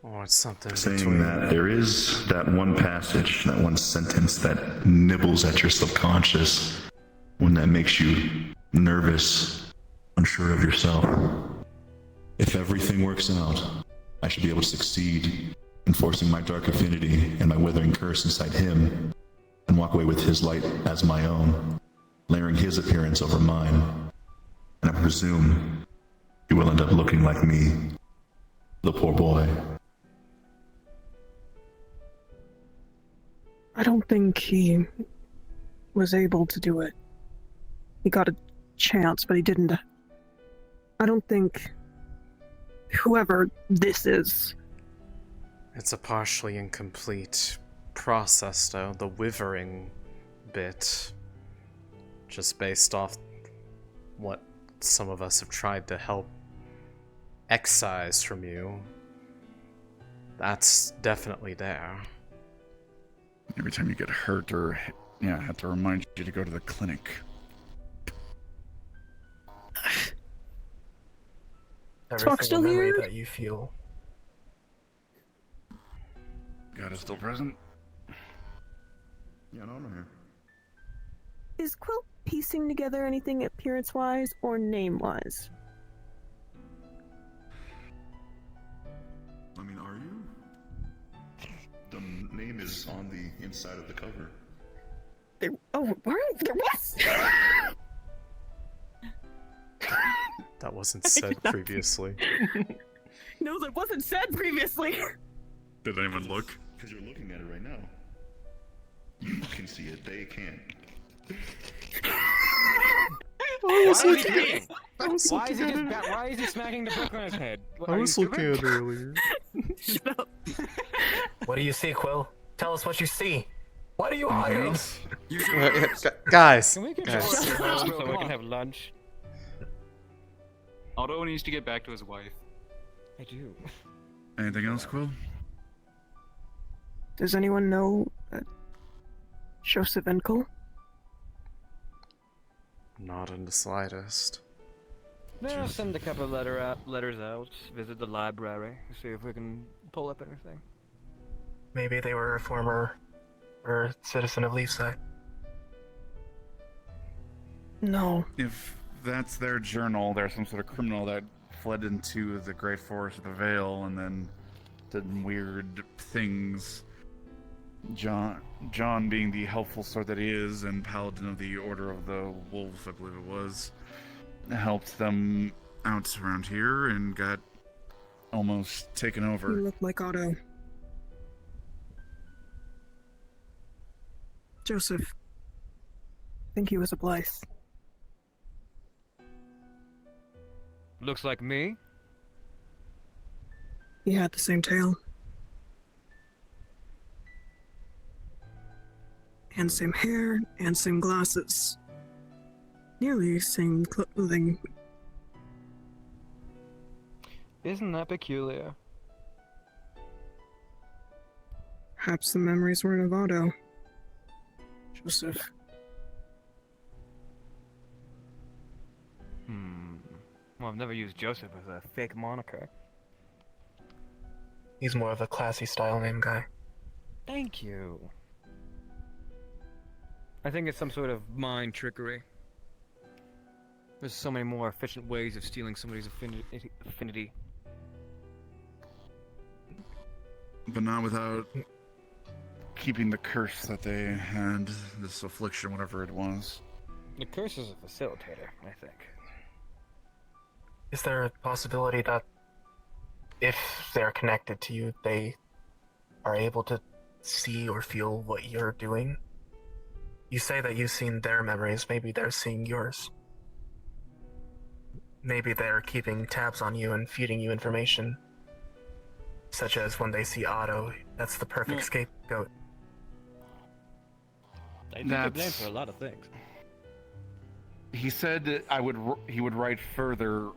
Or it's something Saying between that there is that one passage, that one sentence that nibbles at your subconscious, one that makes you nervous, unsure of yourself. If everything works out, I should be able to succeed in forcing my dark affinity and my withering curse inside him, and walk away with his light as my own, layering his appearance over mine. And I presume he will end up looking like me, the poor boy. I don't think he was able to do it. He got a chance, but he didn't. I don't think whoever this is. It's a partially incomplete process, though. The withering bit, just based off what some of us have tried to help excise from you, that's definitely there. Every time you get hurt or, have to remind you to go to the clinic. Is Every Fox single still memory here? that you feel. God is still present. Yeah, no, I'm here. Is Quill piecing together anything appearance-wise or name-wise? I mean, are you? The name is on the inside of the cover. There was? That wasn't said previously. No, that wasn't said previously. Did anyone look? Because you're looking at it right now. You can see it, they can't. Why is he cheating? Why is he smacking the book on his head? I was looking at it earlier. Shut up. What do you see, Quill? Tell us what you see. What are you hiding? Guys, Can we get guys. so we can have lunch? Otto needs to get back to his wife. I do. Anything else, Quill? Does anyone know Joseph Enkel? Not in the slightest. No, send a couple of letters out, visit the library, see if we can pull up anything. Maybe they were a former or citizen of Leefside. No. If that's their journal, they're some sort of criminal that fled into the Great Forest of the Vale and then did weird things. John being the helpful sort that he is, and Paladin of the Order of the Wolves, I believe it was, helped them out around here and got almost taken over. You look like Otto. Joseph. I think he was a Blythe. Looks like me. He had the same tail. And same hair, and same glasses. Nearly same clothing. Isn't that peculiar? Perhaps the memories weren't of Otto. Joseph. Well, I've never used Joseph as a fake moniker. He's more of a classy style name guy. Thank you. I think it's some sort of mind trickery. There's so many more efficient ways of stealing somebody's affinity. But not without keeping the curse that they had, this affliction, whatever it was. The curse is a facilitator, I think. Is there a possibility that if they're connected to you, they are able to see or feel what you're doing? You say that you've seen their memories, maybe they're seeing yours. Maybe they're keeping tabs on you and feeding you information. Such as when they see Otto, that's the perfect scapegoat. I think they're blamed for a lot of things. He said that he would write further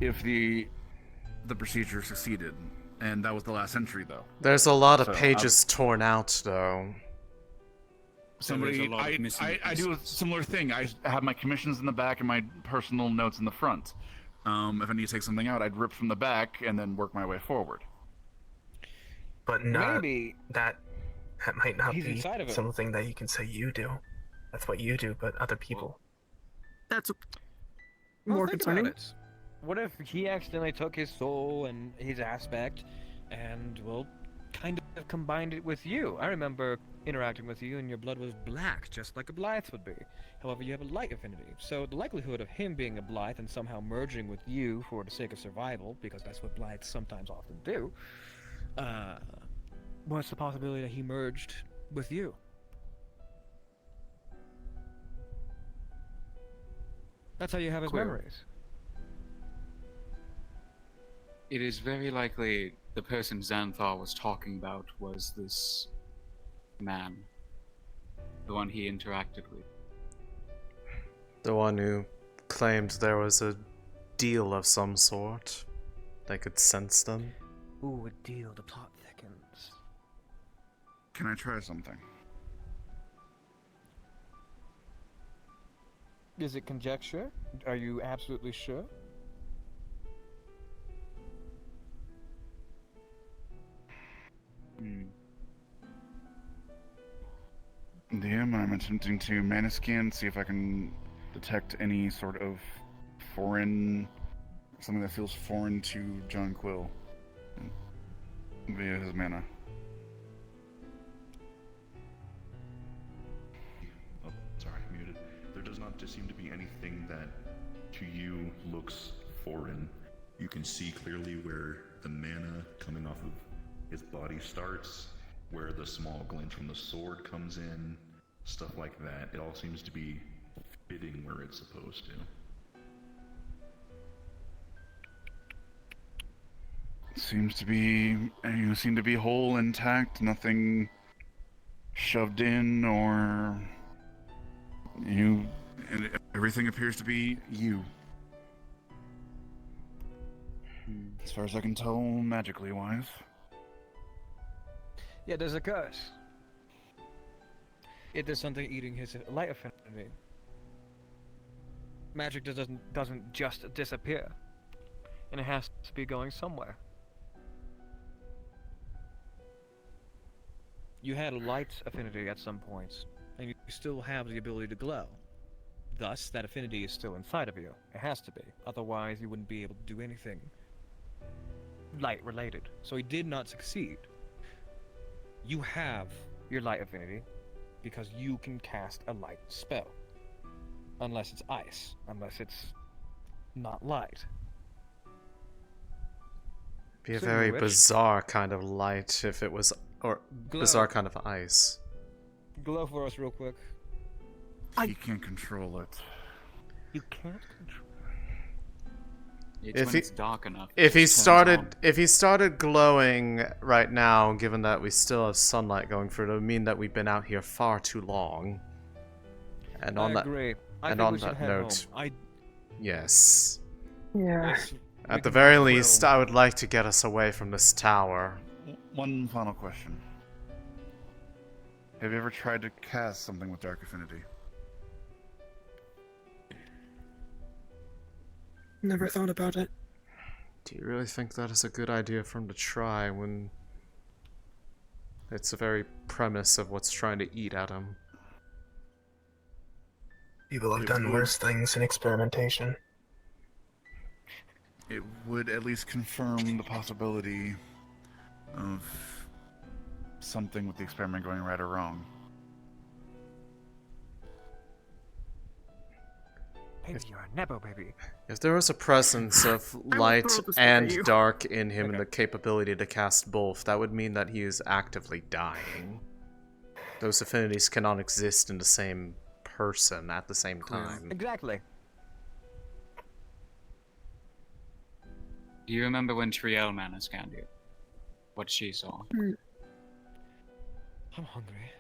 if the procedure succeeded, and that was the last entry, though. There's a lot of pages torn out, though. I do a similar thing. I have my commissions in the back and my personal notes in the front. If I need to take something out, I'd rip from the back and then work my way forward. But not Maybe that might not he's be inside of it. something that you can say you do. That's what you do, but other people. That's Well, more think concerning. about it. What if he accidentally took his soul and his aspect and, well, kind of combined it with you? I remember interacting with you and your blood was black, just like a Blythe would be. However, you have a light affinity. So the likelihood of him being a Blythe and somehow merging with you for the sake of survival, because that's what Blythes sometimes often do, what's the possibility that he merged with you? That's how you have his Quill. memories. It is very likely the person Xanthar was talking about was this man. The one he interacted with. The one who claimed there was a deal of some sort. They could sense them. Ooh, a deal. The plot thickens. Can I try something? Is it conjecture? Are you absolutely sure? DM, I'm attempting to mana scan, see if I can detect any sort of foreign, something that feels foreign to John Quill via his mana. Oh, sorry, muted. There does not seem to be anything that to you looks foreign. You can see clearly where the mana coming off of his body starts, where the small glint from the sword comes in, stuff like that. It all seems to be fitting where it's supposed to. Seems to be, you seem to be whole, intact, nothing shoved in or and everything appears to be you. As far as I can tell, magically wise. Yeah, there's a curse. If there's something eating his light affinity, magic doesn't just disappear, and it has to be going somewhere. You had a light affinity at some points, and you still have the ability to glow. Thus, that affinity is still inside of you. It has to be. Otherwise, you wouldn't be able to do anything light-related. So he did not succeed. You have your light affinity because you can cast a light spell. Unless it's ice. Unless it's not light. Be a So, very Rich, bizarre kind of light if it was, or Glow. bizarre kind of ice. glow for us real quick. He can't control it. You can't control. It's when it's dark enough. If it he just turns on. started glowing right now, given that we still have sunlight going through, it would mean that we've been out here far too long. And on I that, agree. I and think on we should that head note, home. yes. Yeah. At the very least, I would like to get us away from this tower. One final question. Have you ever tried to cast something with Dark Affinity? Never thought about it. Do you really think that is a good idea for him to try when it's the very premise of what's trying to eat at him? People have done worse things in experimentation. It would at least confirm the possibility of something with the experiment going right or wrong. Baby, you're a Nebo, baby. If there was a presence of light and dark in him and the capability to cast both, that would mean that he is actively dying. Those affinities cannot exist in the same person at the same time. Exactly. Do you remember when Triel Mana scanned you? What she saw? I'm hungry.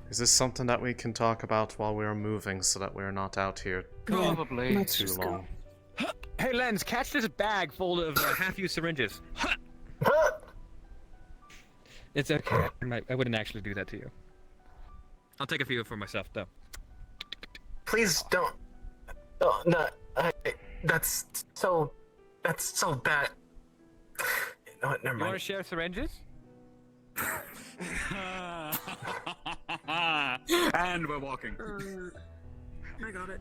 Is this something that we can talk about while we're moving so that we're not out here Probably. too long? Hey, Lens, catch this bag full of half-used syringes. It's okay. I wouldn't actually do that to you. I'll take a few for myself, though. Please don't. Oh, no. That's so bad. No, never You mind. want to share syringes? And we're walking. I got it.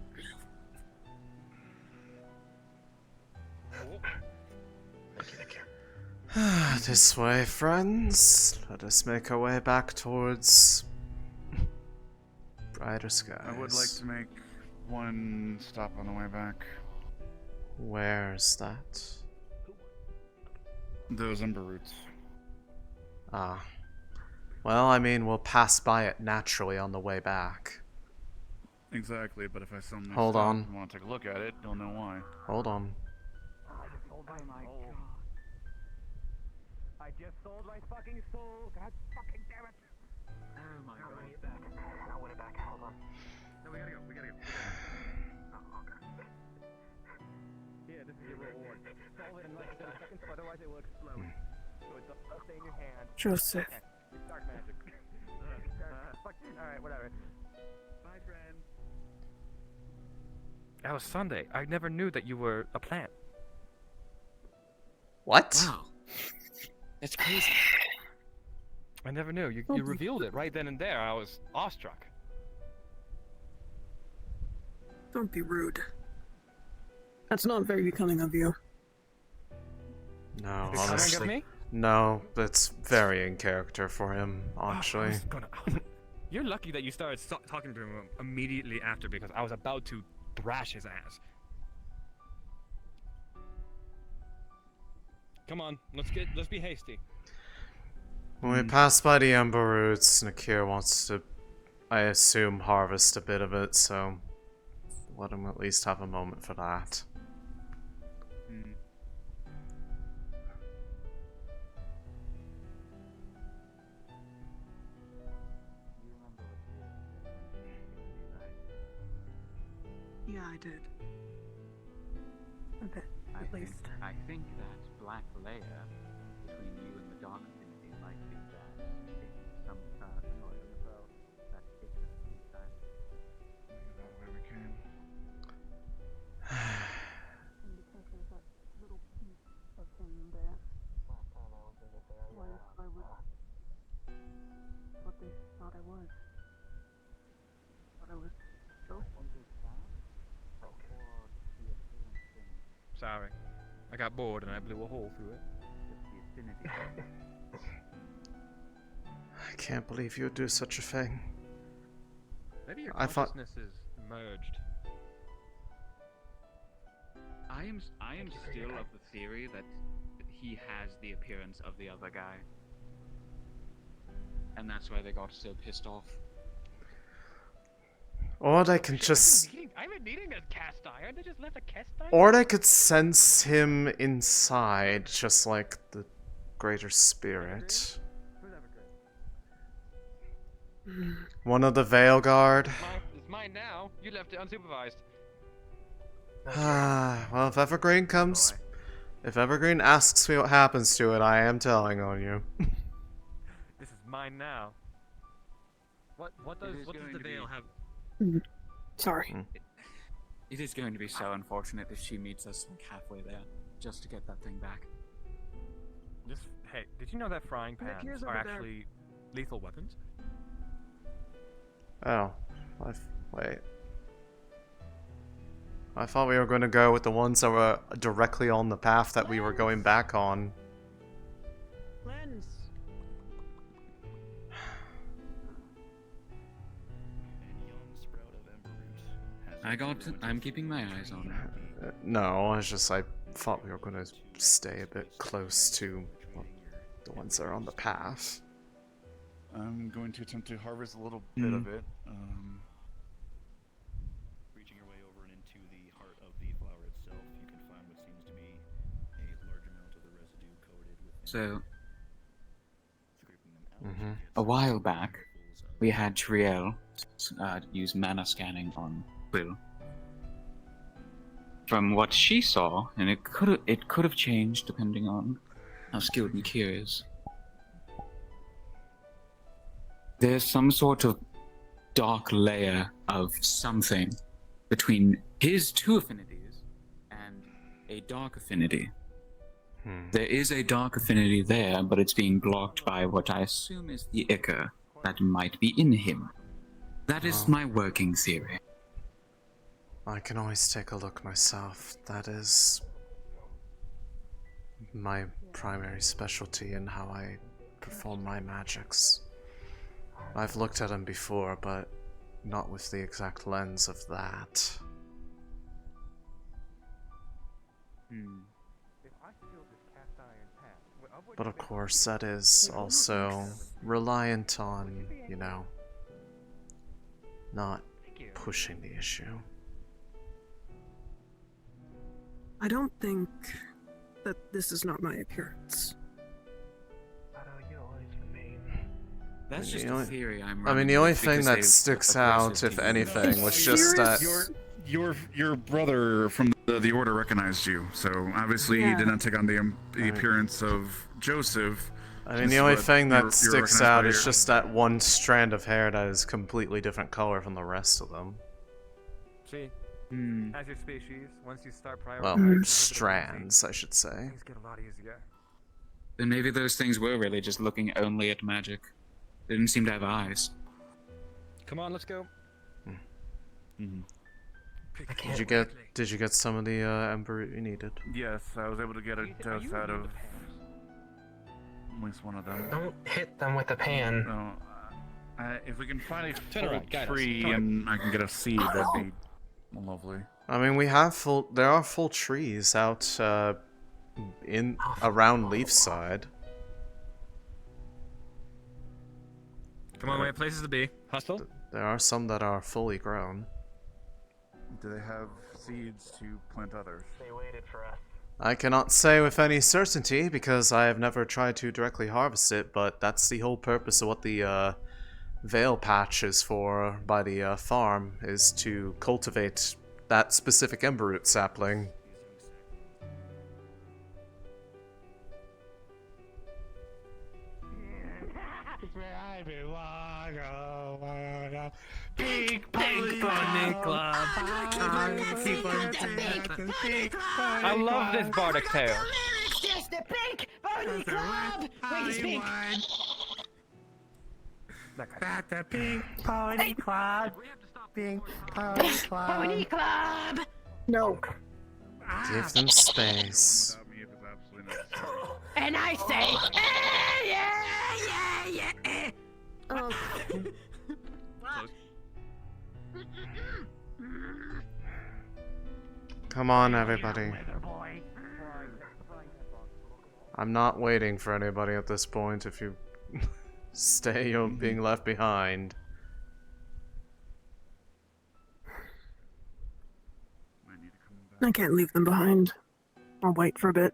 This way, friends. Let us make our way back towards brighter skies. I would like to make one stop on the way back. Where's that? Those Ember Roots. Ah. Well, I mean, we'll pass by it naturally on the way back. Exactly, but if I suddenly Hold stop on. and want to take a look at it, you'll know why. Hold on. Oh my god. I just sold my fucking soul. God fucking damn it. Oh my god. I want it back. Hold on. No, we gotta go. Oh, okay. Yeah, this is your reward. Solve it in like 30 seconds, otherwise it will explode. So it's up stay in your hand. Joseph. Okay. It's dark magic. Alright, whatever. Bye, friend. Elisande, I never knew that you were a plant. What? Wow. That's crazy. I never knew. You revealed it right then and there. I was awestruck. Don't be rude. That's not very becoming of you. No, Becoming honestly. of me? No, that's very in character for him, actually. You're lucky that you started talking to him immediately after, because I was about to thrash his ass. Come on, let's be hasty. When we pass by the Ember Roots, Nakir wants to, I assume, harvest a bit of it, so let him at least have a moment for that. Yeah, I did. A bit, at least. I think that black layer between you and the dark affinity might be that some noise in the bow that it inside. That way we can. Because there's that little piece of him there. What if I was what they thought I was? Thought I was ghost. Sorry. I got bored and I blew a hole through it. I can't believe you would do such a thing. Maybe your I thought- consciousness is merged. I am still of the theory that he has the appearance of the other guy. And that's why they got so pissed off. Or they can just... I've been needing a cast iron. They just left a cast iron. Or they could sense him inside, just like the greater spirit. One of the Vale Guard. It's mine now. You left it unsupervised. Well, if Evergreen comes... If Evergreen asks me what happens to it, I am telling on you. This is mine now. What does the Vale have? Sorry. It is going to be so unfortunate if she meets us like halfway there, just to get that thing back. Hey, did you know that frying pans here's are over there. actually lethal weapons? Oh. Wait. I thought we were going to go with the ones that were directly on the path that we were going back on. Lens. I'm keeping my eyes on her. No, it's just I thought we were going to stay a bit close to the ones that are on the path. I'm going to attempt to harvest a little bit of it. Reaching your way over and into the heart of the flower itself, you can find what seems to be a large amount of the residue coated with. So, Mm-hmm. a while back, we had Triel use mana scanning on Quill. From what she saw, and it could have changed depending on how skilled Nikir is. There's some sort of dark layer of something between his two affinities and a dark affinity. There is a dark affinity there, but it's being blocked by what I assume is the ichor that might be in him. That is my working theory. I can always take a look myself. That is my primary specialty in how I perform my magics. I've looked at them before, but not with the exact lens of that. But of course, that is also reliant on, you know, not pushing the issue. I don't think that this is not my appearance. That's just The a only- theory I'm I mean, the only thing that sticks out, if anything, was just that... Your brother from the Order recognized you, so obviously he did not take on the appearance of Joseph. I mean, the only thing that sticks out is just that one strand of hair that is completely different color from the rest of them. See, as your species, once you start prioritizing... Well, strands, I should say. Things get a lot easier. Then maybe those things were really just looking only at magic. They didn't seem to have eyes. Come on, let's go. Did you get some of the ember you needed? Yes, I was able to get a dose out of at least one of them. Don't hit them with a pan. No, if we can find a Turn full around, guide us. tree Come on. and I can get a seed, that'd be lovely. I mean, there are full trees out in around Leefside. Come on, we have places to be. Hustle. There are some that are fully grown. Do they have seeds to plant others? They waited for us. I cannot say with any certainty because I have never tried to directly harvest it, but that's the whole purpose of what the Vale patch is for by the farm, is to cultivate that specific emberroot sapling. Pink Pony Club. I love this bardic tale. It's the Pink Pony Club! Wait, speak! At the Pink Pony Club! Pink Pony Club! Pony Club! No. Give them space. And I say, yeah! Oh. Come on, everybody. I'm not waiting for anybody at this point. If you stay, you're being left behind. I can't leave them behind. I'll wait for a bit.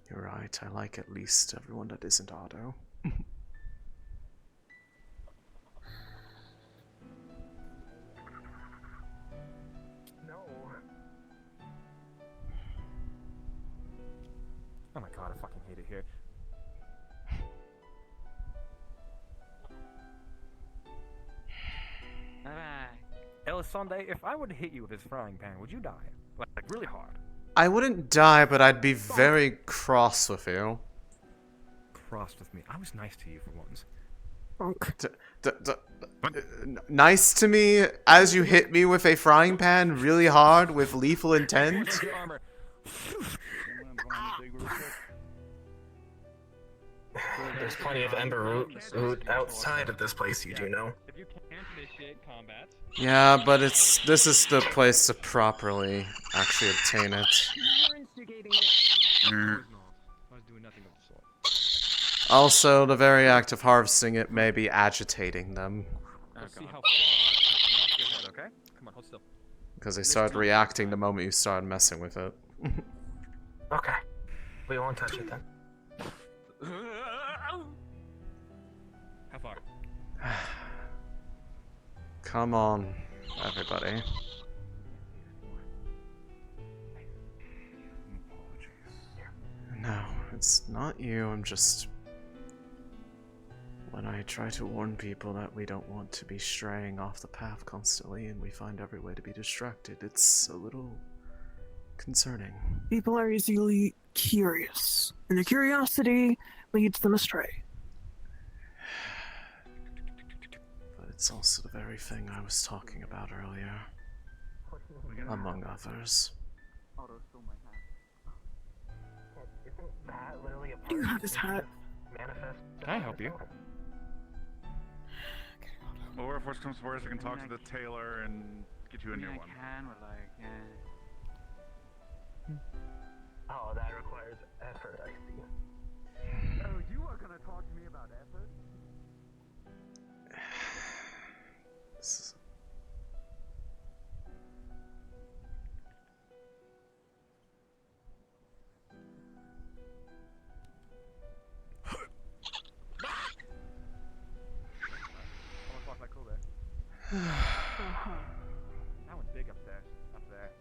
You're right. I like at least everyone that isn't Otto. Oh my god, I fucking hate it here. Elisande, if I were to hit you with this frying pan, would you die? Like really hard? I wouldn't die, but I'd be very cross with you. Crossed with me. I was nice to you for once. Nice to me as you hit me with a frying pan really hard with lethal intent? There's plenty of ember root outside of this place, you do know. If you can't initiate combat. Yeah, but this is the place to properly actually obtain it. Also, the very act of harvesting it may be agitating them. See how far I can knock your head, okay? Come on, hold still. Because they start reacting the moment you start messing with it. Okay. We won't touch it then. How far? Come on, everybody. No, it's not you. I'm just... When I try to warn people that we don't want to be straying off the path constantly and we find every way to be distracted, it's a little concerning. People are easily curious, and their curiosity leads them astray. But it's also the very thing I was talking about earlier, among others. Do you have his hat? Can I help you? Or if worse comes to worse, I can talk to the tailor and get you a new one. Oh, that requires effort, I see. Oh, you are gonna talk to me about effort? Almost lost my cool there. That one's big up there. Up there.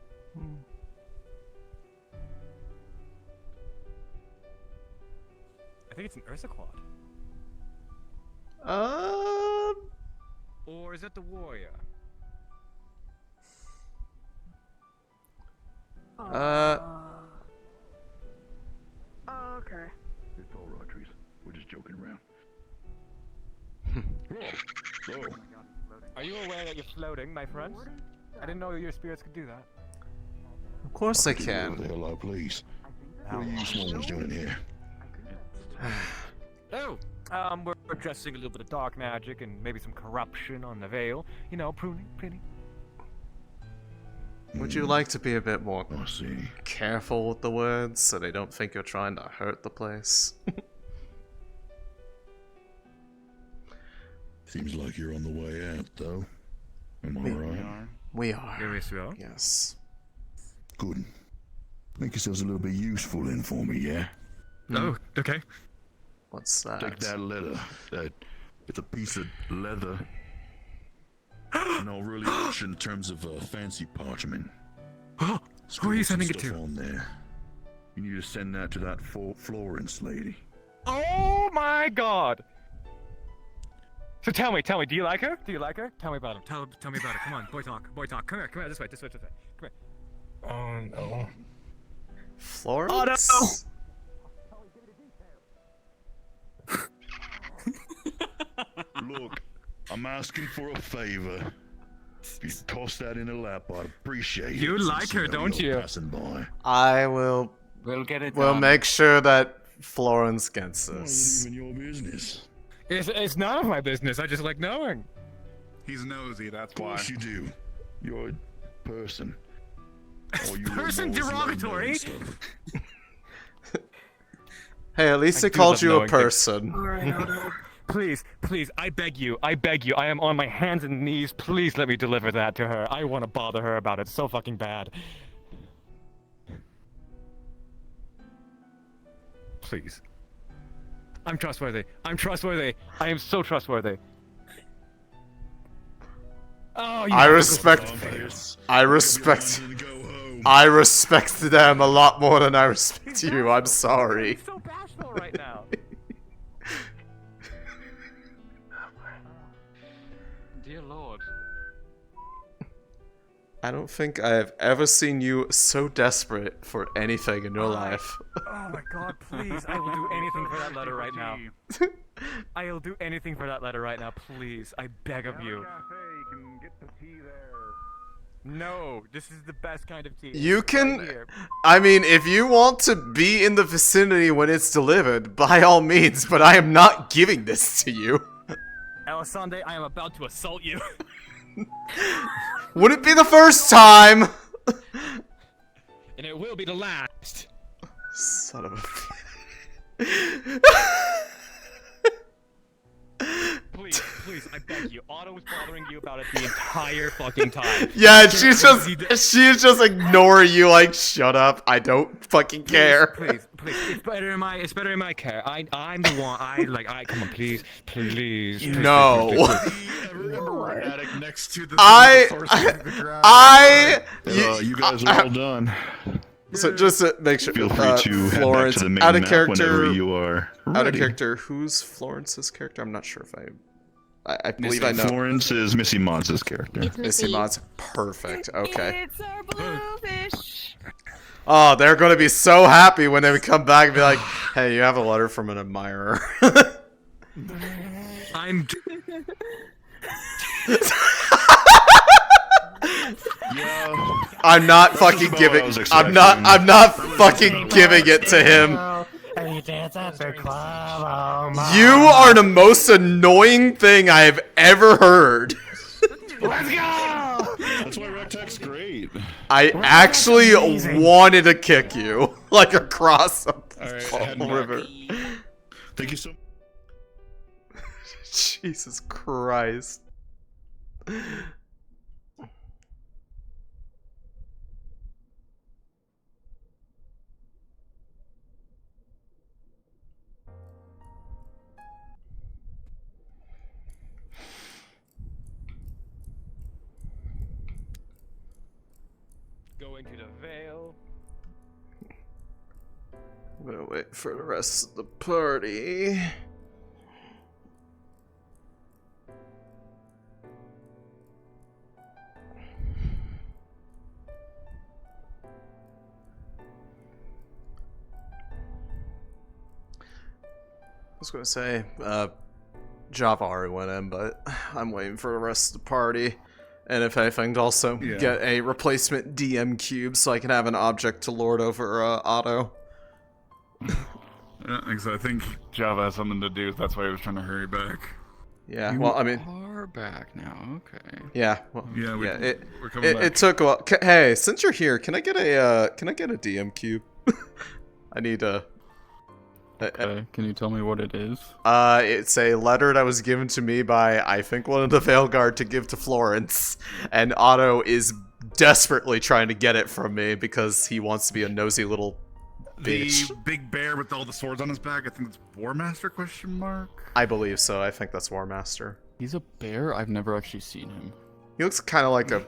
I think it's an Ursa Quad. Or is that the warrior? Are you aware that you're floating, my friend? I didn't know your spirits could do that. Of course I can. Hello, please. What are you small ones doing here? Oh, we're addressing a little bit of dark magic and maybe some corruption on the Vale. You know, pruning. Would you like to be a bit more careful with the words so they don't think you're trying to hurt the place? Seems like you're on the way out, though. Am I right? We are. Yes, we are. Yes. Good. Make yourselves a little bit useful in for me, yeah? Oh, okay. What's that? Take that letter. It's a piece of leather. No, really rich in terms of fancy parchment. Who are you sending it to? On there. You need to send that to that Florence lady. Oh my god! So tell me, do you like her? Tell me about him. Tell me about it. Come on, boy talk. Come here, this way. Come here. Oh no. Florence? Oh no! Look, I'm asking for a favor. If you toss that in her lap, I'd appreciate it. You like her, don't you? Passing by. I will. We'll get it We'll done. make sure that Florence gets Well, this. it's even your business. It's none of my business. I just like knowing. He's nosy, that's Of course you do. You're a person. Or you Person derogatory. Hey, at least I they do called love you a knowing things. person. Please, I beg you. I am on my hands and knees. Please let me deliver that to her. I want to bother her about it so fucking bad. Please. I'm trustworthy. I am so trustworthy. Oh, I respect them a lot more than I respect you. I'm sorry. I'm so bashful right now. Dear Lord. I don't think I have ever seen you so desperate for anything in your life. Oh my god, please. I will do anything for that letter right now. I'll do anything for that letter right now, please. I beg of you. No, this is the best kind of tea. You Right can... here. I mean, if you want to be in the vicinity when it's delivered, by all means, but I am not giving this to you. Elisande, I am about to assault you. Would it be the first time? And it will be the last. Son of a... Please, I beg you. Otto was bothering you about it the entire fucking time. Yeah, she's just ignoring you like, shut up, I don't fucking care. Please, it's better in my care. I'm the one. Come on, please. No. Next to the you guys are all done. So just to make sure, Feel free to Florence, head back to the main out of map character, whenever you are out of ready. character. Who's Florence's character? I'm not sure if I believe I know. Florence is Missy Mods' character. Missy Mods, perfect. Okay. It's our bluefish. Oh, they're gonna be so happy when they come back and be like, "Hey, you have a letter from an admirer." I'm. I'm not fucking giving. I'm not fucking giving it to him. And you dance at the club. You are the most annoying thing I have ever heard. Let's go! That's why Rectech's great. I actually wanted to kick you like across a Alright, river. Thank you so much. Jesus Christ. Going to the Vale. I'm gonna wait for the rest of the party. I was gonna say, Java already went in, but I'm waiting for the rest of the party. And if anything, to also get a replacement DM cube so I can have an object to lord over Otto. Because I think Java has something to do. That's why I was trying to hurry back. Yeah, You well, I mean... are back now, okay. Yeah, well, Yeah, we're coming back. It took a while. Hey, since you're here, can I get a DM cube? I need a... Okay, can you tell me what it is? It's a letter that was given to me by, I think, one of the Vale Guard to give to Florence. And Otto is desperately trying to get it from me because he wants to be a nosy little bitch. The big bear with all the swords on his back, I think it's War Master, question mark? I believe so. I think that's War Master. He's a bear? I've never actually seen him. He looks kind of like a...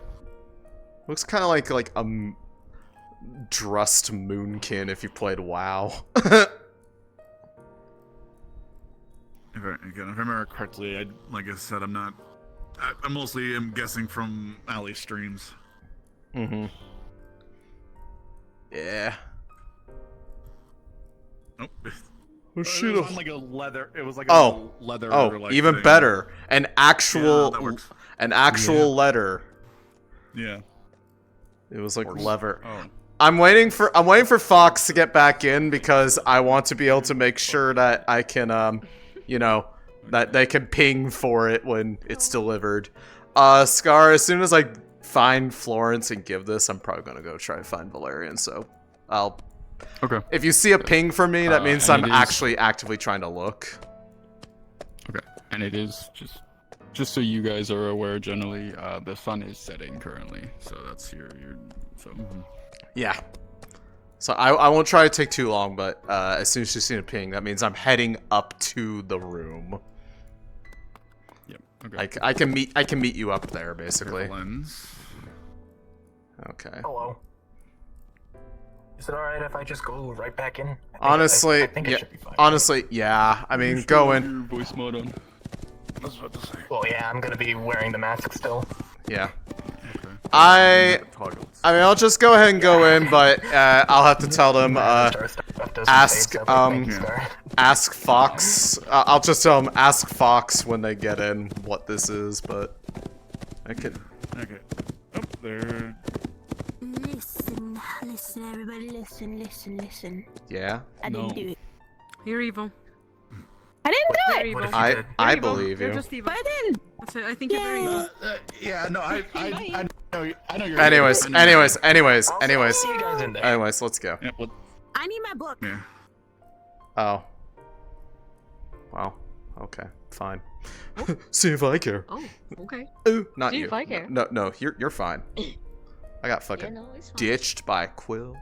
Looks kind of like a dressed moonkin if you played WoW. If I remember correctly, like I said, I'm not... I mostly am guessing from Ali streams. Mm-hmm. Yeah. Oh. Oh, It shit. was on like a leather... It was like a leather... like, even thing. better. An actual... Yeah, that works. An actual letter. Yeah. It was like leather. Oh. I'm waiting for Fox to get back in because I want to be able to make sure that I can, you know, that they can ping for it when it's delivered. Scar, as soon as I find Florence and give this, I'm probably gonna go try to find Valerian, so I'll... Okay. If you see a ping for me, that means I'm and it is- actually actively trying to look. Okay, and it is just so you guys are aware, generally, the sun is setting currently, so that's your so. Yeah. So I won't try to take too long, but as soon as you see a ping, that means I'm heading up to the room. Yep. Okay. I can meet you up there, basically. Okay. Hello. Is it alright if I just go right back in? Honestly, I think it yeah. should be fine. Honestly, yeah. I mean, go in. Voice mode on. Well, yeah, I'm gonna be wearing the mask still. Yeah. I mean, I'll just go ahead and go in, but I'll have to tell them, ask Fox. I'll just tell them, ask Fox when they get in what this is, but I could. Okay. Oh, there. Listen, everybody, listen. Yeah. I didn't do it. You're evil. I didn't do You're it. evil. I You're evil. believe You're you. just evil. I didn't. That's it. I think you're very evil. Yeah, no, I know you're... Anyways, see you guys in there. anyways, let's go. Yeah, well, I need my book. yeah. Oh. Well, okay, fine. See if I care. Oh, okay. Ooh, not See you. if I care. No, you're fine. I got fucking it's fine. ditched by Quill.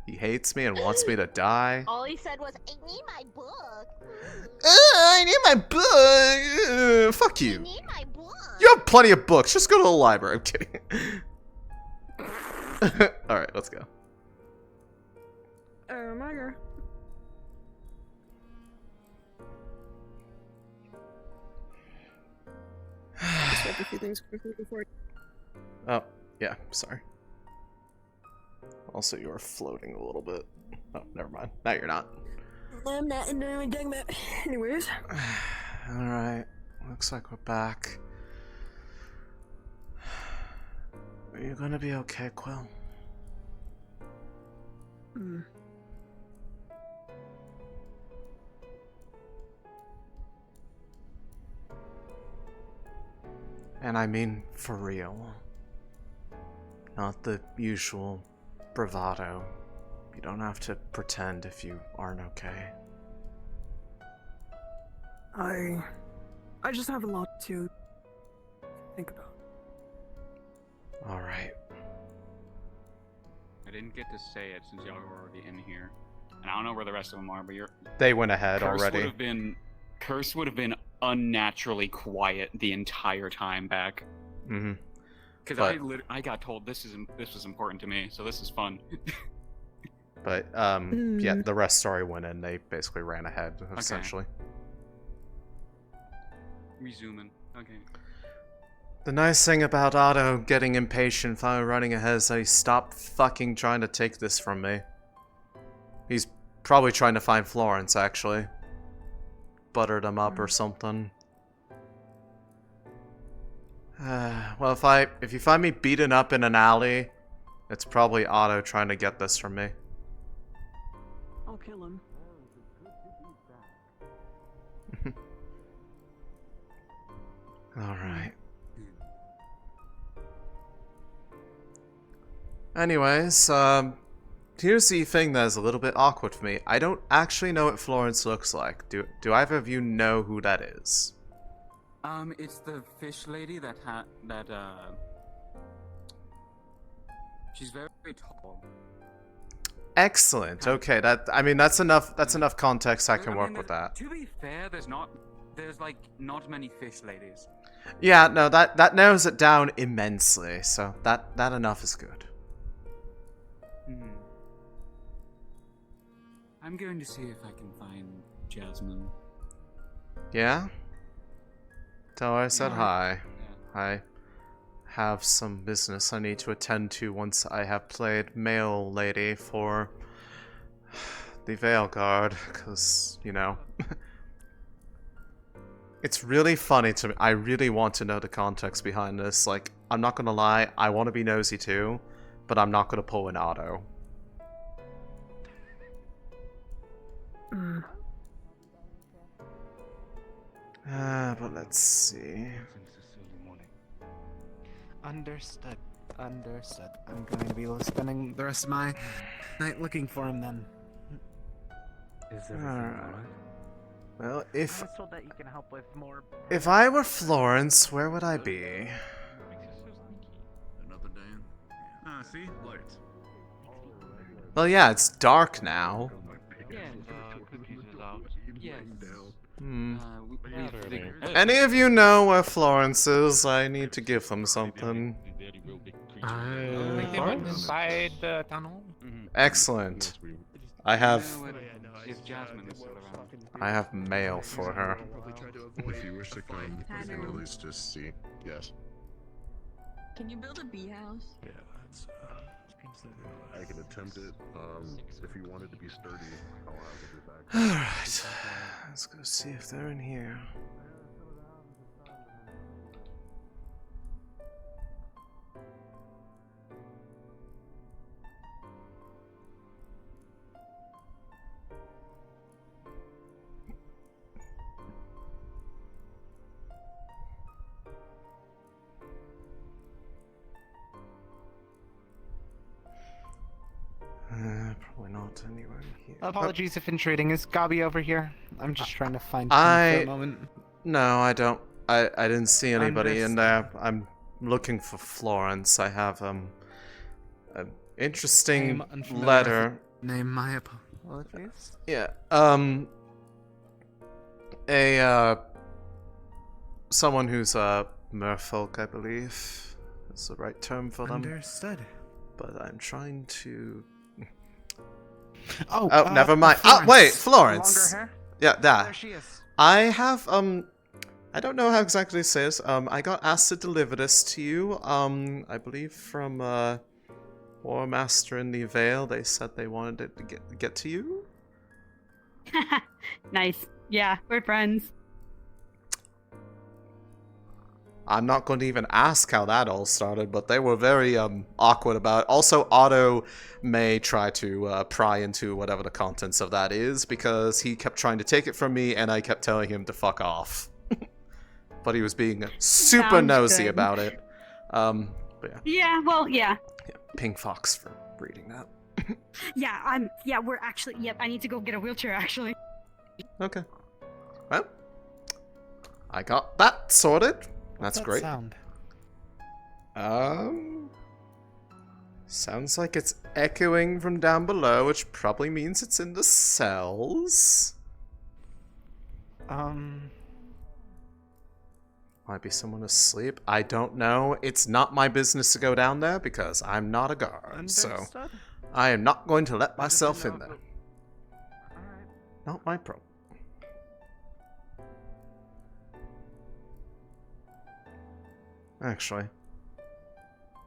He hates me and wants me to die. All he said was, I need my book. I need my book. Fuck I you. need my book. You have plenty of books. Just go to the library. I'm kidding. All right, let's go. Oh my god. Just have a few things quickly before. Oh, yeah. Sorry. Also, you are floating a little bit. Oh, never mind. Now you're not. I'm not in there talking about. Anyways. All right. Looks like we're back. Are you gonna be okay, Quill? And I mean for real. Not the usual bravado. You don't have to pretend if you aren't okay. I just have a lot to think about. Alright. I didn't get to say it since y'all were already in here. And I don't know where the rest of them are, but They went ahead already. Curse would have been unnaturally quiet the entire time back. Mm-hmm. Because I got told this was important to me, so this is fun. But yeah, the rest story went in. They basically ran ahead, essentially. Resuming. Okay. The nice thing about Otto getting impatient, finally running ahead, is that he stopped fucking trying to take this from me. He's probably trying to find Florence, actually. Buttered him up or something. Well, if you find me beaten up in an alley, it's probably Otto trying to get this from me. I'll kill him. Alright. Anyways, here's the thing that is a little bit awkward for me. I don't actually know what Florence looks like. Do either of you know who that is? It's the fish lady that she's very, very tall. Excellent. Okay, that's enough context. I can work with that. To be fair, there's like not many fish ladies. Yeah, no, that narrows it down immensely. So that enough is good. I'm going to see if I can find Jasmine. Yeah? Tell her I said Yeah. hi. I have some business I need to attend to once I have played male lady for the Vale Guard, because, you know. It's really funny to me. I really want to know the context behind this. Like, I'm not gonna lie, I want to be nosy too, but I'm not gonna pull an Otto. But let's see. Understood. Understood. I'm going to be spending the rest of my night looking for him then. Is everything Well, I was told that you can help with more. if I were Florence, where would I be? Another day. Ah, see? Lights. Well, yeah, it's dark now. Any of you know where Florence is? I need to give them something. Inside the tunnel. Excellent. I have If Jasmine is still around. I have mail for her. If you wish to come, you can at least just see. Yes. Can you build a bee house? Yeah, that's. I can attempt it. If you wanted to be sturdy, I'll have to be back. Alright. Let's go see if they're in here. Probably not anywhere here. Apologies if intruding. Is Gabi over here? I'm just trying to find him for a moment. No, I don't. I didn't see anybody in there. I'm looking for Florence. I have an interesting letter. Name my apologies. Yeah. Someone who's merfolk, I believe, is the right term for them. Understood. But I'm trying to. Oh, never mind. Florence. Wait, Florence. Longer hair? Yeah, that. There she is. I have I don't know how exactly it says. I got asked to deliver this to you. I believe from War Master in the Vale. They said they wanted it to get to you. Nice. Yeah, we're friends. I'm not going to even ask how that all started, but they were very awkward about it. Also, Otto may try to pry into whatever the contents of that is, because he kept trying to take it from me, and I kept telling him to fuck off. But he was being super Sounds nosy good. about it. But yeah. Yeah, well, yeah. Ping Fox for reading that. Yeah, we're actually, yep, I need to go get a wheelchair, actually. Okay. Well, I got that sorted. That's What's that great. sound? Sounds like it's echoing from down below, which probably means it's in the cells. Might be someone asleep. I don't know. It's not my business to go down there because I'm not a guard. So Understood. I am not going to let myself in there. Not my problem. Actually,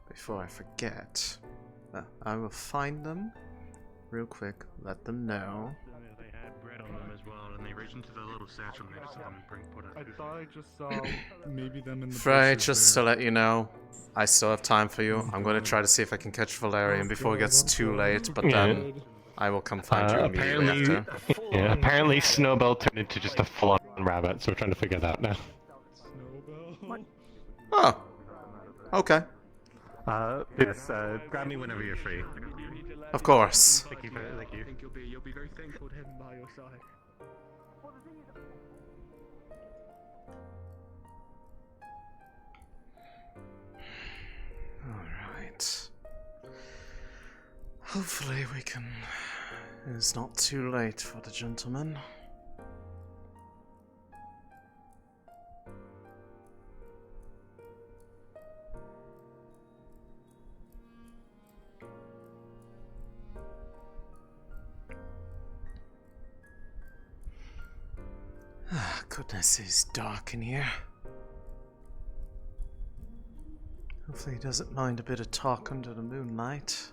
before I forget, I will find them real quick, let them know. They had bread on them as well, and they right into the little satchel next to them and put it. I thought I just saw maybe them in the Frey, bushes just there. to let you know, I still have time for you. I'm going to try to see if I can catch Valerian before it gets too late, but then I will come find you immediately after. Yeah, apparently Snowbell turned into just a full-on rabbit, so we're trying to figure that out now. Oh. Okay. Yes, grab me whenever you're free. Of course. Thank you. I think you'll be very thankful to have him by your side. Alright. Hopefully we can... It's not too late for the gentleman. Ah, goodness, it's dark in here. Hopefully he doesn't mind a bit of talk under the moonlight.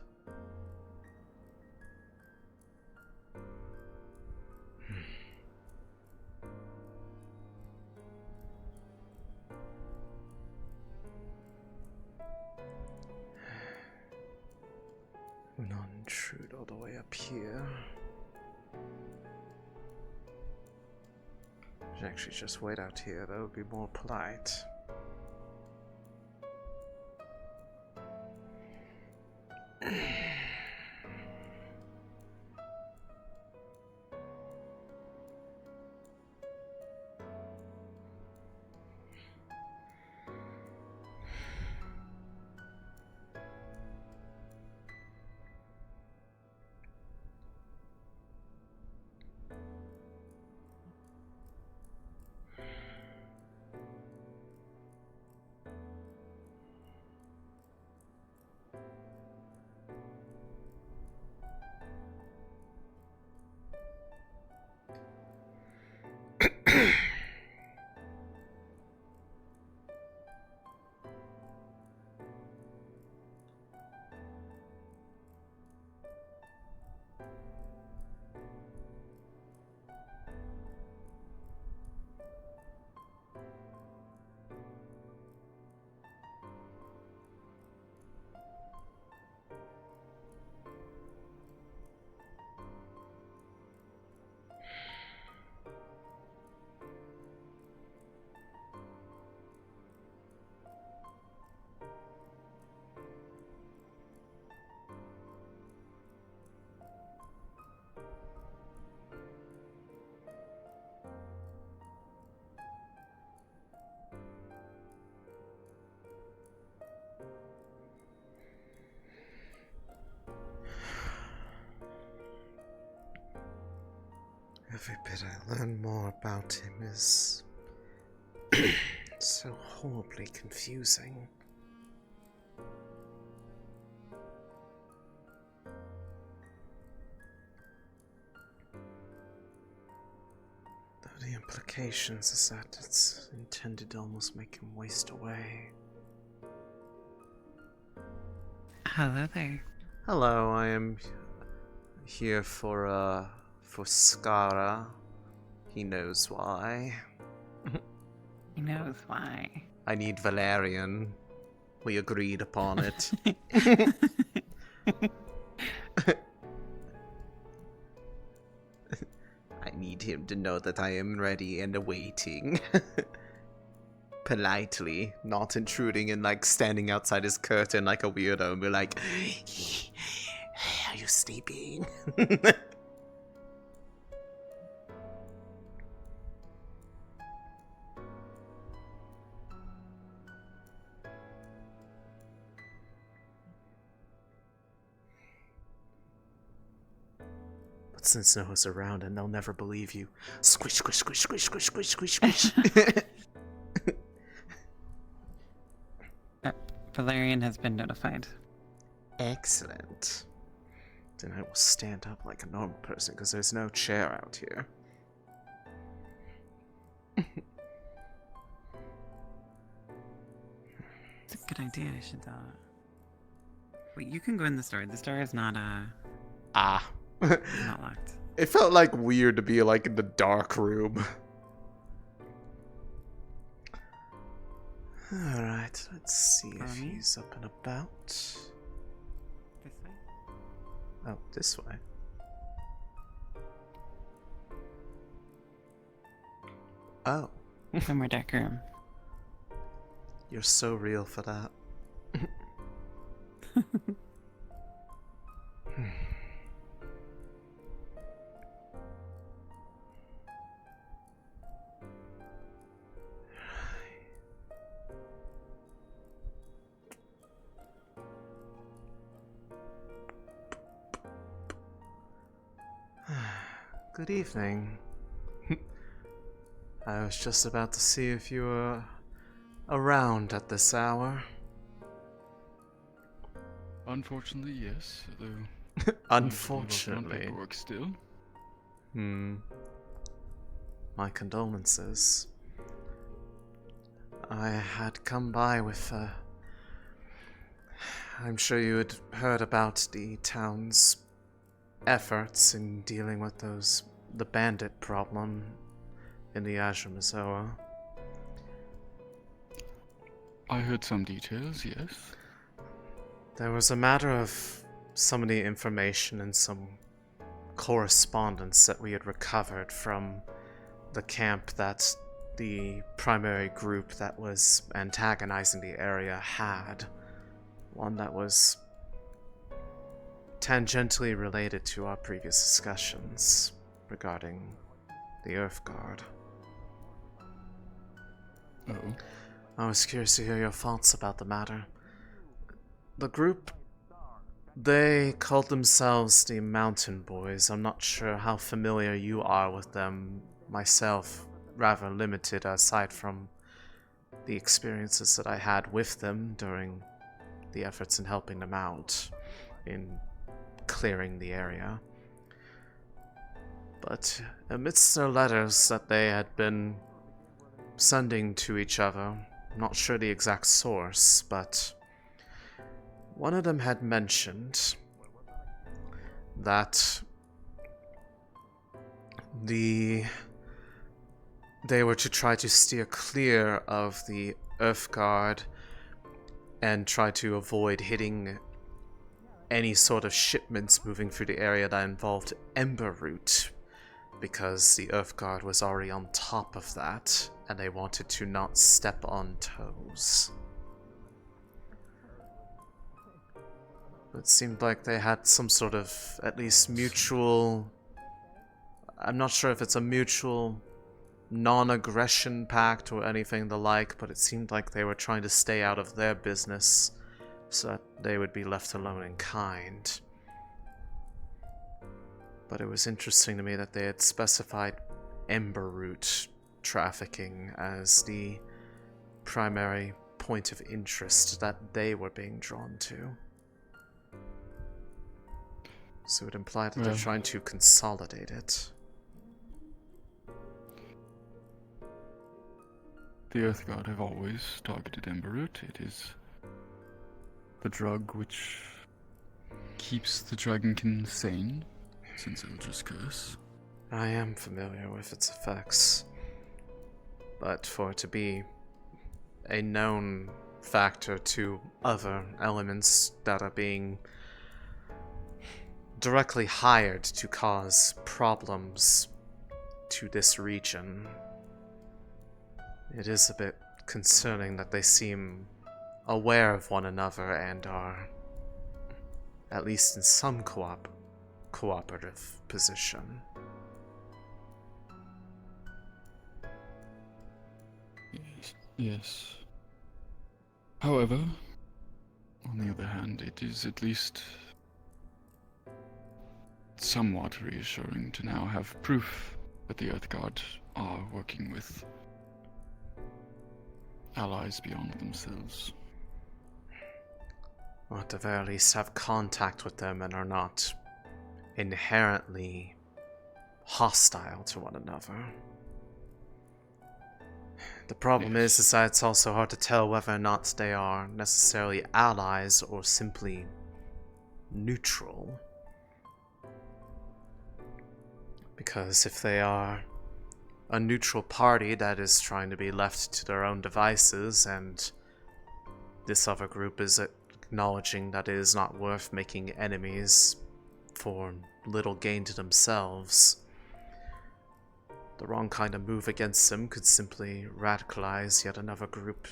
We'll not intrude all the way up here. Should actually just wait out here, that would be more polite. Every bit I learn more about him is so horribly confusing. Though the implications is that it's intended to almost make him waste away. Hello there. Hello, I am here for Skara. He knows why. He knows why. I need Valerian. We agreed upon it. I need him to know that I am ready and awaiting. Politely, not intruding and like standing outside his curtain like a weirdo and be like, are you sleeping? But since Noah's around and they'll never believe you. Squish, squish, squish, squish, squish, squish, squish, squish. Valerian has been notified. Excellent. Then I will stand up like a normal person because there's no chair out here. It's a good idea, I should Wait, you can go in the store. The store is not not locked. It felt like weird to be like in the dark room. Alright, let's see if he's up and about. This way? Oh, this way. Oh. One more dark room. You're so real for that. Good evening. I was just about to see if you were around at this hour. Unfortunately, yes. Although Unfortunately. paperwork still. My condolences. I had come by with I'm sure you had heard about the town's efforts in dealing with the bandit problem in the Azure. I heard some details, yes. There was a matter of some of the information and some correspondence that we had recovered from the camp that the primary group that was antagonizing the area had. One that was tangentially related to our previous discussions regarding the Earth Guard. Oh. I was curious to hear your thoughts about the matter. The group, they called themselves the Mountain Boys. I'm not sure how familiar you are with them. Myself, rather limited aside from the experiences that I had with them during the efforts in helping them out in clearing the area. But amidst their letters that they had been sending to each other, I'm not sure the exact source, but one of them had mentioned that they were to try to steer clear of the Earth Guard and try to avoid hitting any sort of shipments moving through the area that involved Ember Root, because the Earth Guard was already on top of that, and they wanted to not step on toes. It seemed like they had some sort of, at least mutual... I'm not sure if it's a mutual non-aggression pact or anything the like, but it seemed like they were trying to stay out of their business so that they would be left alone in kind. But it was interesting to me that they had specified Ember Root trafficking as the primary point of interest that they were being drawn to. So it implied that they're trying to consolidate it. The Earth Guard have always targeted Ember Root. It is the drug which keeps the Dragonkin sane since Eldritch Curse. I am familiar with its effects, but for it to be a known factor to other elements that are being directly hired to cause problems to this region, it is a bit concerning that they seem aware of one another and are, at least in some cooperative position. Yes. However, on the other hand, it is at least somewhat reassuring to now have proof that the Earth Guard are working with allies beyond themselves. Or at the very least have contact with them and are not inherently hostile to one another. The problem is that it's also hard to tell whether or not they are necessarily allies or simply neutral. Because if they are a neutral party that is trying to be left to their own devices, and this other group is acknowledging that it is not worth making enemies for little gain to themselves, the wrong kind of move against them could simply radicalize yet another group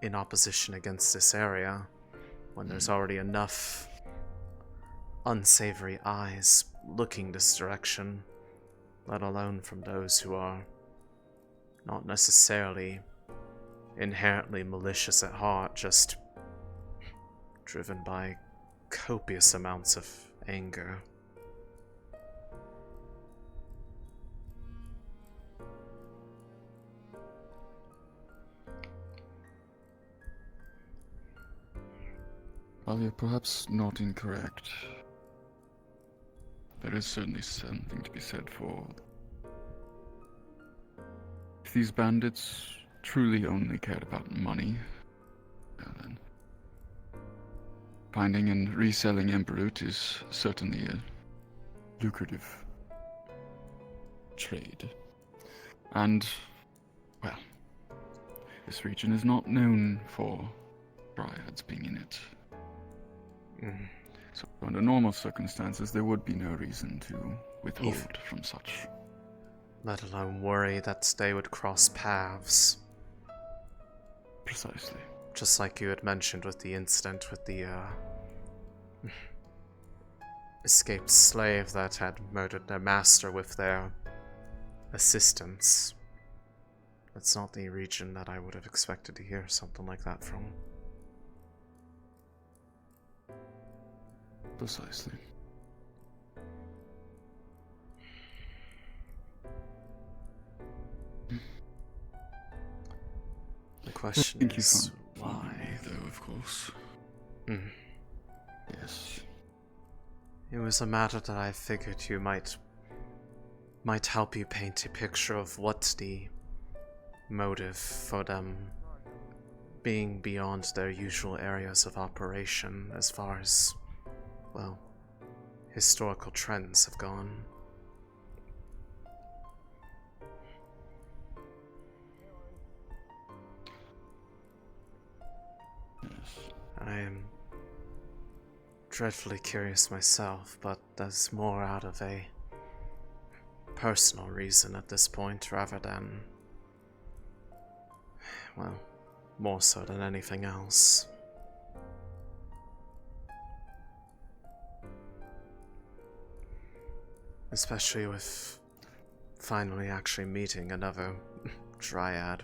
in opposition against this area, when there's already enough unsavory eyes looking this direction, let alone from those who are not necessarily inherently malicious at heart, just driven by copious amounts of anger. While you're perhaps not incorrect, there is certainly something to be said for... If these bandits truly only cared about money, well then, finding and reselling Emberoot is certainly a lucrative trade. And, well, this region is not known for dryads being in it. So under normal circumstances, there would be no reason to withhold from such. Let alone worry that they would cross paths. Precisely. Just like you had mentioned with the incident with the escaped slave that had murdered their master with their assistance. That's not the region that I would have expected to hear something like that from. Precisely. The question is why, though, of course. Yes. It was a matter that I figured you might help you paint a picture of what the motive for them being beyond their usual areas of operation as far as, well, historical trends have gone. I am dreadfully curious myself, but that's more out of a personal reason at this point rather than, well, more so than anything else. Especially with finally actually meeting another dryad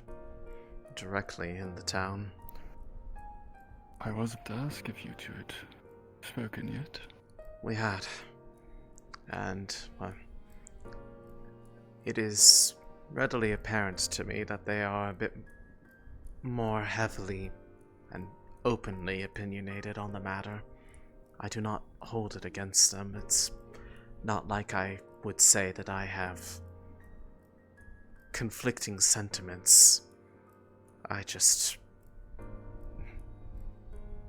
directly in the town. I wasn't to ask if you two had spoken yet. We had. And, well, it is readily apparent to me that they are a bit more heavily and openly opinionated on the matter. I do not hold it against them. It's not like I would say that I have conflicting sentiments.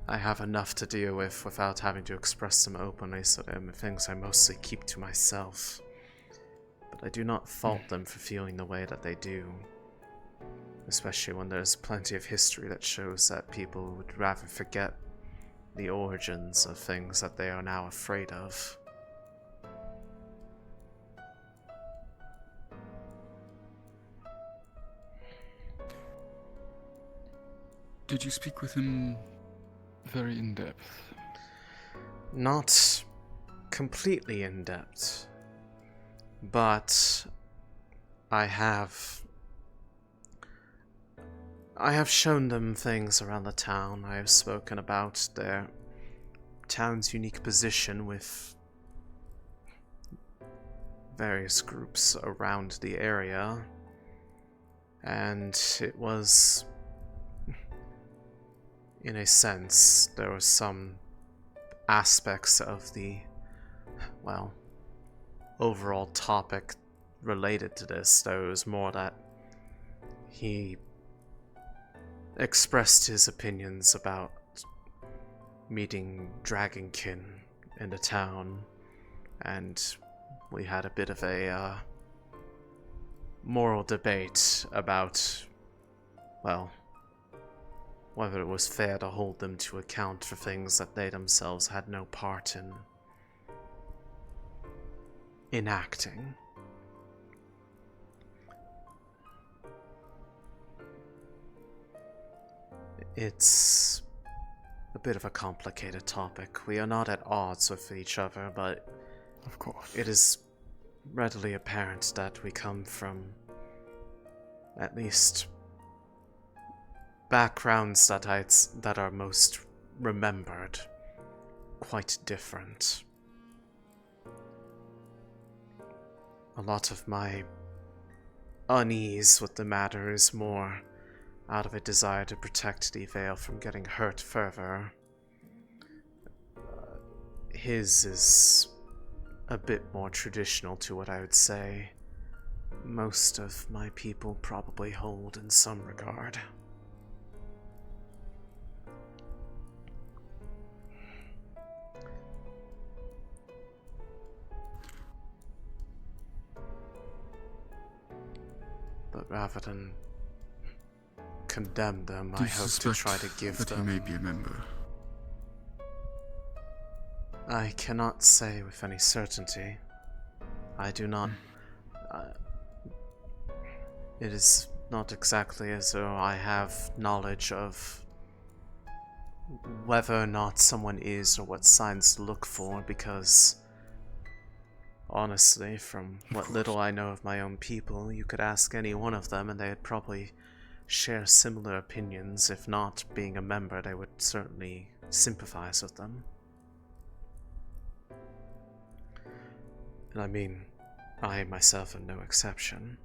I have enough to deal with without having to express them openly, so they're things I mostly keep to myself. But I do not fault them for feeling the way that they do. Especially when there's plenty of history that shows that people would rather forget the origins of things that they are now afraid of. Did you speak with him very in-depth? Not completely in-depth, but I have shown them things around the town. I have spoken about their town's unique position with various groups around the area, and it was, in a sense, there were some aspects of the, well, overall topic related to this. There was more that he expressed his opinions about meeting Dragonkin in the town and we had a bit of a moral debate about, well, whether it was fair to hold them to account for things that they themselves had no part in enacting. It's a bit of a complicated topic. We are not at odds with each other, but of course, it is readily apparent that we come from at least backgrounds that are most remembered quite different. A lot of my unease with the matter is more out of a desire to protect the Vale from getting hurt further. His is a bit more traditional to what I would say most of my people probably hold in some regard. But rather than condemn them, I hope to try to give that them... he may be a member. I cannot say with any certainty. I do not... it is not exactly as though I have knowledge of whether or not someone is or what signs to look for, because honestly, from what little I know of my own people, you could ask any one of them and they'd probably share similar opinions. If not being a member, they would certainly sympathize with them. And I mean, I myself am no exception.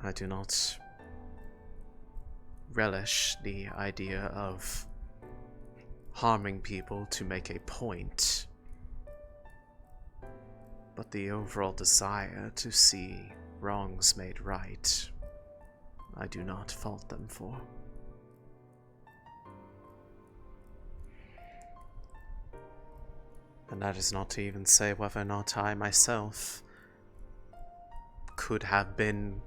I do not relish the idea of harming people to make a point, but the overall desire to see wrongs made right, I do not fault them for. And that is not to even say whether or not I myself could have been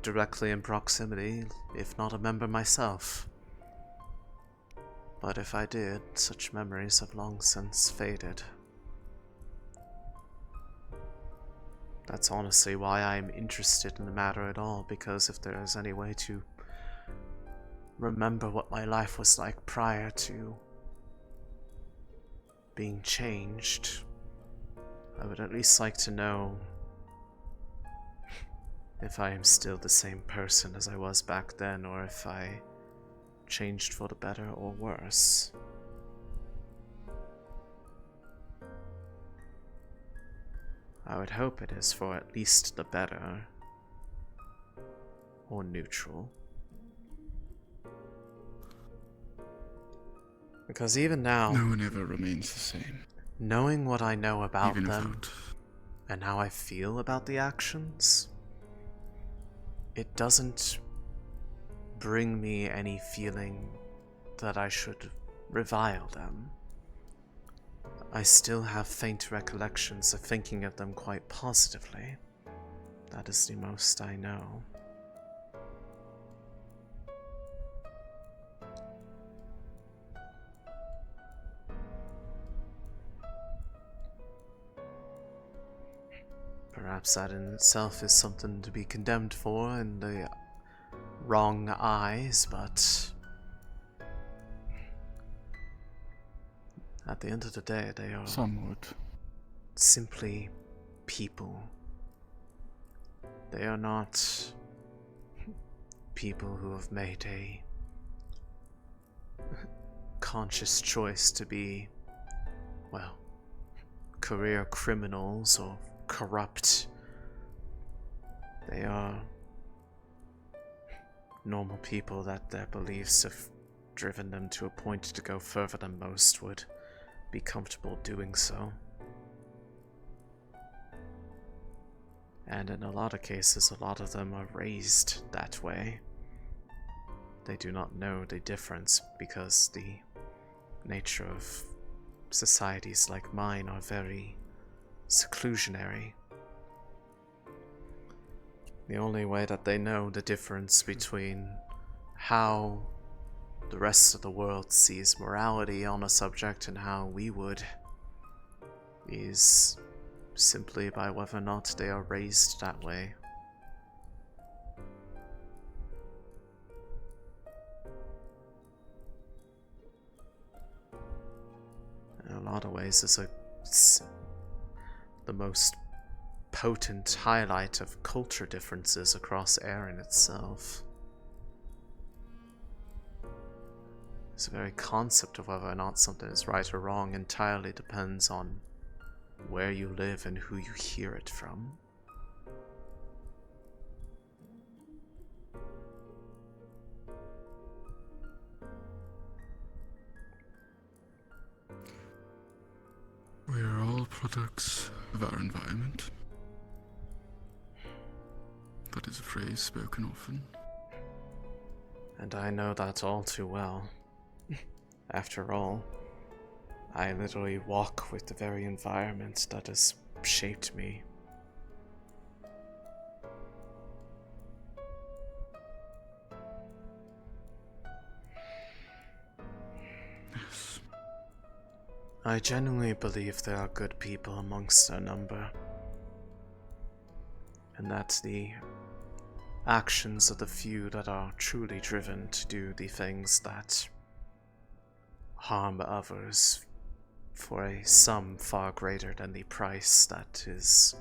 directly in proximity, if not a member myself. But if I did, such memories have long since faded. That's honestly why I'm interested in the matter at all, because if there is any way to remember what my life was like prior to being changed, I would at least like to know if I am still the same person as I was back then, or if I changed for the better or worse. I would hope it is for at least the better, or neutral. Because even now, no one ever remains the same. Knowing what I know about Even them, without. and how I feel about the actions, it doesn't bring me any feeling that I should revile them. I still have faint recollections of thinking of them quite positively. That is the most I know. Perhaps that in itself is something to be condemned for in the wrong eyes, but at the end of the day, they are somewhat simply people. They are not people who have made a conscious choice to be, well, career criminals or corrupt. They are normal people that their beliefs have driven them to a point to go further than most would be comfortable doing so. And in a lot of cases, a lot of them are raised that way. They do not know the difference because the nature of societies like mine are very seclusionary. The only way that they know the difference between how the rest of the world sees morality on a subject and how we would is simply by whether or not they are raised that way. In a lot of ways, it's the most potent highlight of culture differences across Erin itself. This very concept of whether or not something is right or wrong entirely depends on where you live and who you hear it from. We are all products of our environment. That is a phrase spoken often. And I know that all too well. After all, I literally walk with the very environment that has shaped me. Yes. I genuinely believe there are good people amongst our number, and that the actions of the few that are truly driven to do the things that harm others for a sum far greater than the price that is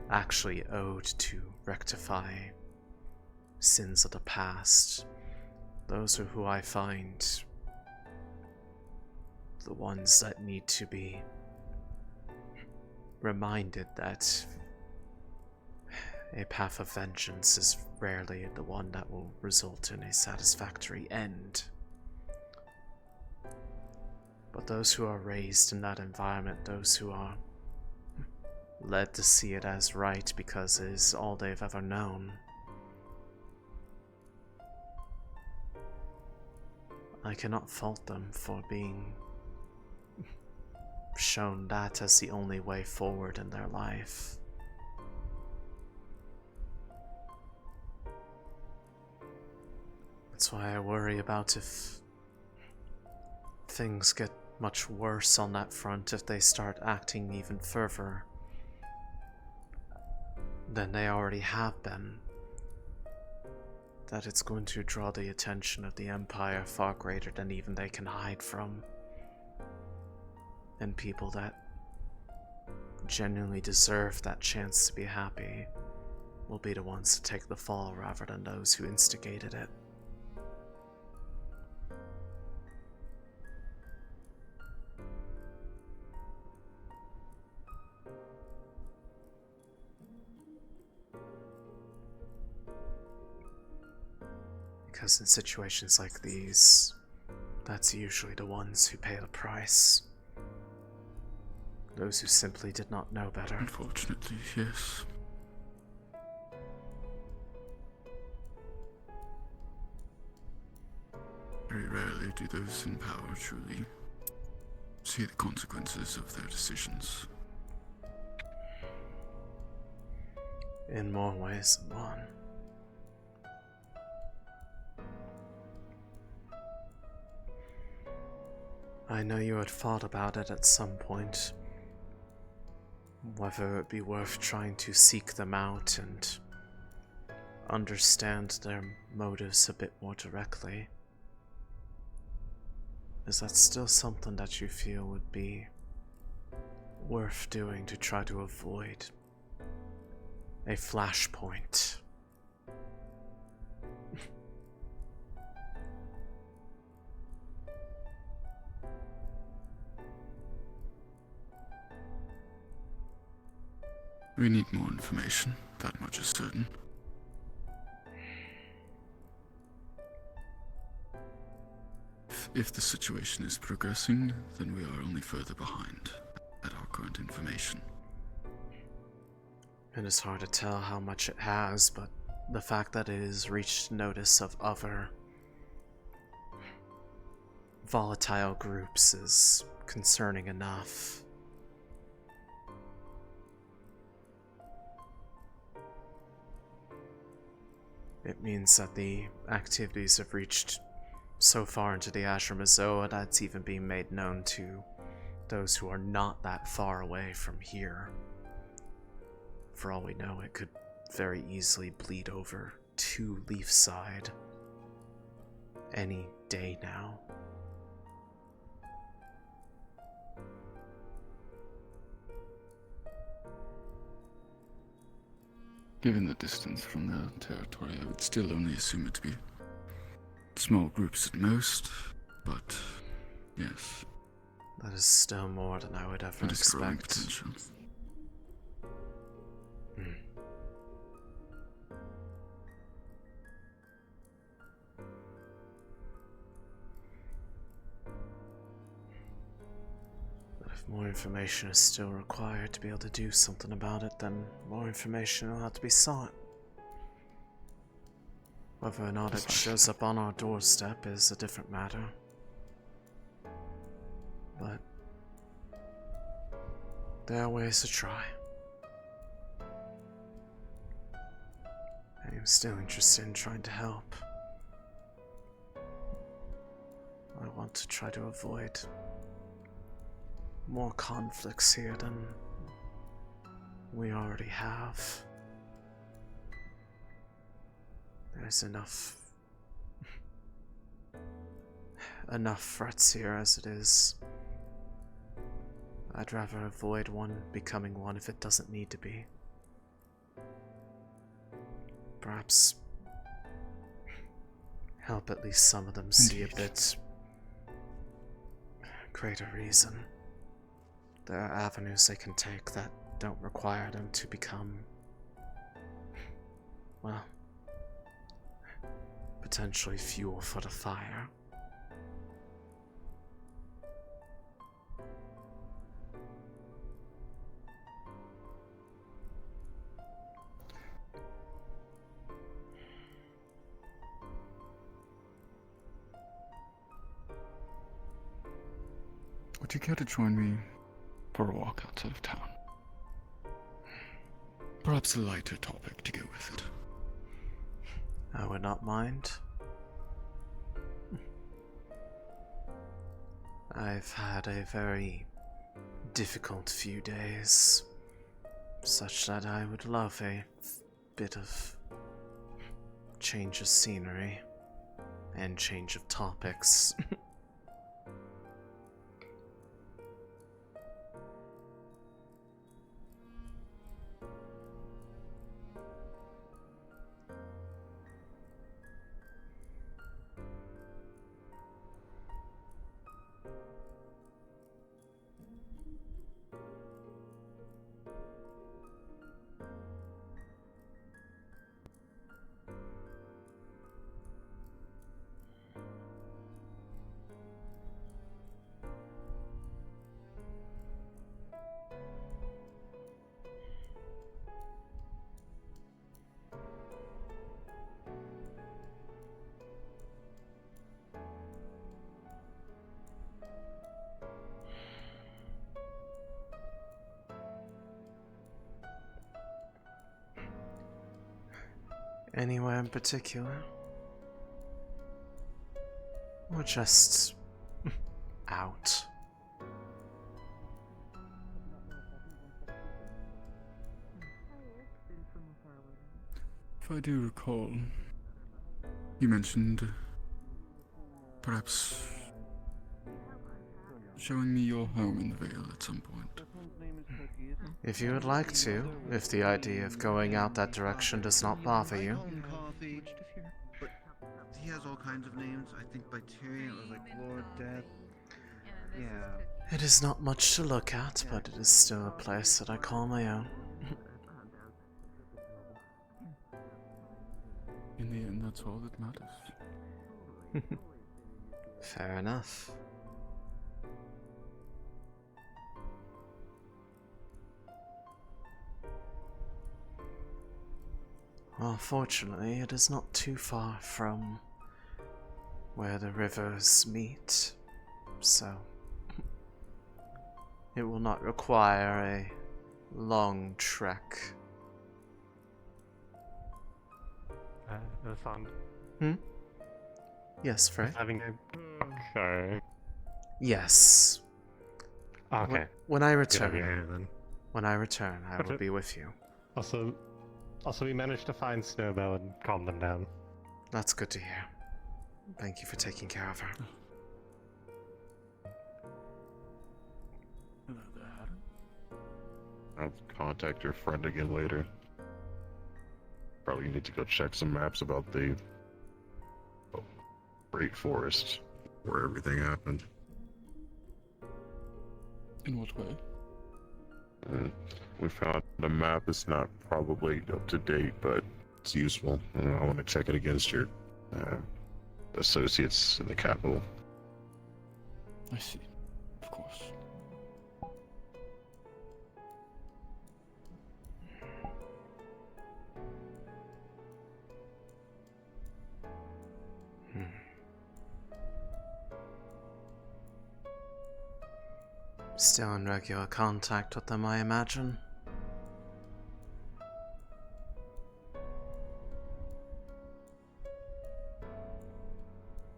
actually owed to rectify sins of the past. Those are who I find the ones that need to be reminded that a path of vengeance is rarely the one that will result in a satisfactory end. But those who are raised in that environment, those who are led to see it as right because it is all they've ever known, I cannot fault them for being shown that as the only way forward in their life. That's why I worry about if things get much worse on that front, if they start acting even further than they already have been, that it's going to draw the attention of the Empire far greater than even they can hide from. And people that genuinely deserve that chance to be happy will be the ones to take the fall rather than those who instigated it. Because in situations like these, that's usually the ones who pay the price. Those who simply did not know better. Unfortunately, yes. Very rarely do those in power truly see the consequences of their decisions. In more ways than one. I know you had thought about it at some point, whether it be worth trying to seek them out and understand their motives a bit more directly. Is that still something that you feel would be worth doing to try to avoid a flashpoint? We need more information, that much is certain. If the situation is progressing, then we are only further behind at our current information. It is hard to tell how much it has, but the fact that it has reached notice of other volatile groups is concerning enough. It means that the activities have reached so far into the Ashram that it's even being made known to those who are not that far away from here. For all we know, it could very easily bleed over to Leefside any day now. Given the distance from their territory, I would still only assume it to be small groups at most, but yes. That is still more than I would ever It is growing expect. potential. But if more information is still required to be able to do something about it, then more information will have to be sought. Whether or not it shows up on our doorstep is a different matter. But there are ways to try. I am still interested in trying to help. I want to try to avoid more conflicts here than we already have. There's enough threats here as it is. I'd rather avoid one becoming one if it doesn't need to be. Perhaps help at least some of them see a bit greater reason. There are avenues they can take that don't require them to become, well, potentially fuel for the fire. Would you care to join me for a walk outside of town? Perhaps a lighter topic to go with it. I would not mind. I've had a very difficult few days, such that I would love a bit of change of scenery and change of topics. Anywhere in particular? Or just out? If I do recall, you mentioned perhaps showing me your home in the Vale at some point. If you would like to, if the idea of going out that direction does not bother you. Coffee. But he has all kinds of names. I think by Tyrion it was like Lord Death. Yeah. It is not much to look at, but it is still a place that I call my own. In the end, that's all that matters. Fair enough. Well, fortunately, it is not too far from where the rivers meet, so it will not require a long trek. Elisande. Hmm? Yes, Frey? Having a... Okay. Yes. Okay. When I Good of you, return, then. when I return, I will be with you. Also, we managed to find Snowbell and calm them down. That's good to hear. Thank you for taking care of her. Hello there, Adam. I'll contact your friend again later. Probably need to go check some maps about the Great Forest, where everything happened. In what way? We found a map. It's not probably up to date, but it's useful. I want to check it against your associates in the capital. I see. Of course. Still in regular contact with them, I imagine.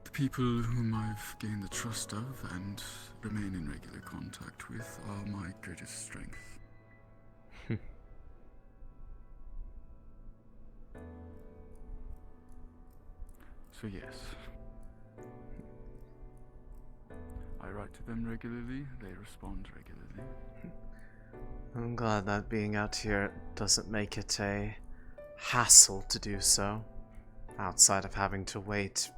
The people whom I've gained the trust of and remain in regular contact with are my greatest strength. So yes. I write to them regularly, they respond regularly. I'm glad that being out here doesn't make it a hassle to do so, outside of having to wait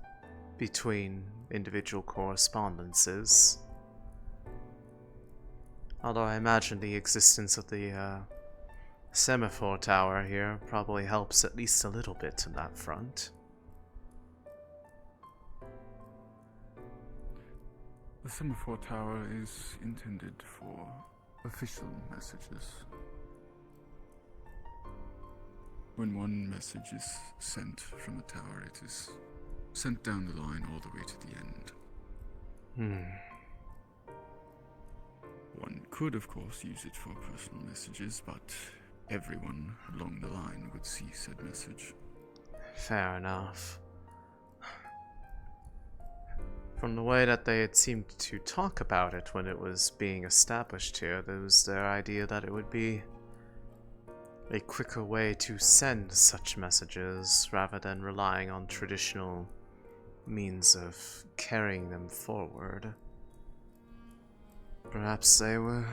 between individual correspondences. Although I imagine the existence of the semaphore tower here probably helps at least a little bit in that front. The semaphore tower is intended for official messages. When one message is sent from a tower, it is sent down the line all the way to the end. One could, of course, use it for personal messages, but everyone along the line would see said message. Fair enough. From the way that they had seemed to talk about it when it was being established here, there was their idea that it would be a quicker way to send such messages rather than relying on traditional means of carrying them forward. Perhaps they were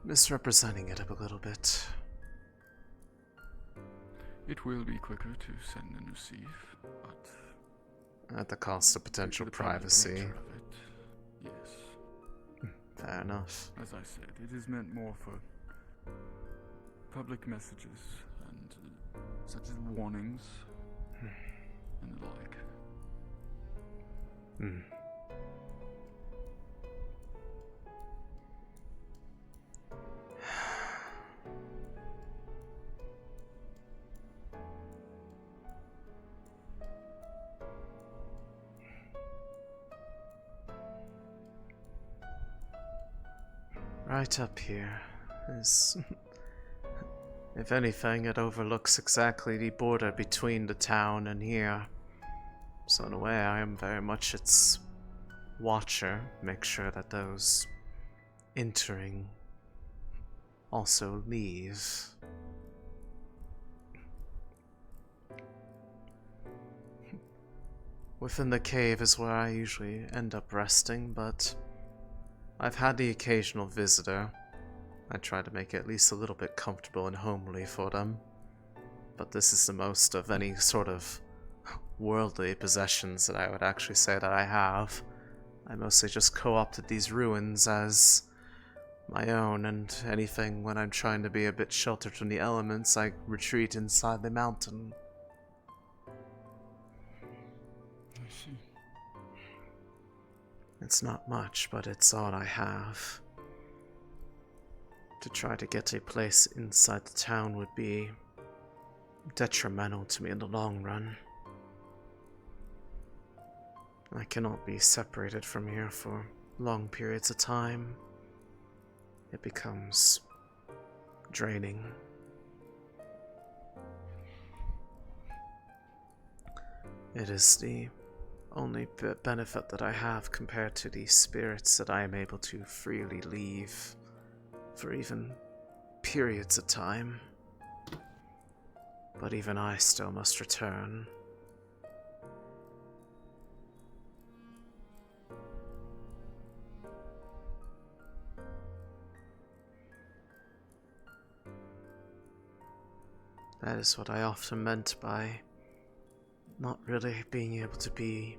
misrepresenting it a little bit. It will be quicker to send and receive, but at the cost of potential privacy. Yes. Fair enough. As I said, it is meant more for public messages and such as warnings and the like. Right up here is... if anything, it overlooks exactly the border between the town and here. So in a way, I am very much its watcher. Make sure that those entering also leave. Within the cave is where I usually end up resting, but I've had the occasional visitor. I try to make it at least a little bit comfortable and homely for them. But this is the most of any sort of worldly possessions that I would actually say that I have. I mostly just co-opted these ruins as my own, and anything when I'm trying to be a bit sheltered from the elements, I retreat inside the mountain. I see. It's not much, but it's all I have. To try to get a place inside the town would be detrimental to me in the long run. I cannot be separated from here for long periods of time. it becomes draining. It is the only benefit that I have compared to the spirits that I am able to freely leave for even periods of time. But even I still must return. That is what I often meant by not really being able to be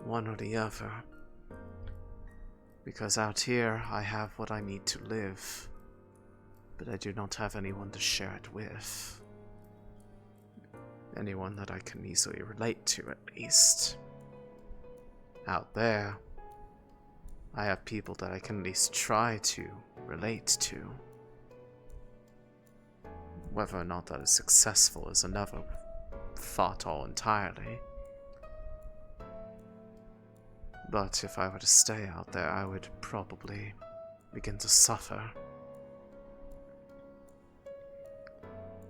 one or the other. Because out here, I have what I need to live, but I do not have anyone to share it with. Anyone that I can easily relate to, at least. Out there, I have people that I can at least try to relate to. Whether or not that is successful is another thought all entirely. But if I were to stay out there, I would probably begin to suffer.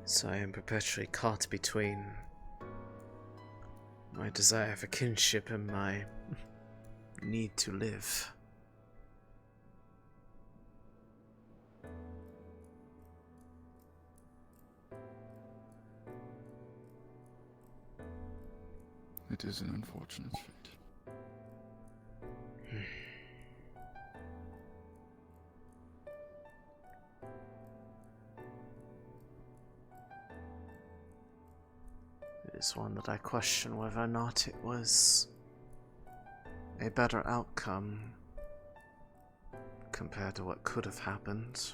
So I am perpetually caught between my desire for kinship and my need to live. It is an unfortunate fate. It is one that I question whether or not it was a better outcome compared to what could have happened.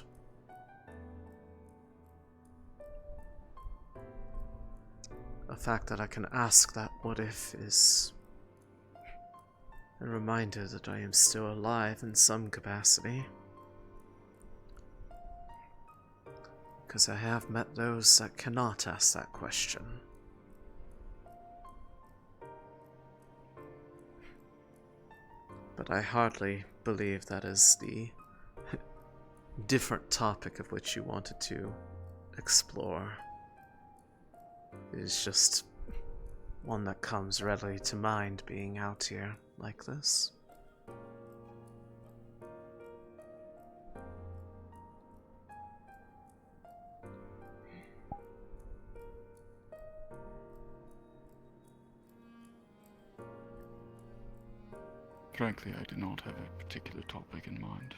The fact that I can ask that what if is a reminder that I am still alive in some capacity. Because I have met those that cannot ask that question. But I hardly believe that is the different topic of which you wanted to explore. It is just one that comes readily to mind being out here like this. Frankly, I do not have a particular topic in mind.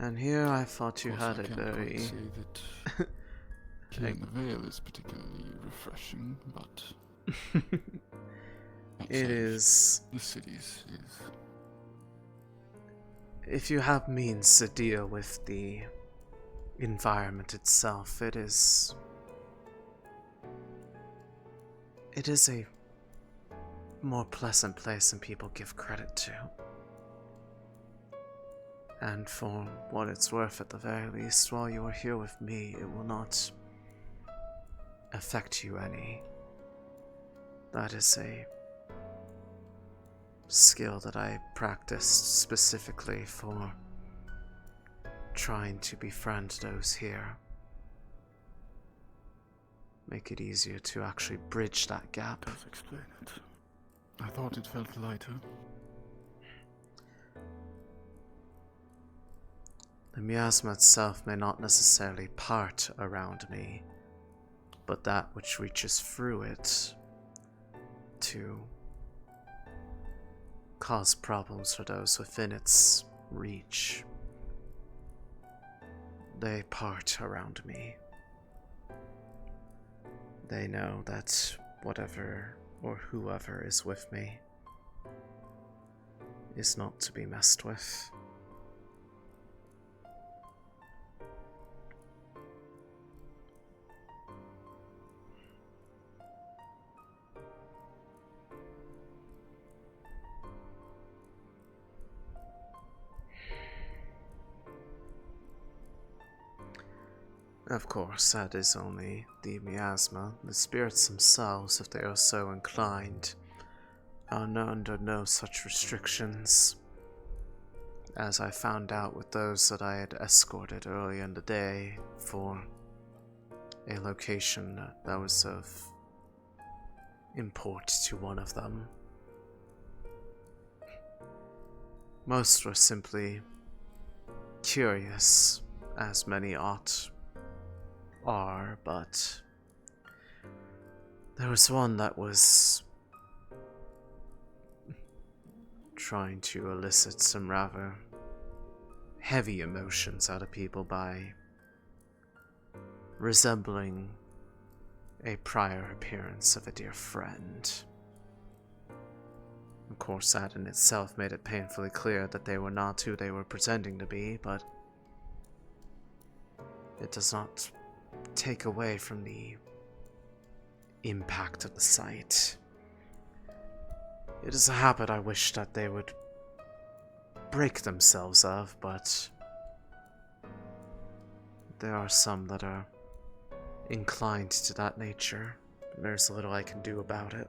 And here I thought you Of course, had I a can't quite very... say that here in the Vale is particularly refreshing, but it is... the cities is... If you have means to deal with the environment itself, it is a more pleasant place than people give credit to. And for what it's worth, at the very least, while you are here with me, it will not affect you any. That is a skill that I practiced specifically for trying to befriend those here. Make it easier to actually bridge that gap. Does explain it. I thought it felt lighter. The miasma itself may not necessarily part around me, but that which reaches through it to cause problems for those within its reach. They part around me. They know that whatever or whoever is with me is not to be messed with. Of course, that is only the miasma. The spirits themselves, if they are so inclined, are under no such restrictions. As I found out with those that I had escorted earlier in the day for a location that was of import to one of them. Most were simply curious, as many are, but there was one that was trying to elicit some rather heavy emotions out of people by resembling a prior appearance of a dear friend. Of course, that in itself made it painfully clear that they were not who they were pretending to be, but it does not take away from the impact of the sight. It is a habit I wish that they would break themselves of, but there are some that are inclined to that nature. There's little I can do about it.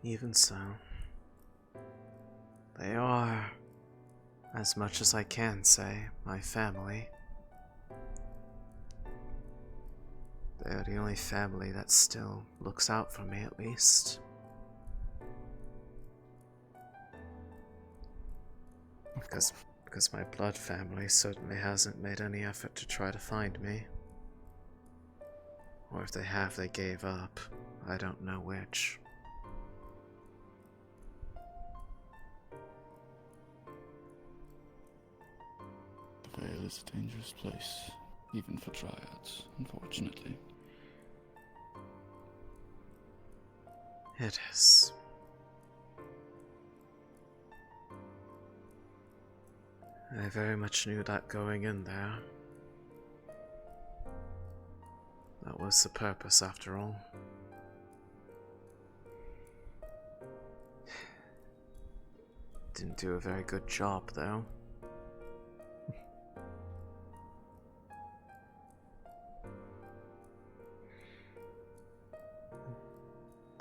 Even so, they are, as much as I can say, my family. They are the only family that still looks out for me, at least. Because my blood family certainly hasn't made any effort to try to find me. Or if they have, they gave up. I don't know which. The Vale is a dangerous place, even for dryads, unfortunately. It is. I very much knew that going in there. That was the purpose, after all. Didn't do a very good job, though.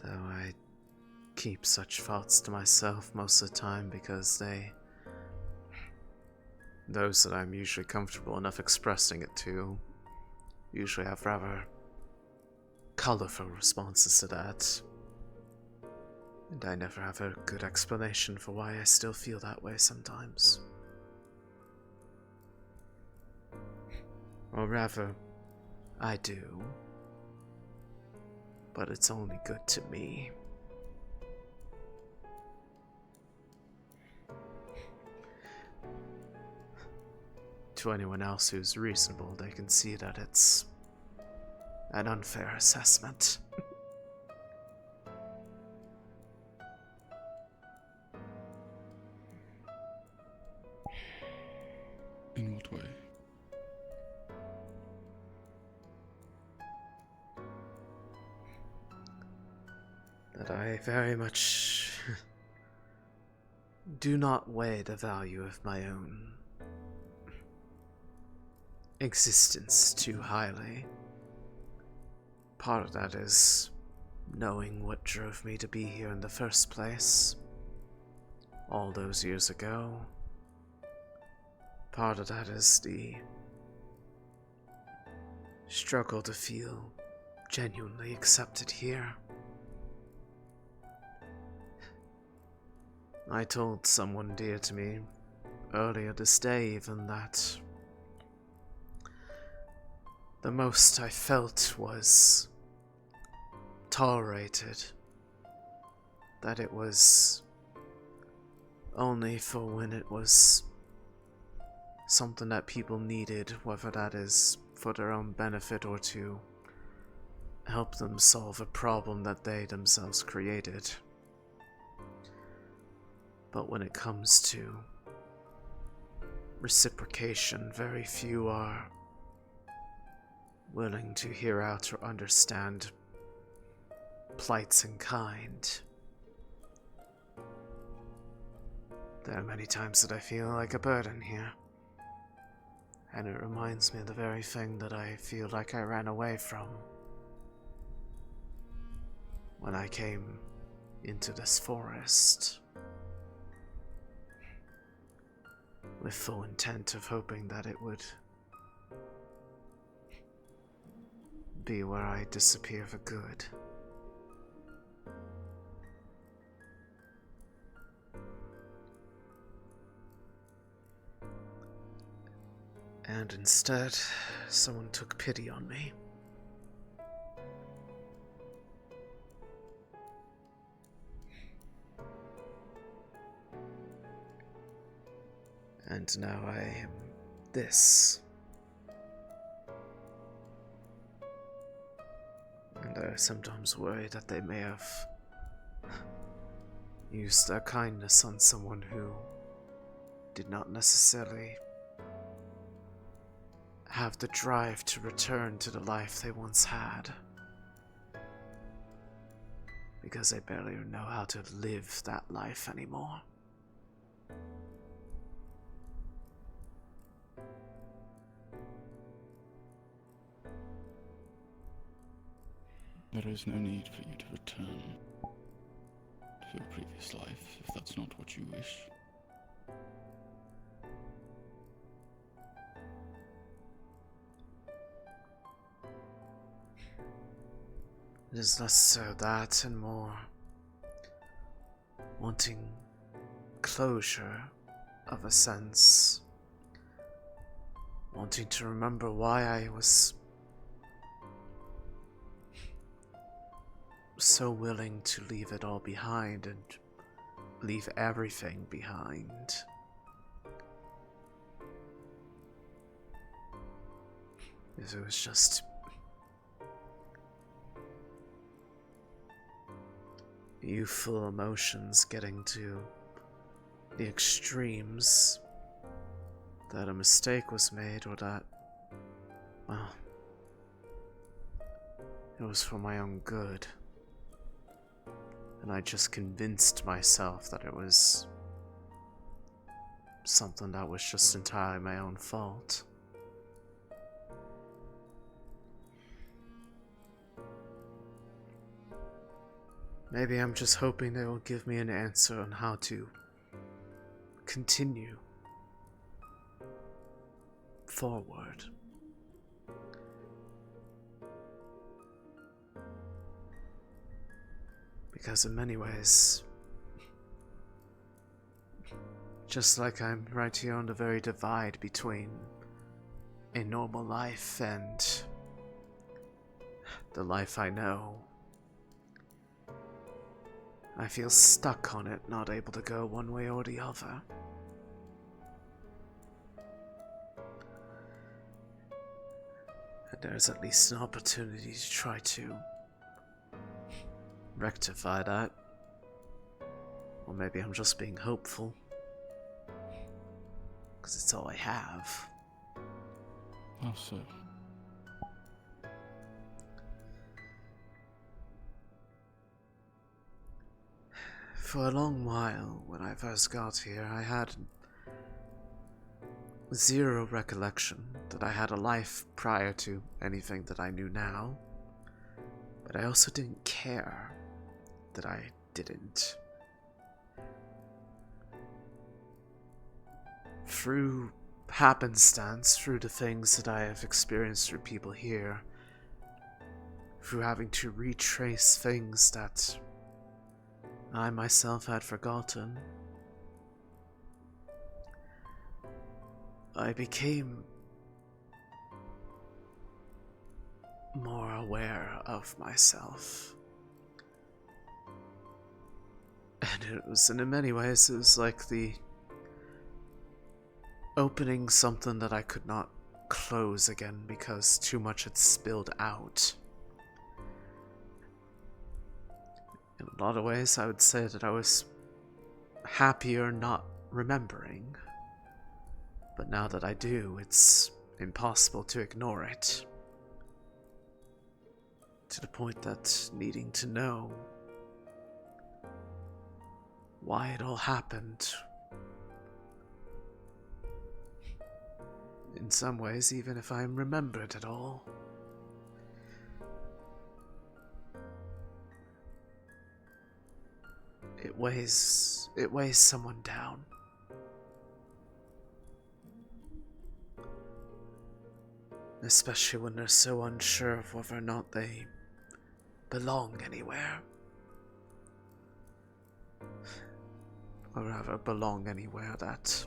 Though I keep such thoughts to myself most of the time because those that I'm usually comfortable enough expressing it to usually have rather colorful responses to that. And I never have a good explanation for why I still feel that way sometimes. Or rather, I do. But it's only good to me. To anyone else who's reasonable, they can see that it's an unfair assessment. In what way? That I very much do not weigh the value of my own existence too highly. Part of that is knowing what drove me to be here in the first place, all those years ago. Part of that is the struggle to feel genuinely accepted here. I told someone dear to me earlier this day even that the most I felt was tolerated. That it was only for when it was something that people needed, whether that is for their own benefit or to help them solve a problem that they themselves created. But when it comes to reciprocation. Very few are willing to hear out or understand plights in kind. There are many times that I feel like a burden here. And it reminds me of the very thing that I feel like I ran away from when I came into this forest, with full intent of hoping that it would be where I disappear for good. And instead, someone took pity on me. And now I am this. And I sometimes worry that they may have used their kindness on someone who did not necessarily have the drive to return to the life they once had, because they barely know how to live that life anymore. There is no need for you to return to your previous life if that's not what you wish. It is less so that and more wanting closure of a sense. Wanting to remember why I was so willing to leave it all behind and leave everything behind. Because it was just youthful emotions getting to the extremes, that a mistake was made, or that, well, it was for my own good. And I just convinced myself that it was something that was just entirely my own fault. Maybe I'm just hoping they will give me an answer on how to continue forward. Because in many ways, just like I'm right here on the very divide between a normal life and the life I know, I feel stuck on it, not able to go one way or the other. And there's at least an opportunity to try to rectify that. Or maybe I'm just being hopeful, because it's all I have. How so? For a long while, when I first got here, I had zero recollection that I had a life prior to anything that I knew now. But I also didn't care that I didn't. Through happenstance, through the things that I have experienced through people here, through having to retrace things that I myself had forgotten, I became more aware of myself. And it was, and in many ways, it was like the opening something that I could not close again because too much had spilled out. In a lot of ways, I would say that I was happier not remembering. But now that I do, it's impossible to ignore it. To the point that needing to know why it all happened, in some ways, even if I remembered it all, it weighs someone down. Especially when they're so unsure of whether or not they belong anywhere. Or rather, belong anywhere that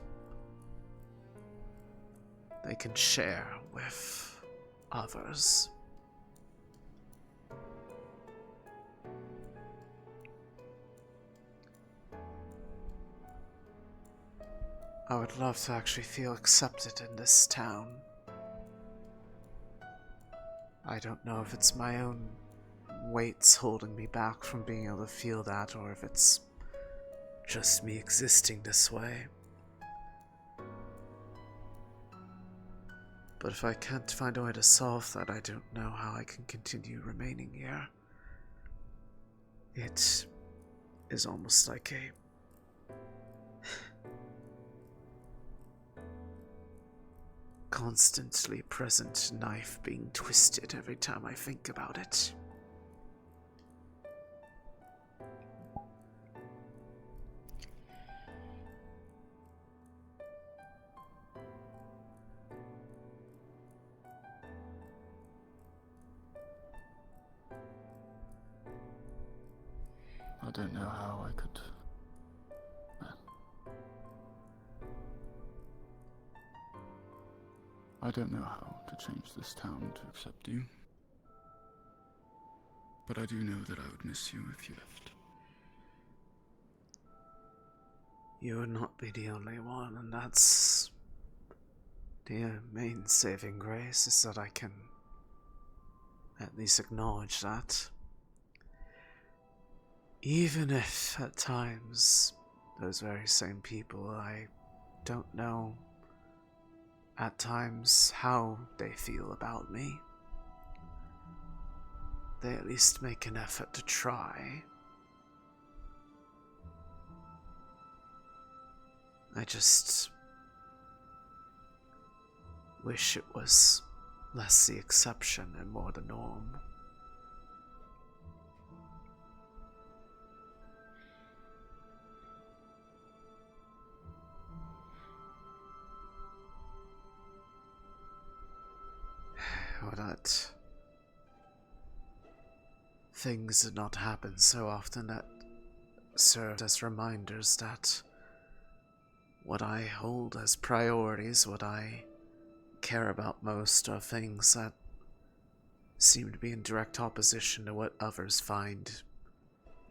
they can share with others. I would love to actually feel accepted in this town. I don't know if it's my own weights holding me back from being able to feel that, or if it's just me existing this way. But if I can't find a way to solve that, I don't know how I can continue remaining here. It is almost like a constantly present knife being twisted every time I think about it. I don't know how I could. I don't know how to change this town to accept you. But I do know that I would miss you if you left. You would not be the only one, and that's the main saving grace, is that I can at least acknowledge that. Even if at times those very same people, I don't know at times how they feel about me, they at least make an effort to try. I just wish it was less the exception and more the norm. Or that things did not happen so often that served as reminders that what I hold as priorities, what I care about most, are things that seem to be in direct opposition to what others find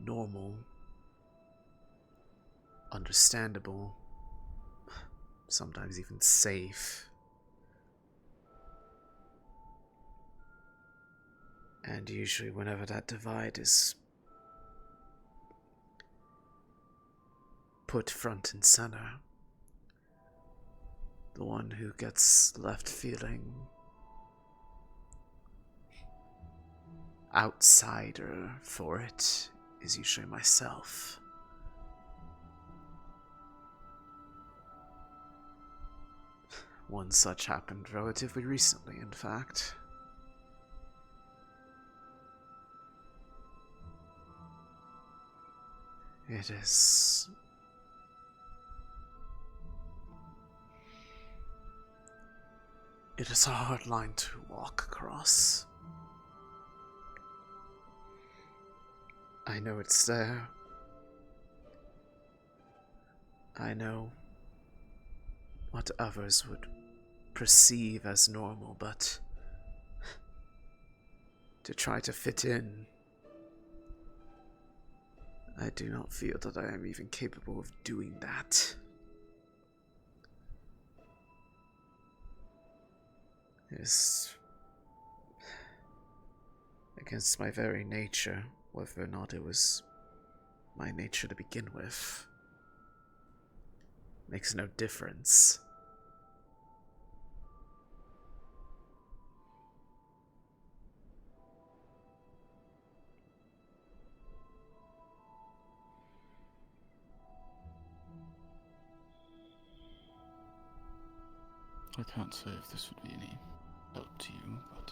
normal, understandable, sometimes even safe. And usually whenever that divide is put front and center, the one who gets left feeling outsider for it is usually myself. One such happened relatively recently, in fact. It is a hard line to walk across. I know it's there. I know what others would perceive as normal, but to try to fit in, I do not feel that I am even capable of doing that. It is against my very nature, whether or not it was my nature to begin with. Makes no difference. I can't say if this would be any help to you, but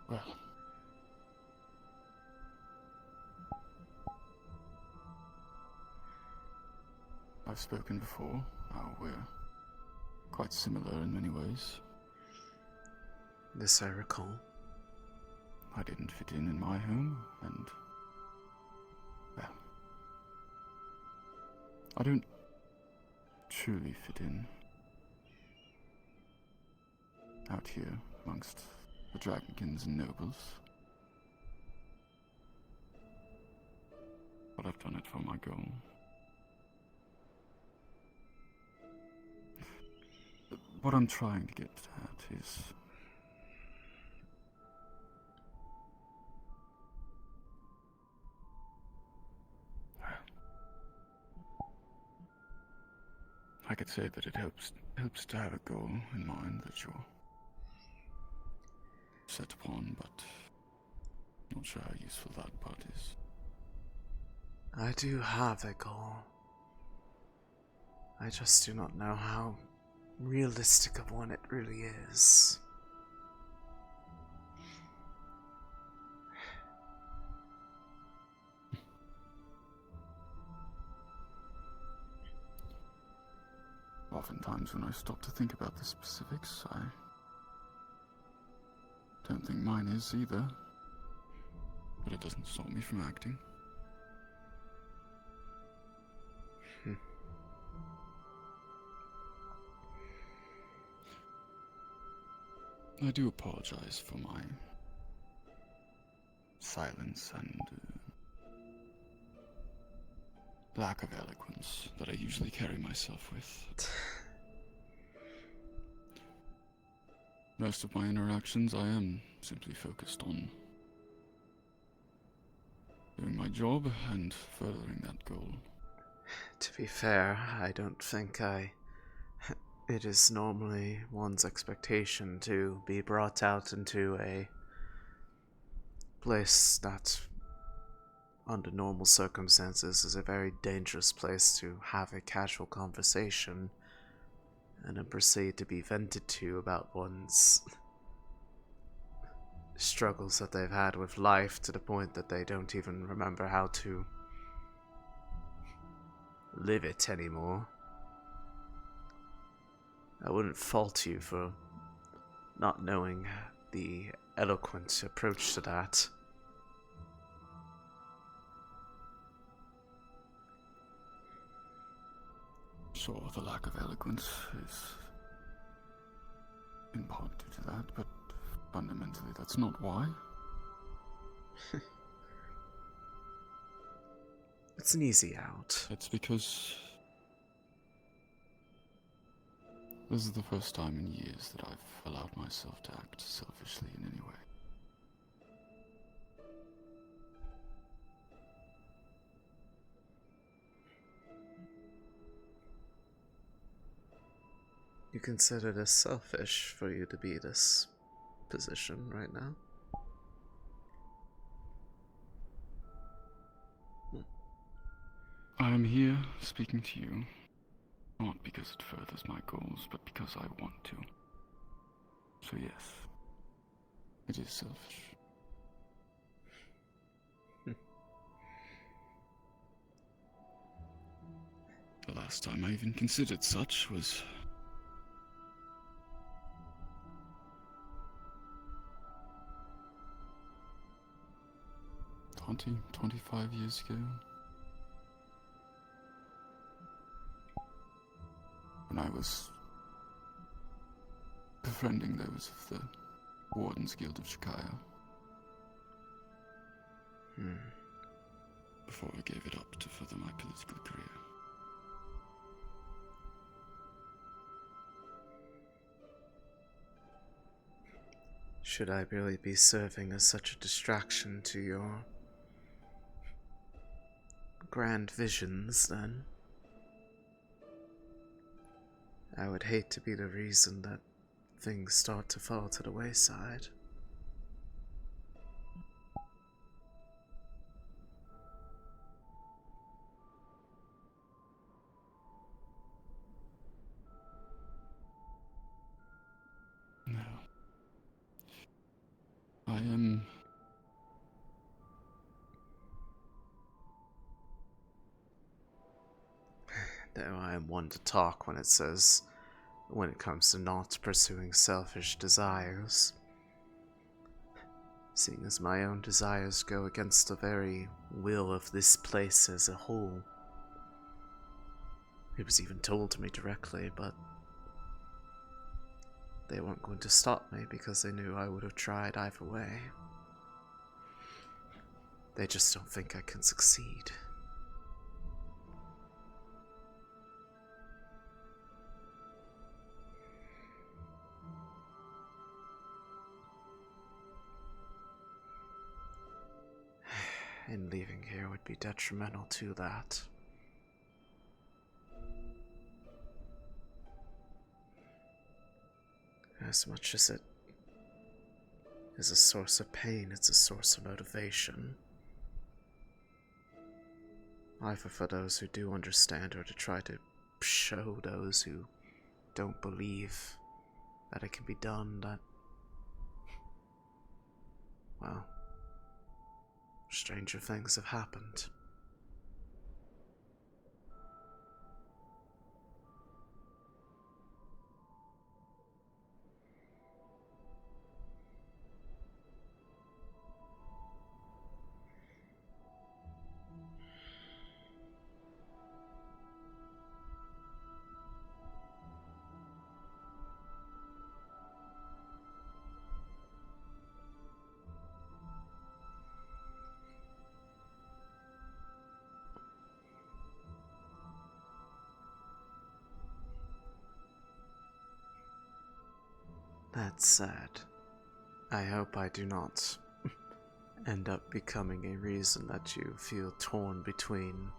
well, I've spoken before how we're quite similar in many ways. This I recall. I didn't fit in my home, and well, I don't truly fit in out here amongst the dragonkins and nobles. But I've done it for my goal. What I'm trying to get at is I could say that it helps to have a goal in mind that you're set upon, but not sure how useful that part is. I do have a goal. I just do not know how realistic of one it really is. Oftentimes when I stop to think about the specifics, I don't think mine is either. But it doesn't stop me from acting. I do apologize for my silence and lack of eloquence that I usually carry myself with. Most of my interactions, I am simply focused on doing my job and furthering that goal. To be fair, I don't think it is normally one's expectation to be brought out into a place that, under normal circumstances, is a very dangerous place to have a casual conversation and then proceed to be vented to about one's struggles that they've had with life to the point that they don't even remember how to live it anymore. I wouldn't fault you for not knowing the eloquent approach to that. Sure, the lack of eloquence is in part due to that, but fundamentally that's not why. It's an easy out. It's because this is the first time in years that I've allowed myself to act selfishly in any way. You consider this selfish for you to be this position right now? I am here speaking to you, not because it furthers my goals, but because I want to. So yes, it is selfish. The last time I even considered such was 25 years ago. When I was befriending those of the Wardens Guild of Shikaya. Before I gave it up to further my political career. Should I really be serving as such a distraction to your grand visions, then? I would hate to be the reason that things start to fall to the wayside. I am. Though I am one to talk when it comes to not pursuing selfish desires. Seeing as my own desires go against the very will of this place as a whole. It was even told to me directly, but they weren't going to stop me because they knew I would have tried either way. They just don't think I can succeed. And leaving here would be detrimental to that. As much as it is a source of pain, it's a source of motivation. Either for those who do understand or to try to show those who don't believe that it can be done that, well, stranger things have happened. That said, I hope I do not end up becoming a reason that you feel torn between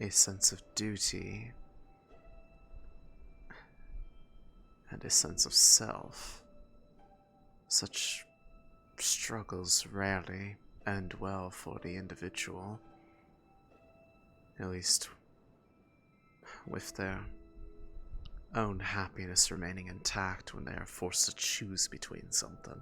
a sense of duty and a sense of self. Such struggles rarely end well for the individual, at least with their own happiness remaining intact when they are forced to choose between something.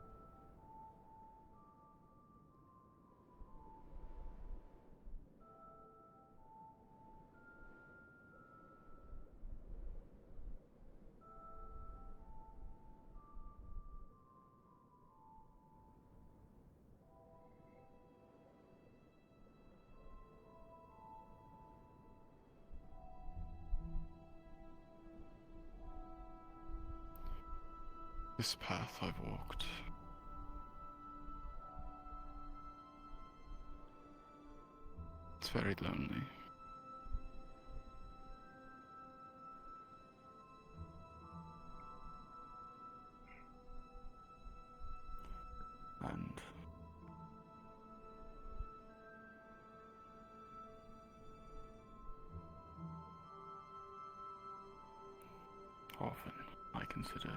This path I've walked. It's very lonely. And often I consider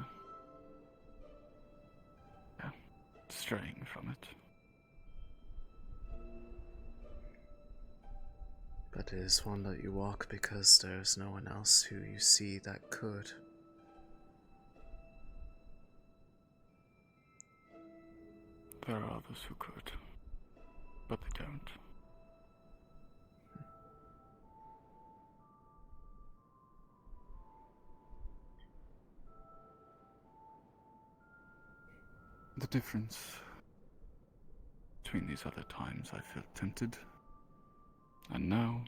straying from it. But it is one that you walk because there is no one else who you see that could. There are others who could, but they don't. The difference between these other times I felt tempted, and now,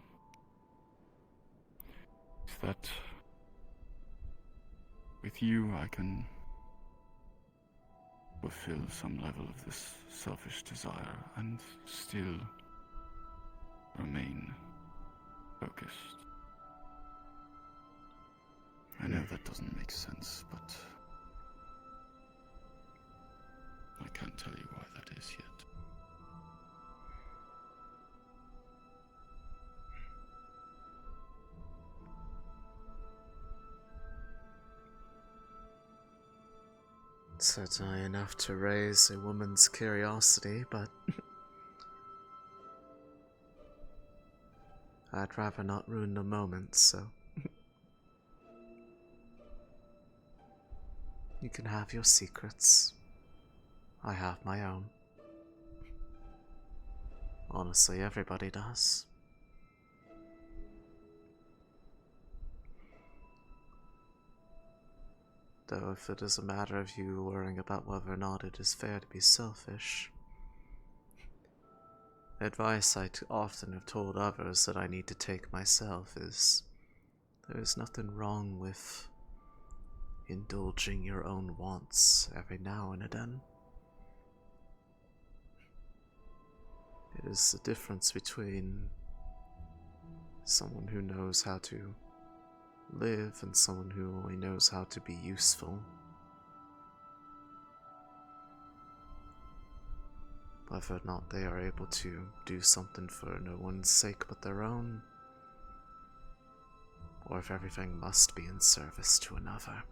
is that with you I can fulfill some level of this selfish desire and still remain focused. I know that doesn't make sense, but I can't tell you why that is yet. Certainly enough to raise a woman's curiosity, but I'd rather not ruin the moment, so You can have your secrets. I have my own. Honestly, everybody does. Though if it is a matter of you worrying about whether or not it is fair to be selfish, advice I often have told others that I need to take myself is there is nothing wrong with indulging your own wants every now and then. It is the difference between someone who knows how to live and someone who only knows how to be useful. Whether or not they are able to do something for no one's sake but their own, or if everything must be in service to another.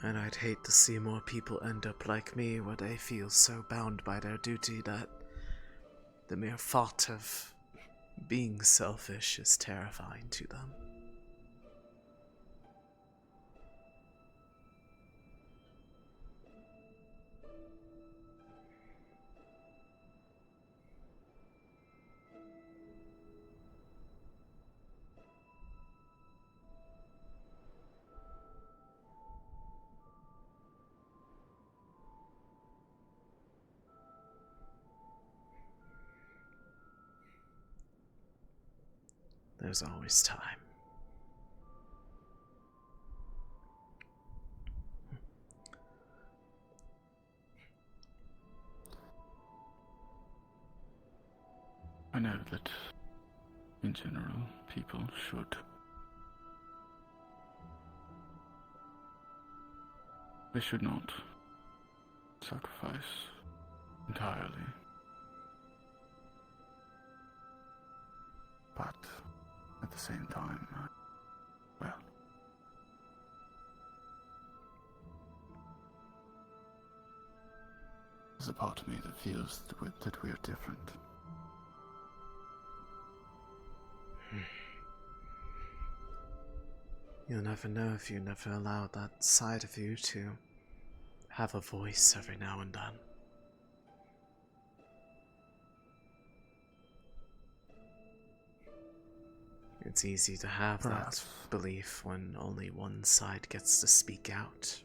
And I'd hate to see more people end up like me, where they feel so bound by their duty that the mere thought of being selfish is terrifying to them. There's always time. I know that, in general, people should. They should not sacrifice entirely. But at the same time, well, there's a part of me that feels that we're different. You'll never know if you never allow that side of you to have a voice every now and then. It's easy to have Perhaps. that belief when only one side gets to speak out.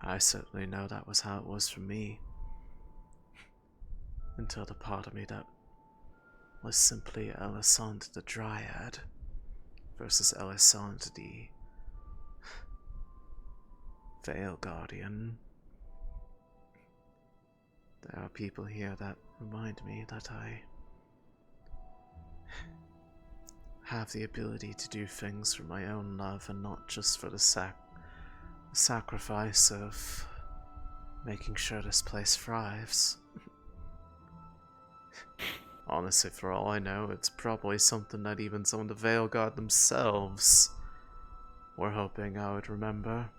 I certainly know that was how it was for me. Until the part of me that was simply Elisande the dryad versus Elisande the Vale guardian. There are people here that remind me that I have the ability to do things for my own love and not just for the sacrifice of making sure this place thrives. Honestly, for all I know, it's probably something that even some of the Vale Guard themselves were hoping I would remember.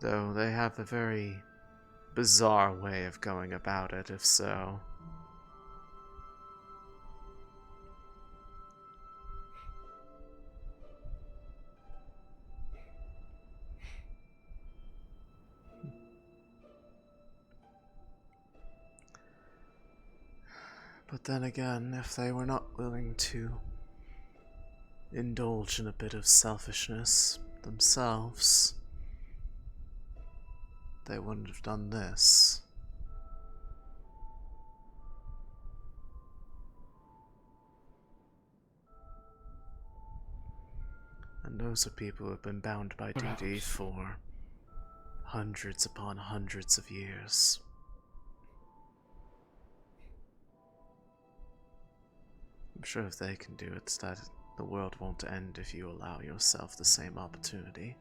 Though they have a very bizarre way of going about it, if so. But then again, if they were not willing to indulge in a bit of selfishness themselves, they wouldn't have done this. And those are people who have been bound by duty for hundreds upon hundreds of years. I'm sure if they can do it, that the world won't end if you allow yourself the same opportunity.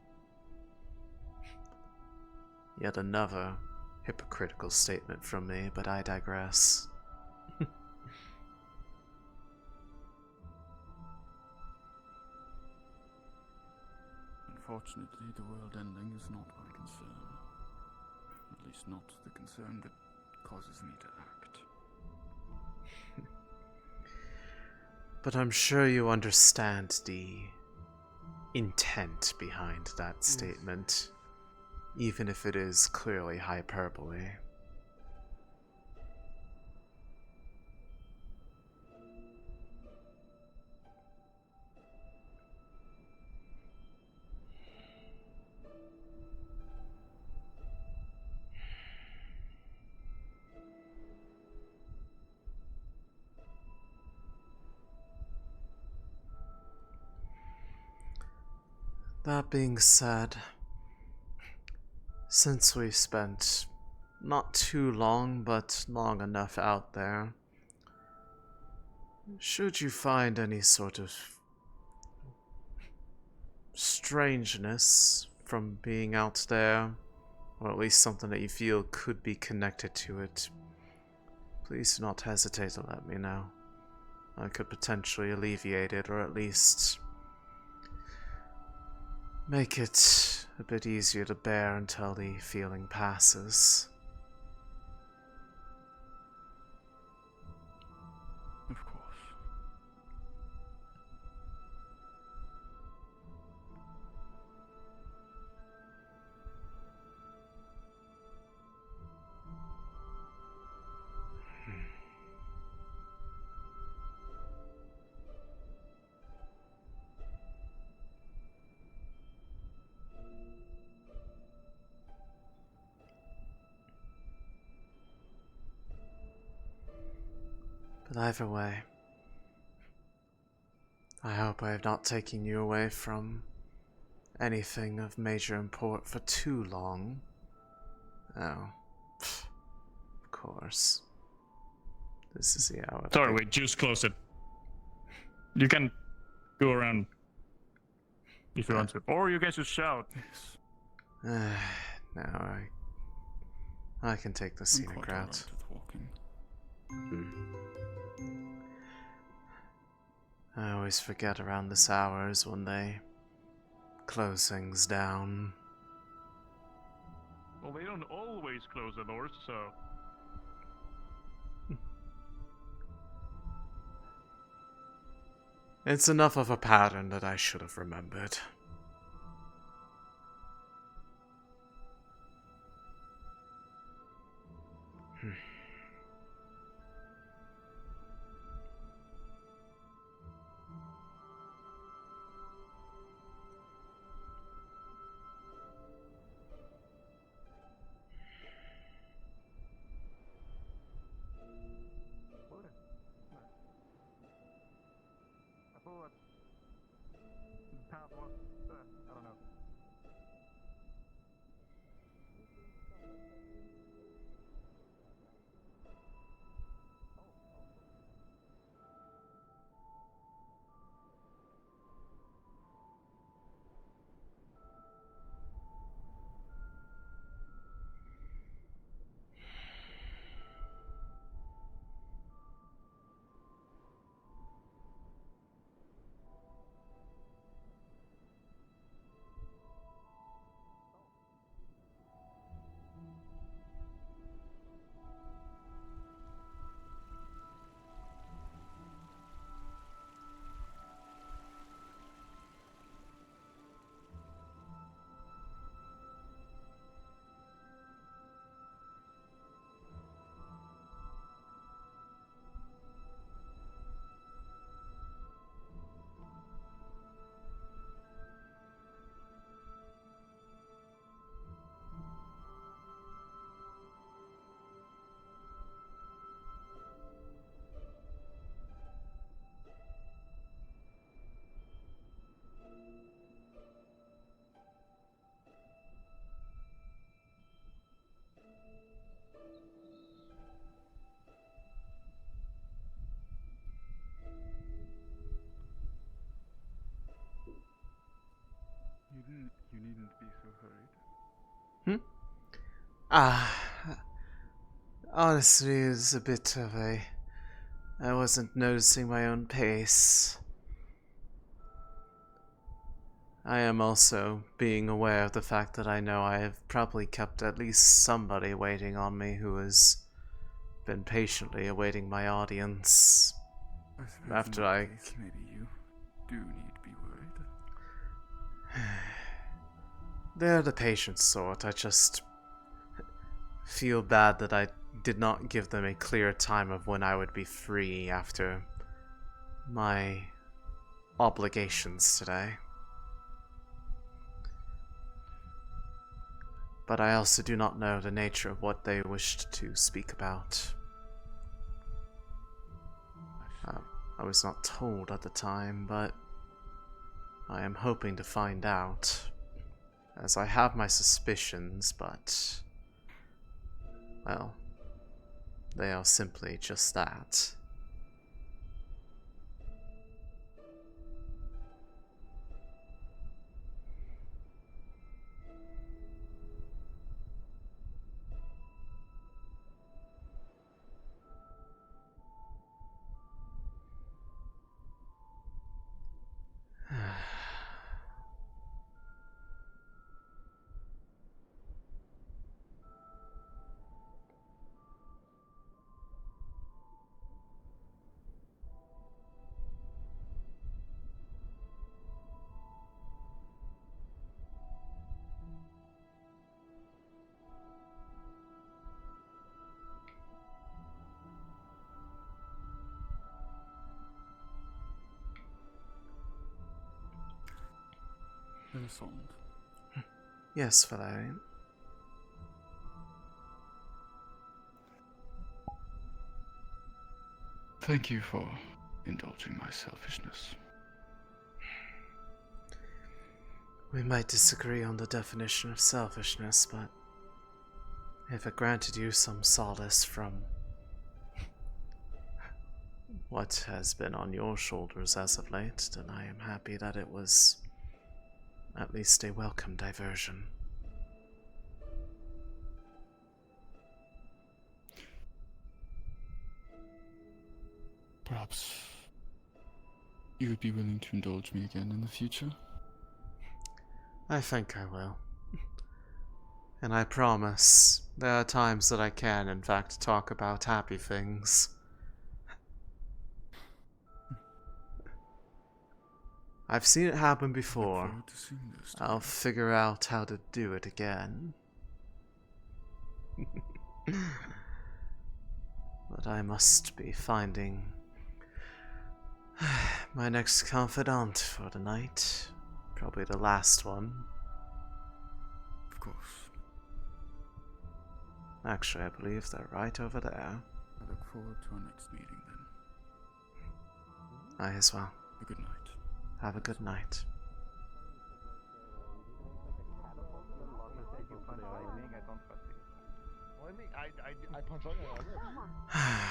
Yet another hypocritical statement from me, but I digress. Unfortunately, the world ending is not my concern. At least not the concern that causes me to act. But I'm sure you understand the intent behind that statement, even if it is clearly hyperbole. That being said, since we've spent not too long, but long enough out there, should you find any sort of strangeness from being out there, or at least something that you feel could be connected to it, please do not hesitate to let me know. I could potentially alleviate it, or at least make it a bit easier to bear until the feeling passes. Of course. But either way, I hope I have not taken you away from anything of major import for too long. Oh, of course. This is the hour. Sorry, wait, just close it. You can go around if you want to. Or you guys just shout. No, I can take the scenic route. I always forget around this hour is when they close things down. Well, they don't always close the doors, so... It's enough of a pattern that I should have remembered. I don't know. You needn't be so hurried. Honestly, it was a bit of a... I wasn't noticing my own pace. I am also being aware of the fact that I know I have probably kept at least somebody waiting on me who has been patiently awaiting my audience after I... Maybe you do need to be worried. They're the patient sort. I just feel bad that I did not give them a clear time of when I would be free after my obligations today. But I also do not know the nature of what they wished to speak about. I was not told at the time, but I am hoping to find out, as I have my suspicions, but, well, they are simply just that. Elisande. Yes, Valerian. Thank you for indulging my selfishness. We might disagree on the definition of selfishness, but if it granted you some solace from what has been on your shoulders as of late, then I am happy that it was at least a welcome diversion. Perhaps you would be willing to indulge me again in the future? I think I will. And I promise, there are times that I can, in fact, talk about happy things. I've seen it happen before. I'll figure out how to do it again. But I must be finding my next confidant for the night. Probably the last one. Of course. Actually, I believe they're right over there. I look forward to our next meeting then. I as well. A good night. Have a good night.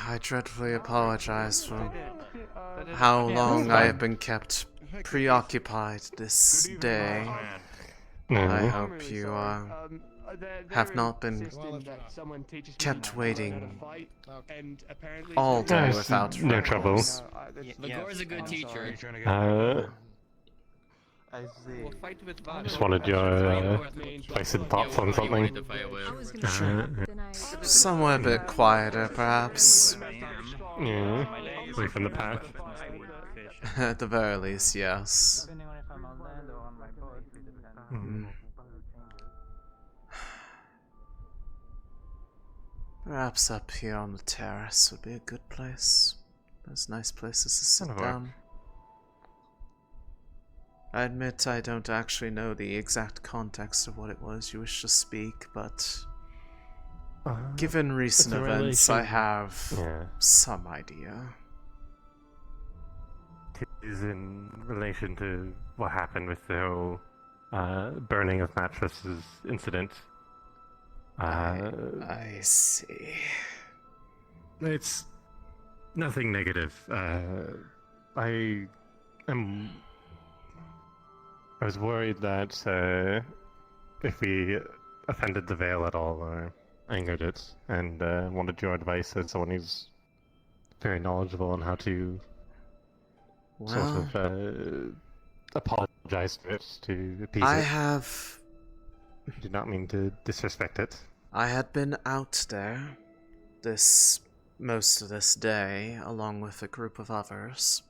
I dreadfully apologize for how long I have been kept preoccupied this day. I hope you have not been kept waiting all day without no trouble. Lagore's a good teacher. We'll fight with Vale. Just wanted your placid thoughts on something. Somewhere a bit quieter, perhaps. Yeah, away from the pack. At the very least, yes. Perhaps up here on the terrace would be a good place. There's nice places to sit down. I admit I don't actually know the exact context of what it was you wish to speak, but given recent events, I have some idea. It is in relation to what happened with the whole burning of mattresses incident. I see. It's nothing negative. I was worried that if we offended the Vale at all or angered it, and wanted your advice as someone who's very knowledgeable on how to sort of apologize apologize for it to appease I it. have. Did not mean to disrespect it. I had been out there most of this day, along with a group of others.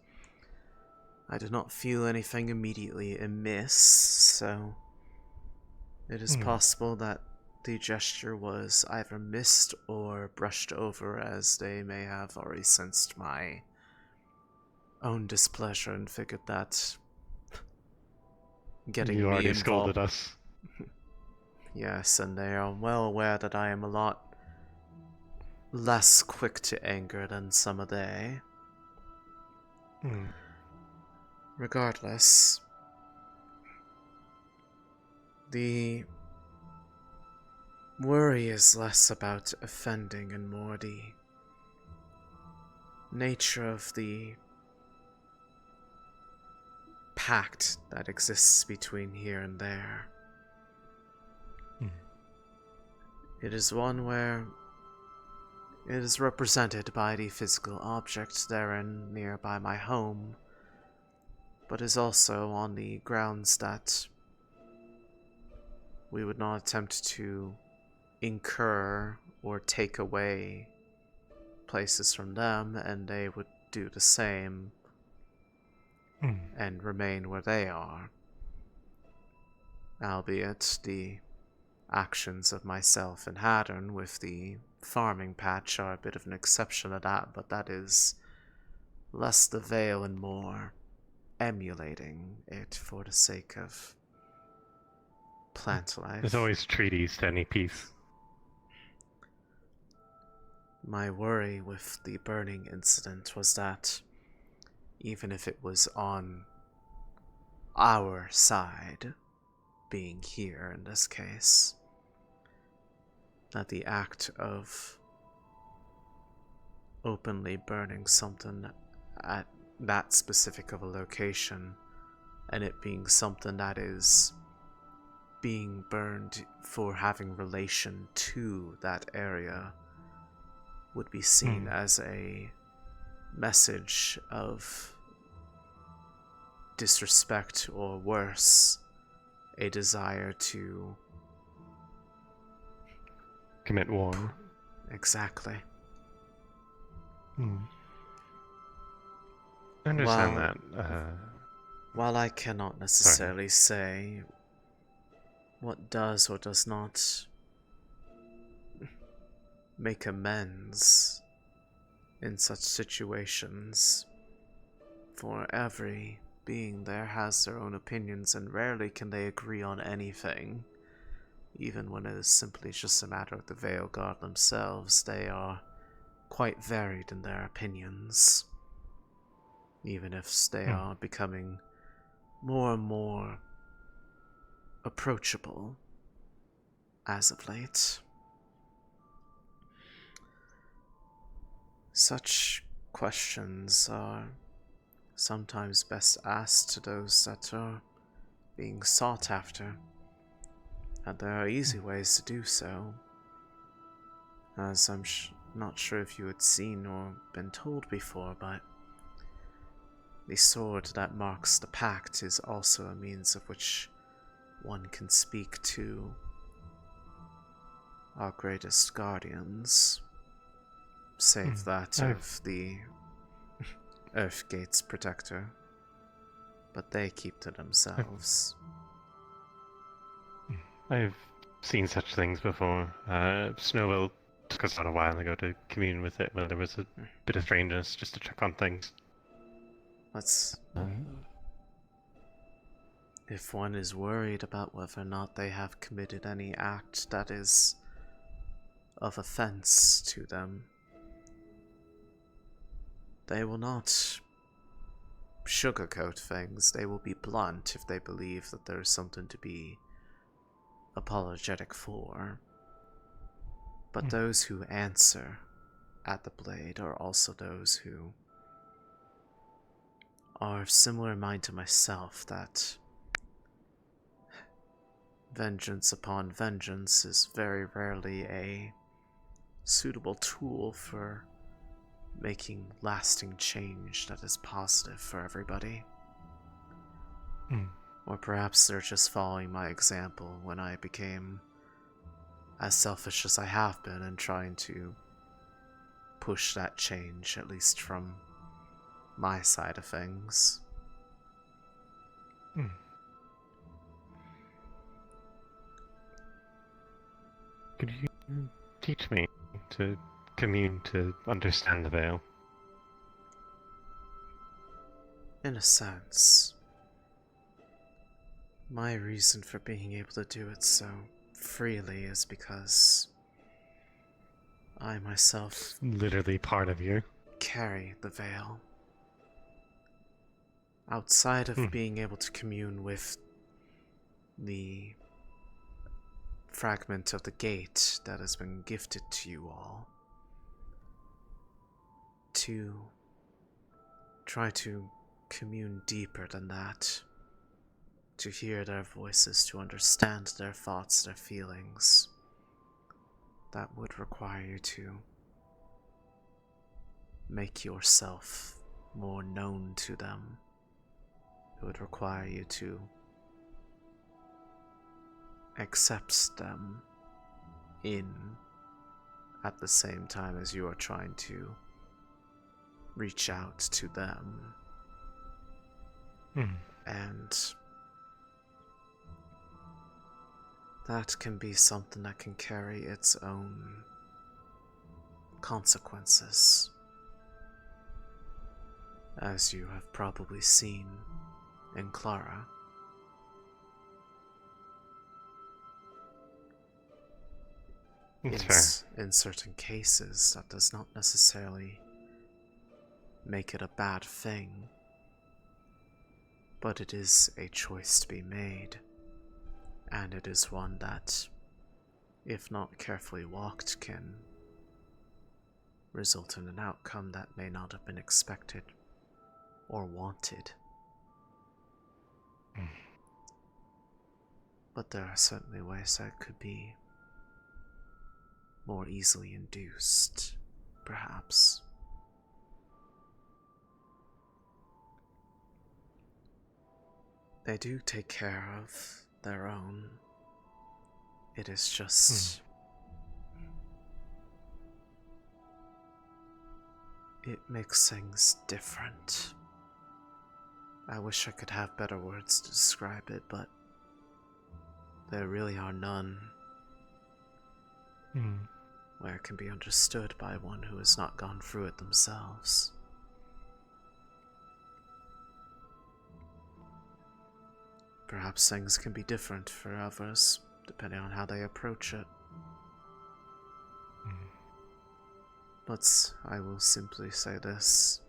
I did not feel anything immediately amiss, so it is possible that the gesture was either missed or brushed over, as they may have already sensed my own displeasure and figured that getting You me already involved. scolded us. Yes, and they are well aware that I am a lot less quick to anger than some of they. Regardless, the worry is less about offending and more the nature of the pact that exists between here and there. It is one where it is represented by the physical object therein nearby my home, but is also on the grounds that we would not attempt to incur or take away places from them, and they would do the same and remain where they are. Albeit the actions of myself and Haddon with the farming patch are a bit of an exception to that, but that is less the Vale and more emulating it for the sake of plant life. There's always treaties to any peace. My worry with the burning incident was that even if it was on our side, being here in this case, that the act of openly burning something at that specific of a location, and it being something that is being burned for having relation to that area, would be seen as a message of disrespect, or worse, a desire to commit war. Exactly. I understand that. While I cannot necessarily say what does or does not make amends in such situations, for every being there has their own opinions, and rarely can they agree on anything. Even when it is simply just a matter of the Vale Guard themselves, they are quite varied in their opinions. Even if they are becoming more and more approachable as of late. Such questions are sometimes best asked to those that are being sought after, and there are easy ways to do so. As I'm not sure if you had seen or been told before, but the sword that marks the pact is also a means of which one can speak to our greatest guardians, save that of the Earthgate's protector, but they keep to themselves. I've seen such things before. Snowville took us out a while ago to commune with it when there was a bit of strangeness, just to check on things. Let's... If one is worried about whether or not they have committed any act that is of offense to them, they will not sugarcoat things. They will be blunt if they believe that there is something to be apologetic for. But those who answer at the blade are also those who are of similar mind to myself, that vengeance upon vengeance is very rarely a suitable tool for making lasting change that is positive for everybody. Or perhaps they're just following my example when I became as selfish as I have been and trying to push that change, at least from my side of things. Could you teach me to commune to understand the Vale? In a sense, my reason for being able to do it so freely is because I myself Literally part of you. carry the Vale. Outside of being able to commune with the fragment of the gate that has been gifted to you all, to try to commune deeper than that, to hear their voices, to understand their thoughts, their feelings, that would require you to make yourself more known to them. It would require you to accept them in at the same time as you are trying to reach out to them. And that can be something that can carry its own consequences, as you have probably seen in Clara. In certain cases, that does not necessarily make it a bad thing, but it is a choice to be made, and it is one that, if not carefully walked, can result in an outcome that may not have been expected or wanted. But there are certainly ways that could be more easily induced, perhaps. They do take care of their own. It is just... It makes things different. I wish I could have better words to describe it, but there really are none where it can be understood by one who has not gone through it themselves. Perhaps things can be different for others, depending on how they approach it. But I will simply say this.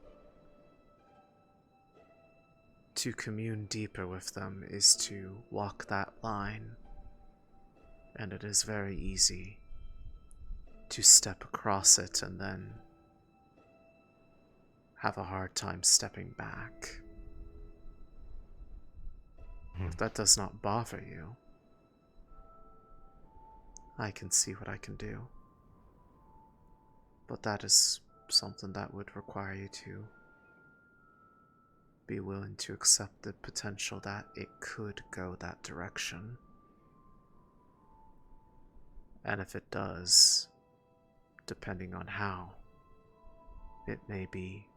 To commune deeper with them is to walk that line, and it is very easy to step across it and then have a hard time stepping back. If that does not bother you, I can see what I can do. But that is something that would require you to be willing to accept the potential that it could go that direction. And if it does, depending on how, it may be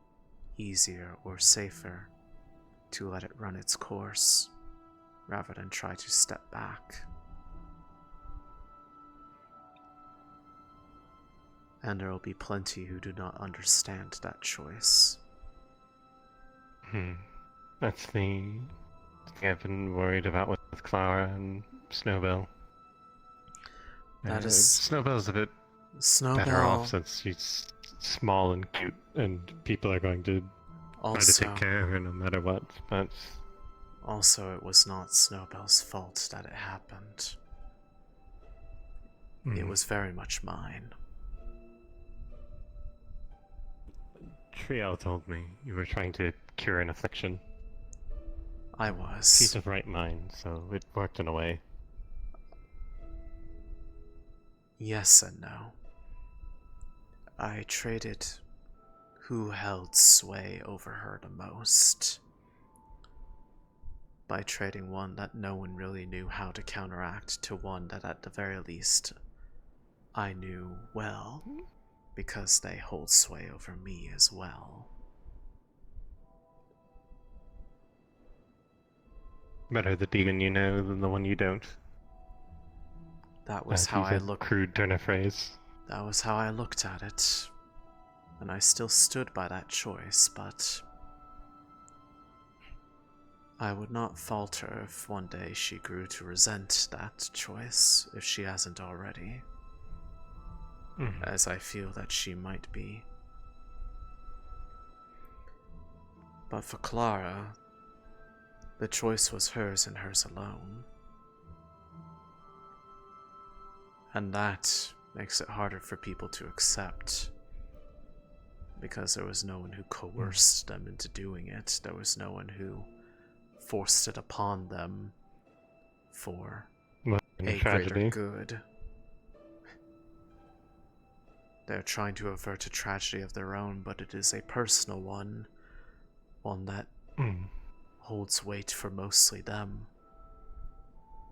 easier or safer to let it run its course rather than try to step back. And there will be plenty who do not understand that choice. That's the thing I've been worried about with Clara and Snowbell. That is... Snowbell's a bit better off since she's small and cute, and people are going to try to take care of her no matter what, but... Also, it was not Snowbell's fault that it happened. It was very much mine. Triel told me you were trying to cure an affliction. I was. She's of right mind, so it worked in a way. Yes and no. I traded who held sway over her the most. by trading one that no one really knew how to counteract to one that at the very least I knew well, because they hold sway over me as well. Better the demon you know than the one you don't. That was To how use I a looked. crude turn of phrase. That was how I looked at it, and I still stood by that choice, but I would not falter if one day she grew to resent that choice, if she hasn't already. As I feel that she might be. But for Clara, the choice was hers and hers alone. And that makes it harder for people to accept. Because there was no one who coerced them into doing it. There was no one who forced it upon them for a greater good. They're trying to avert a tragedy of their own, but it is a personal one. One that holds weight for mostly them.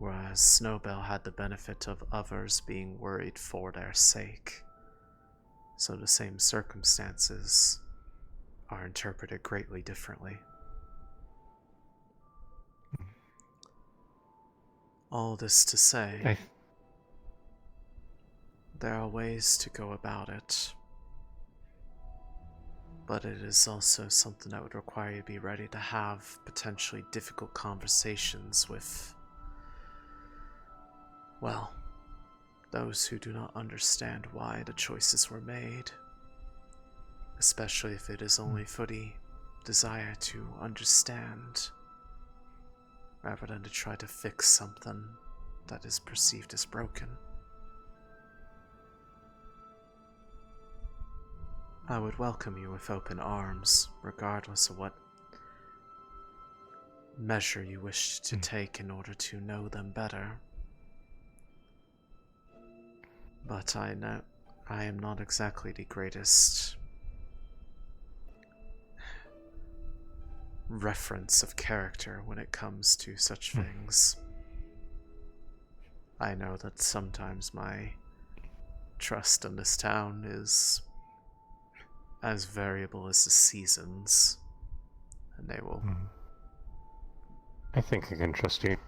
Whereas Snowbell had the benefit of others being worried for their sake. So the same circumstances are interpreted greatly differently. All this to say, there are ways to go about it, but it is also something that would require you to be ready to have potentially difficult conversations with, well, those who do not understand why the choices were made, especially if it is only for the desire to understand, rather than to try to fix something that is perceived as broken. I would welcome you with open arms, regardless of what measure you wish to take in order to know them better. But I know I am not exactly the greatest reference of character when it comes to such things. I know that sometimes my trust in this town is as variable as the seasons, and they will... I think I can trust you.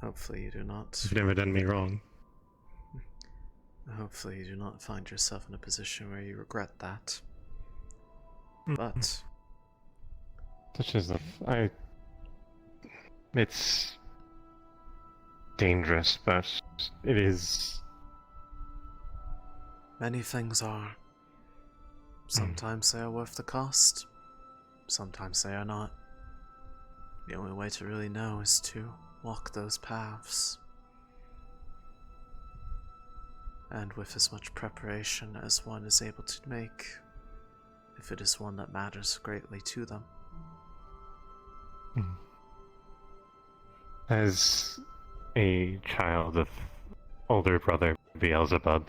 Hopefully you do not... You've never done me wrong. Hopefully you do not find yourself in a position where you regret that. But... Such as it's dangerous, but it is... Many things are. Sometimes they are worth the cost. Sometimes they are not. The only way to really know is to walk those paths. And with as much preparation as one is able to make, if it is one that matters greatly to them. As a child of older brother Beelzebub,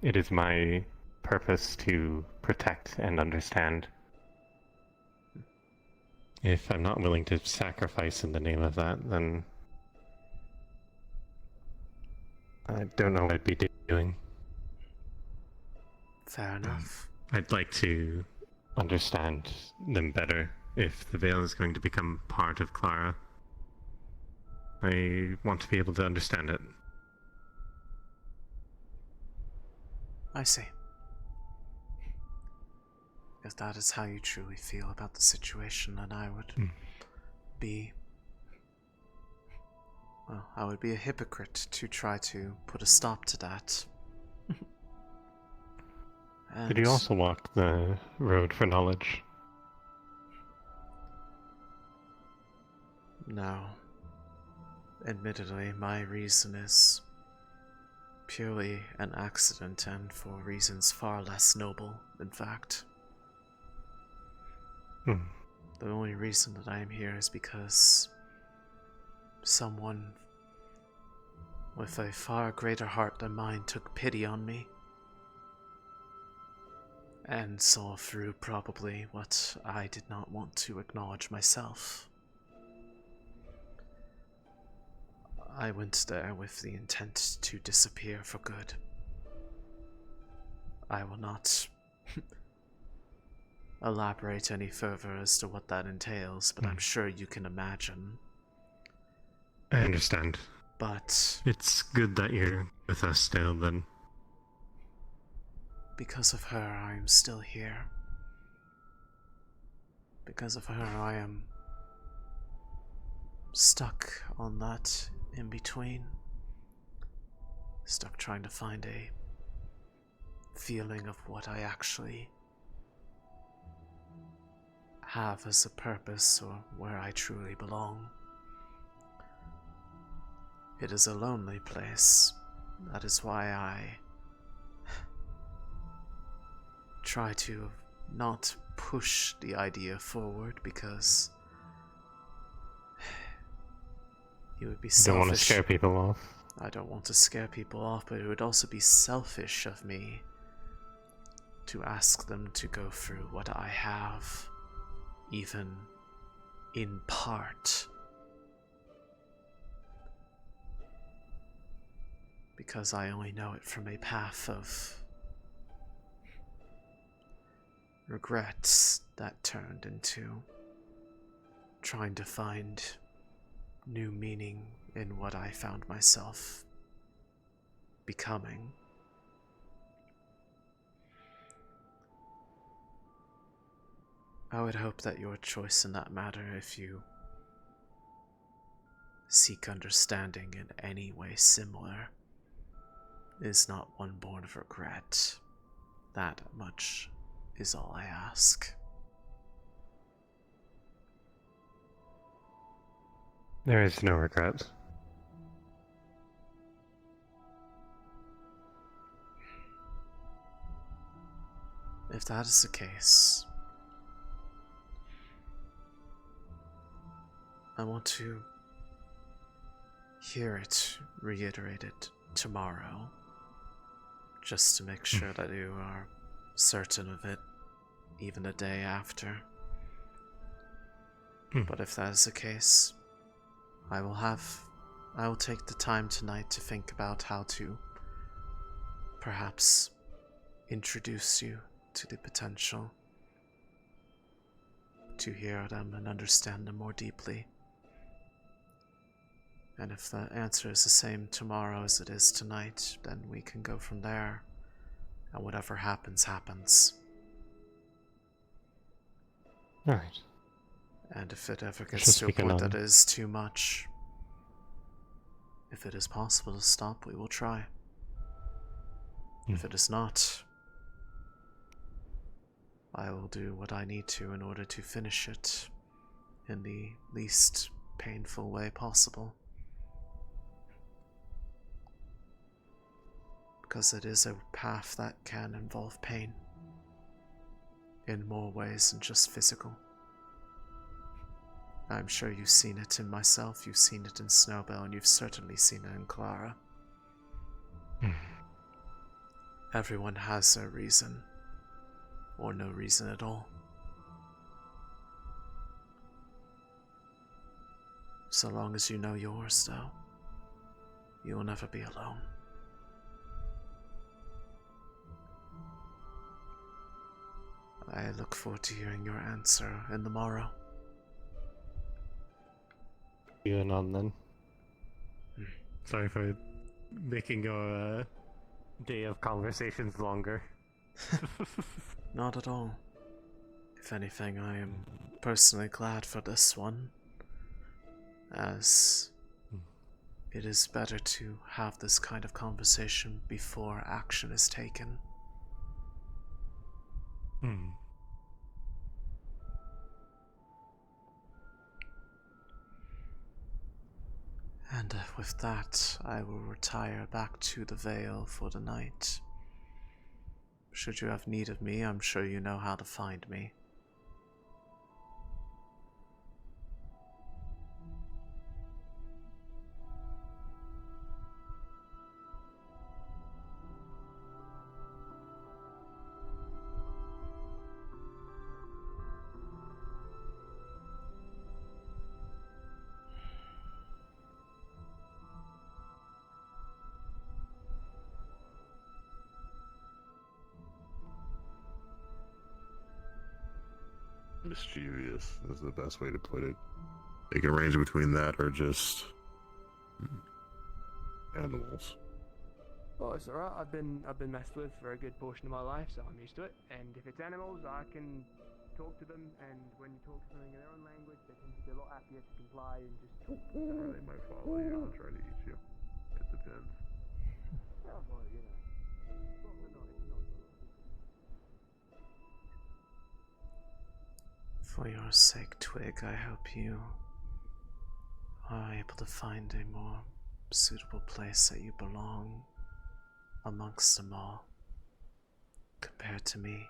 it is my purpose to protect and understand. If I'm not willing to sacrifice in the name of that, then I don't know what I'd be doing. Fair enough. I'd like to understand them better if the Vale is going to become part of Clara. I want to be able to understand it. I see. If that is how you truly feel about the situation, then I would be... Well, I would be a hypocrite to try to put a stop to that. Did you also walk the road for knowledge? No. Admittedly, my reason is purely an accident, and for reasons far less noble, in fact. The only reason that I am here is because someone with a far greater heart than mine took pity on me and saw through probably what I did not want to acknowledge myself. I went there with the intent to disappear for good. I will not elaborate any further as to what that entails, but I'm sure you can imagine. I understand. But it's good that you're with us still, then. Because of her, I am still here. Because of her, I am stuck on that in between. Stuck trying to find a feeling of what I actually have as a purpose or where I truly belong. It is a lonely place. That is why I try to not push the idea forward, because it would be selfish. Don't want to scare people off. I don't want to scare people off, but it would also be selfish of me to ask them to go through what I have, even in part. Because I only know it from a path of regrets that turned into trying to find new meaning in what I found myself becoming. I would hope that your choice in that matter, if you seek understanding in any way similar, is not one born of regret. That much is all I ask. There is no regret. If that is the case, I want to hear it reiterated tomorrow, just to make sure that you are certain of it, even a day after. But if that is the case, I will take the time tonight to think about how to perhaps introduce you to the potential to hear them and understand them more deeply. And if the answer is the same tomorrow as it is tonight, then we can go from there, and whatever happens, happens. Alright. And if it ever gets to a point that is too much, if it is possible to stop, we will try. If it is not, I will do what I need to in order to finish it in the least painful way possible. Because it is a path that can involve pain in more ways than just physical. I'm sure you've seen it in myself, you've seen it in Snowbell, and you've certainly seen it in Clara. Everyone has their reason, or no reason at all. So long as you know yours, though, you will never be alone. I look forward to hearing your answer in the morrow. You and on then. Sorry for making your day of conversations longer. Not at all. If anything, I am personally glad for this one, as it is better to have this kind of conversation before action is taken. And with that, I will retire back to the Vale for the night. Should you have need of me, I'm sure you know how to find me. mischievous is the best way to put it. They can range between that or just animals. Oh, it's alright. I've been messed with for a good portion of my life, so I'm used to it. And if it's animals, I can talk to them, and when you talk to them in their own language, they tend to be a lot happier to comply and just. Or they might follow you and try to eat you. It depends. Oh, well, you know. Well, no, it's not. For your sake, Twig, I hope you are able to find a more suitable place that you belong amongst them all. Compared to me,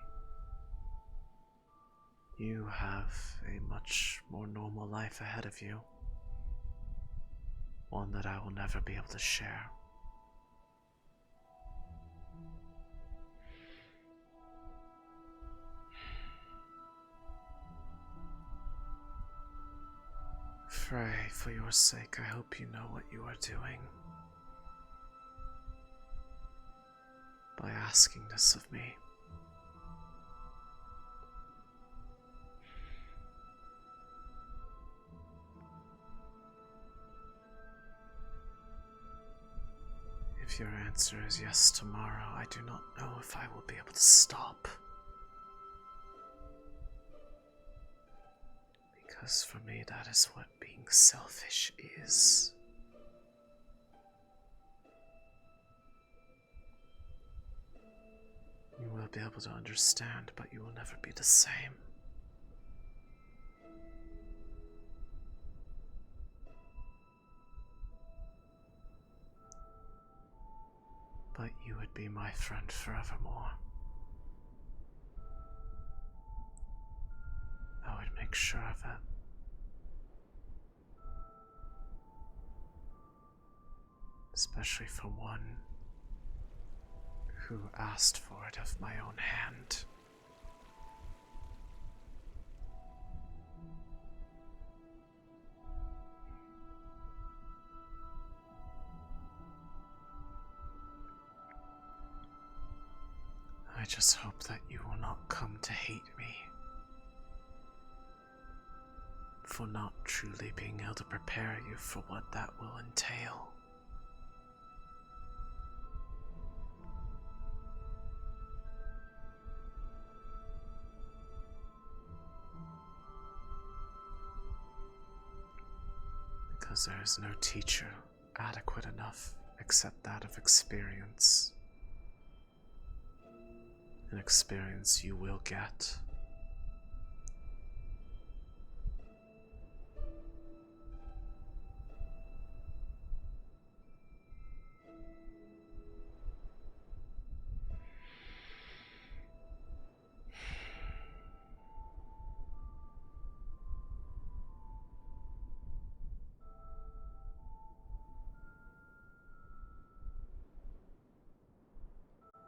you have a much more normal life ahead of you. One that I will never be able to share. Frey, for your sake, I hope you know what you are doing by asking this of me. If your answer is yes tomorrow, I do not know if I will be able to stop. Because for me, that is what being selfish is. You will be able to understand, but you will never be the same. But you would be my friend forevermore. I would make sure of it. Especially for one who asked for it of my own hand. I just hope that you will not come to hate me for not truly being able to prepare you for what that will entail. Because there is no teacher adequate enough except that of experience. An experience you will get.